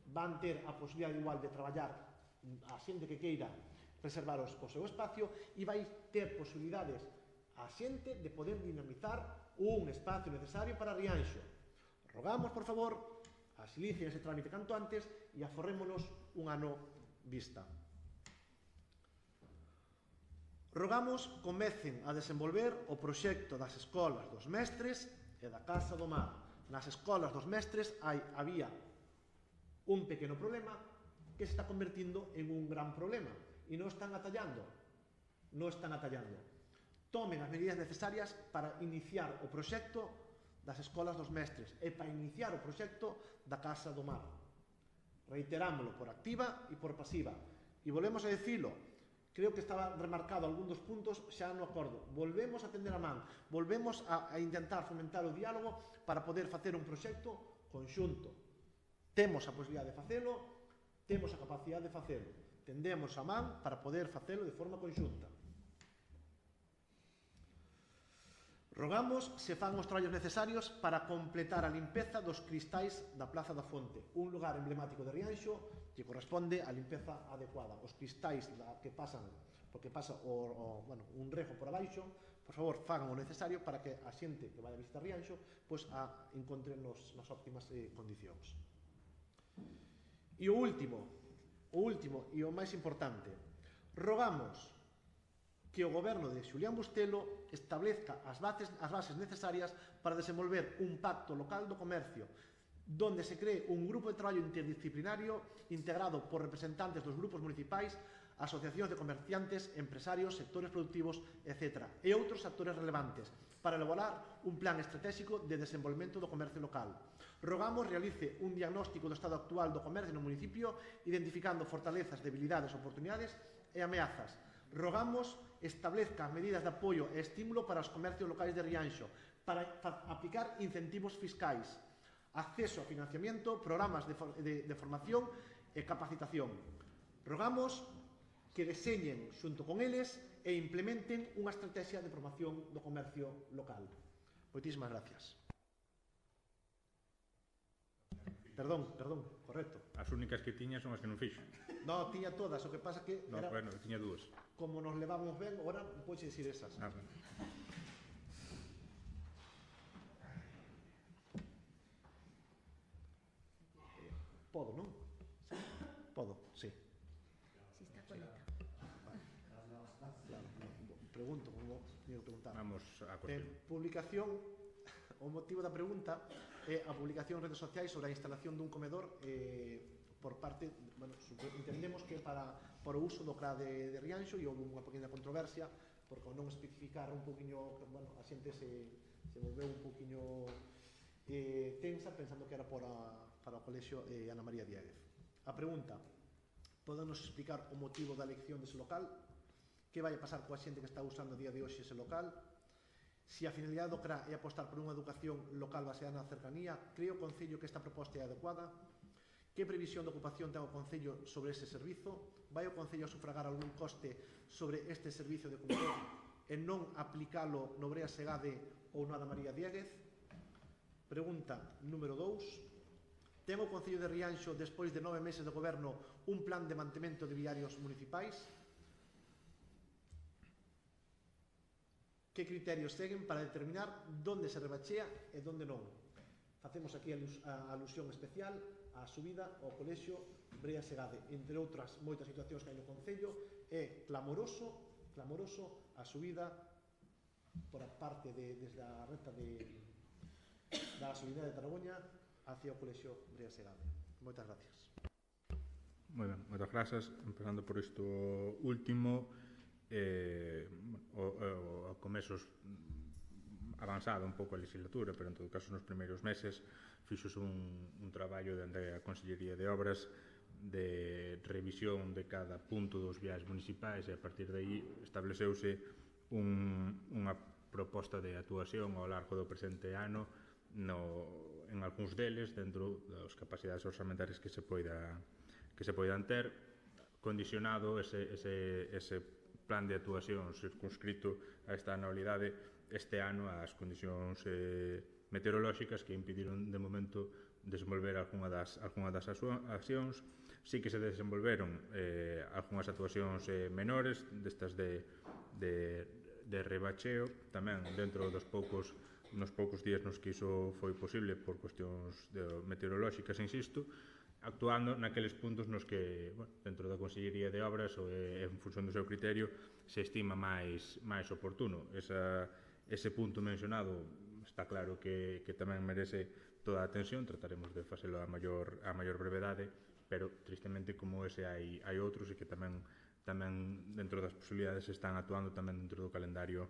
S4: Van ter a posibilidade igual de traballar a xente que queira reservar o seu espacio e vai ter posibilidades a xente de poder dinamizar un espacio necesario para Rianxo. Rogamos, por favor, axilicen ese trámite canto antes e aforrémonos un ano vista. Rogamos comecen a desenvolver o proxecto das escolas dos mestres e da Casa do Mar. Nas escolas dos mestres había un pequeno problema que se está convertindo en un gran problema e non están atallando. Tomen as medidas necesarias para iniciar o proxecto das escolas dos mestres e para iniciar o proxecto da Casa do Mar. Reiterámoslo por activa e por pasiva. E volvemos a dicilo, creo que estaba remarcado algún dos puntos xa no acordo. Volvemos a tender a man, volvemos a intentar fomentar o diálogo para poder facer un proxecto conxunto. Temos a posibilidade de facelo, temos a capacidade de facelo. Tendemos a man para poder facelo de forma conxunta. Rogamos se fan os traballos necesarios para completar a limpeza dos cristais da Plaza da Fonte, un lugar emblemático de Rianxo que corresponde á limpeza adecuada. Os cristais que pasan, porque pasa un rejo por abaixo, por favor, fagan o necesario para que a xente que vai a visitar Rianxo encontre nas óptimas condicións. E o último, o último e o máis importante, rogamos que o goberno de Xulián Bustelo establezca as bases necesarias para desenvolver un pacto local do comercio donde se cree un grupo de traballo interdisciplinario integrado por representantes dos grupos municipais, asociacións de comerciantes, empresarios, sectores productivos, etc. e outros actores relevantes para elaborar un plan estratégico de desenvolvemento do comercio local. Rogamos realice un diagnóstico do estado actual do comercio no municipio, identificando fortalezas, debilidades, oportunidades e ameazas. Rogamos establezca medidas de apoio e estímulo para os comercios locais de Rianxo, para aplicar incentivos fiscais, acceso a financiamiento, programas de formación e capacitación. Rogamos que deseñen xunto con eles e implementen unha estrategia de promoción do comercio local. Moitísimas gracias. Perdón, correcto.
S1: As únicas que tiña son as que non fixo.
S4: No, tiña todas, o que pasa que
S1: No,
S4: era,
S1: bueno, tiña dúas.
S4: como nos levamos ben, ahora podes dicir esas.
S1: Ah, bueno.
S4: Podo, non? Podo, sí.
S7: Si está conectado.
S4: Claro, pregunto, como digo preguntar.
S1: Vamos á cuestión.
S4: Publicación, o motivo da pregunta é a publicación en redes sociais sobre a instalación dun comedor por parte, bueno, entendemos que para o uso do CRA de Rianxo, e houve unha pequena controversia porque ao non especificar un poquinho, bueno, a xente se volveu un poquinho tensa pensando que era para o colexio Ana María Diéguez. A pregunta: podenos explicar o motivo da elección dese local? Que vai a pasar coa xente que está usando a día de hoxe ese local? Se a finalidade do CRA é apostar por unha educación local baseada na cercanía, cree o Concello que esta proposta é adecuada? Que previsión de ocupación ten o Concello sobre ese servizo? Vai o Concello a sufragar algún coste sobre este servizo de comedor e non aplicalo no Brea Segade ou no Ana María Diéguez? Pregunta número 2. Ten o Concello de Rianxo, despois de 9 meses de goberno, un plan de mantemento de viarios municipais? Que criterios seguen para determinar onde se rebachea e onde non? Facemos aquí a alusión especial á subida ao colexio Brea Segade, entre outras moitas situacións que hai no Concello. É clamoroso a subida por a parte desde a reta da gasolinera de Taragoña hacia o colexio Brea Segade. Moitas gracias.
S1: Moi ben, moitas grazas. Empezando por isto último, o comezos avanzada un pouco a legislatura, pero en todo caso nos primeiros meses fixose un traballo dende a Consellería de Obras de revisión de cada punto dos viais municipais, e a partir de aí estableceuse unha proposta de actuación ao largo do presente ano en algúns deles, dentro das capacidades orçamentarias que se poidan ter, condicionado ese plan de actuación circunscrito a esta anualidade este ano ás condicións meteorolóxicas que impediron de momento desenvolver algunha das accións. Sí que se desenvolveron algunhas actuacións menores destas de rebacheo, tamén dentro nos poucos días nos que iso foi posible por cuestións meteorolóxicas, insisto, actuando naqueles puntos nos que, bueno, dentro da Consellería de Obras ou en función do seu criterio se estima máis oportuno. Ese punto mencionado está claro que tamén merece toda a atención, trataremos de facelo a maior brevedade, pero tristemente como ese hai outros e que tamén dentro das posibilidades están actuando tamén dentro do calendario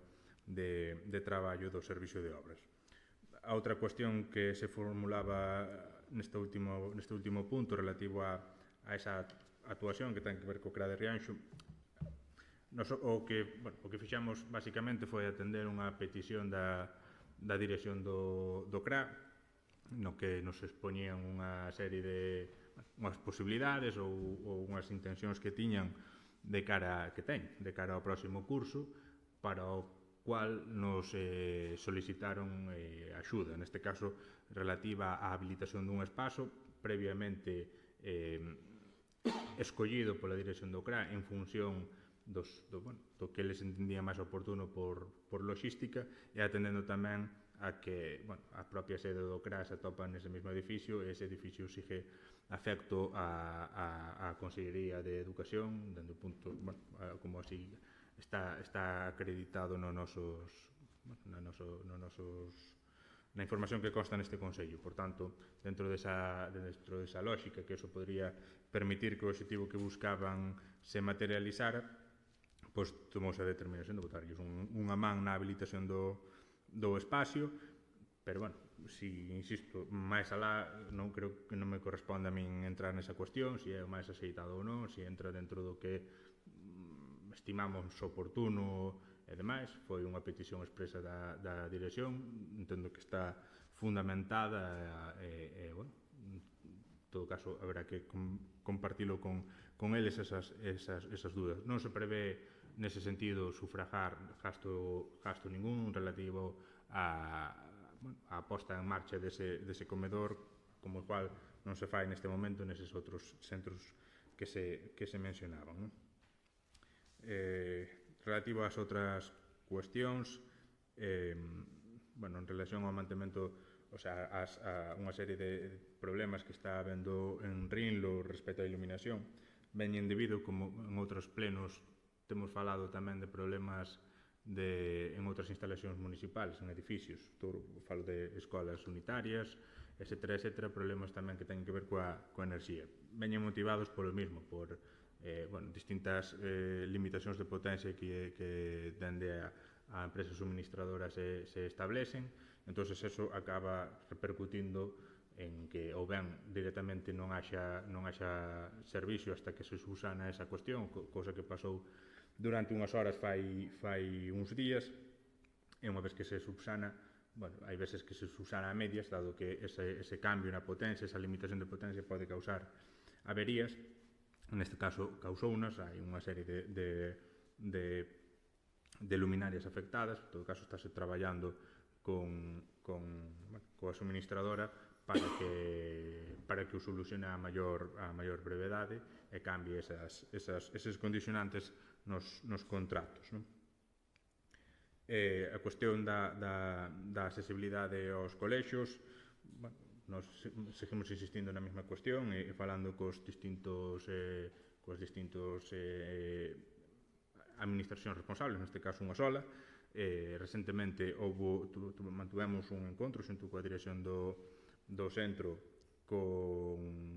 S1: de traballo do Servicio de Obras. A outra cuestión que se formulaba neste último punto relativo a esa actuación que ten que ver co CRA de Rianxo, o que fixamos basicamente foi atender unha petición da dirección do CRA, no que nos expoñían unha serie de unhas posibilidades ou unhas intencións que tiñan de cara ao próximo curso, para o cual nos solicitaron axuda, neste caso relativa á habilitación dun espazo previamente escollido pola dirección do CRA en función do que les entendía máis oportuno por logística, e atendendo tamén a que a propia sede do CRAS atopa nese mesmo edificio, e ese edificio sigue afecto a Consellería de Educación, dende o punto, como así está acreditado na información que consta neste Consello. Por tanto, dentro desa lógica, que eso podría permitir que o objetivo que buscaban se materializara, pois tomouse a determinación de votarlles unha man na habilitación do espacio, pero, si insisto, máis alá, non creo que non me corresponde a min entrar nesa cuestión, se é o máis axeitado ou non, se entra dentro do que estimamos oportuno e demais. Foi unha petición expresa da dirección, entendo que está fundamentada e en todo caso, haberá que compartilo con eles esas dúdas. Non se prevé nese sentido sufragar gasto ningún relativo a posta en marcha dese comedor, como o cual non se fai neste momento neses outros centros que se mencionaban. Relativo ás outras cuestións, en relación ao mantemento, a unha serie de problemas que está habendo en Rinlo respecto á iluminación, veñen debido, como en outros plenos temos falado tamén de problemas en outras instalacións municipais, en edificios. Falo de escolas unitarias, etcétera, problemas tamén que teñen que ver coa enerxía. Veñen motivados polo mismo, por distintas limitacións de potencia que dende a empresas suministradoras se establecen. Entón, eso acaba repercutindo en que ou ben directamente non haxa servicio hasta que se subsana esa cuestión, cousa que pasou durante unhas horas fai uns días, e unha vez que se subsana, hai veces que se subsana a medias, dado que ese cambio na potencia, esa limitación de potencia pode causar averías. Neste caso causounas, hai unha serie de luminarias afectadas. En todo caso, estáse traballando coa suministradora para que o solucione a maior brevedade e cambie eses condicionantes nos contratos. A cuestión da accesibilidade aos colexios, nos seguimos insistindo na mesma cuestión e falando cos distintos administracións responsables, neste caso unha sola. Recentemente mantuvemos un encontro xunto coa dirección do centro cun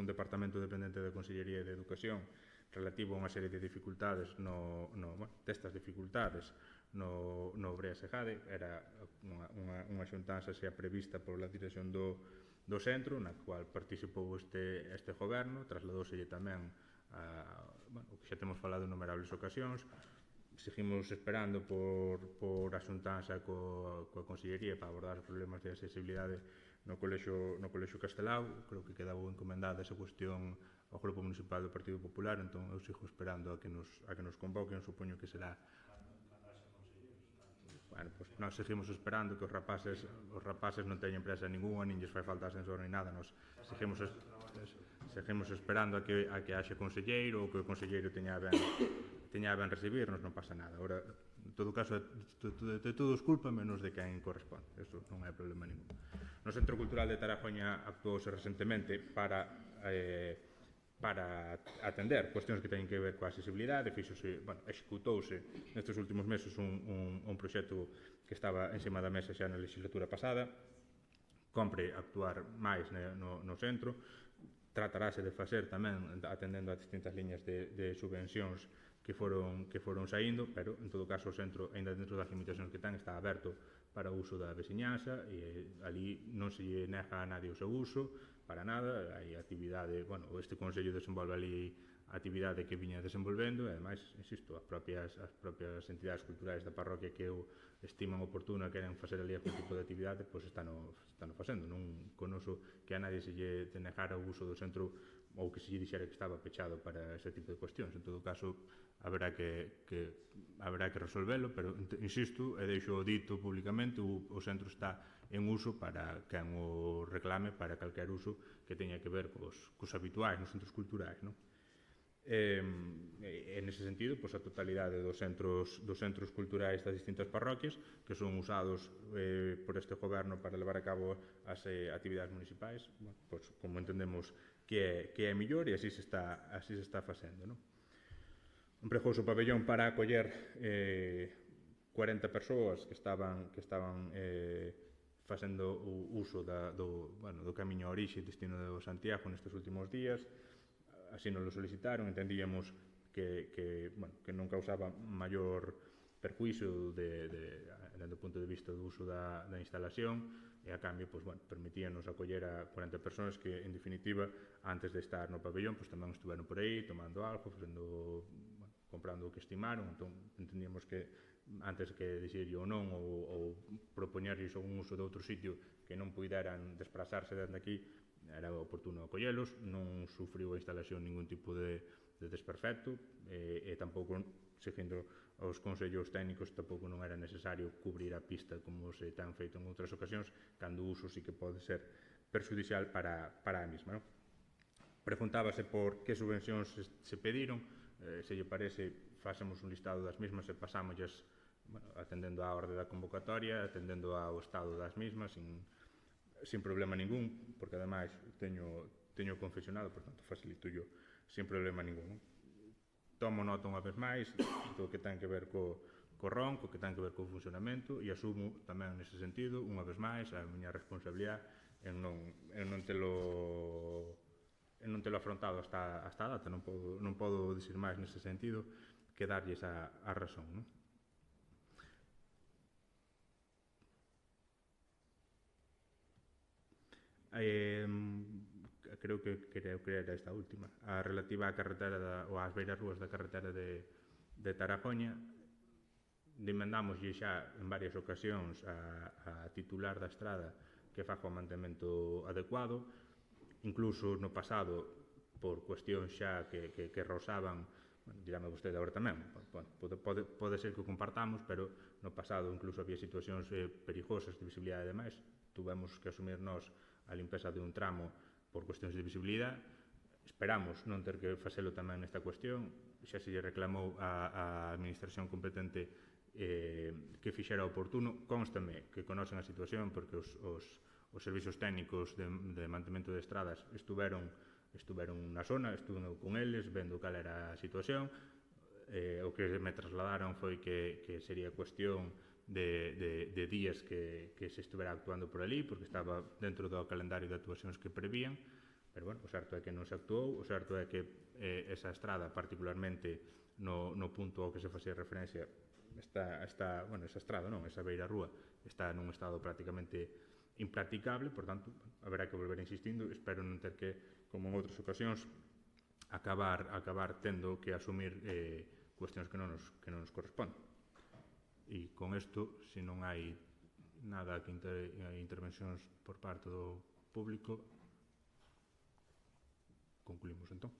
S1: departamento dependente da Consellería de Educación relativo a unha serie de dificultades destas dificultades no Brea Segade. Era unha xuntanza xa prevista pola dirección do centro, na cual participou este goberno. Trasladouselle tamén o que xa temos falado en numerables ocasións. Seguimos esperando por a xuntanza coa Consellería para abordar os problemas de accesibilidade no Colexio Castelao. Creo que quedaba encomendada esa cuestión ao Grupo Municipal do Partido Popular, entón eu sigo esperando a que nos convoquen. Supoño que será... Pois nós seguimos esperando que os rapaces non teñen presa ninguna, nin lles fai falta ascensor nin nada. Nos seguimos esperando a que haxe conselleiro, ou que o conselleiro teña ben recibirnos, non pasa nada. Ahora, en todo caso, de todos culpa menos de quen corresponde. Eso non é problema ningún. No Centro Cultural de Tarajoña actuouse recentemente para atender cuestións que teñen que ver coa accesibilidade. Executouse nestes últimos meses un proxecto que estaba encima da mesa xa na legislatura pasada. Compre actuar máis no centro. Trataráse de facer tamén atendendo a distintas liñas de subvencións que foron saindo, pero en todo caso o centro, aínda dentro das limitacións que ten, está aberto para o uso da veciñanza e ali non se lle nega a nadie o seu uso, para nada. Hai actividade, este Consello desenvolve ali a actividade que viña desenvolvendo e, ademais, insisto, as propias entidades culturais da parroquia que o estiman oportuno e queren facer ali algún tipo de actividade, pois están facendo. Non conoso que a nadie se lle denegara o uso do centro ou que se lle dixera que estaba pechado para ese tipo de cuestións. En todo caso, haberá que resolvelo, pero insisto, e deixo dito públicamente, o centro está en uso para quen o reclame, para calquer uso que teña que ver cos habituais nos centros culturais. En ese sentido, pois, a totalidade dos centros culturais das distintas parroquias que son usados por este goberno para levar a cabo as actividades municipais, bueno, pois, como entendemos que é mellor, e así se está facendo, non? Empregouse o pabellón para acoller 40 persoas que estaban facendo o uso do camiño a orixe e destino de Santiago nestes últimos días. Así nos lo solicitaron, entendíamos que non causaba maior perjuízo dentro do punto de vista do uso da instalación, e a cambio permitíanos acoller a 40 persoas que, en definitiva, antes de estar no pabellón, tamén estuveron por aí tomando algo, comprando o que estimaron. Entón entendíamos que antes que dicirlle ou non, ou propoñerlles un uso de outro sitio que non puideran desplazarse dende aquí, era oportuno acollelos. Non sufriu a instalación ningún tipo de desperfecto, e tampouco, seguindo os consellos técnicos, tampouco non era necesario cubrir a pista como se ten feito en outras ocasións, cando o uso sí que pode ser perxudicial para a mesma, non? Preguntábase por que subvencións se pediron. Se lle parece, facemos un listado das mesmas e pasámoslas, atendendo á orde da convocatoria, atendendo ao estado das mesmas, sin problema ningún, porque ademais teño confesionado, por tanto facilito yo sin problema ningún. Tomo nota unha vez máis do que ten que ver co RON, co que ten que ver co funcionamento, e asumo tamén nese sentido, unha vez máis, a miña responsabilidade en non telo afrontado hasta a data. Non podo dicir máis nese sentido que darlles a razón, non? Creo que era esta última, a relativa á carretera ou ás beirarrúas da carretera de Taragoña. Demandámoslle xa en varias ocasións a titular da estrada que faga o mantemento adecuado. Incluso no pasado, por cuestións xa que rozaban, dirame vostede agora tamén, pode ser que o compartamos, pero no pasado incluso había situacións perigosas de visibilidade e demais. Tuvemos que asumir nós a limpeza de un tramo por cuestións de visibilidade. Esperamos non ter que facelo tamén nesta cuestión. Xa se lle reclamou á administración competente que fixera oportuno. Constame que conocen a situación, porque os servizos técnicos de mantemento de estradas estuveron na zona, estuve con eles vendo cal era a situación. O que me trasladaron foi que sería cuestión de días que se estuvera actuando por ali, porque estaba dentro do calendario de actuacións que prevían. Pero, o certo é que non se actuou. O certo é que esa estrada, particularmente no punto ao que se facía referencia, esa estrada, non, esa beirarrúa, está nun estado prácticamente impracticable. Por tanto, haberá que volver insistindo. Espero non ter que, como en outras ocasións, acabar tendo que asumir cuestións que non nos corresponden. E con isto, se non hai nada que intervencións por parte do público, concluímos entón.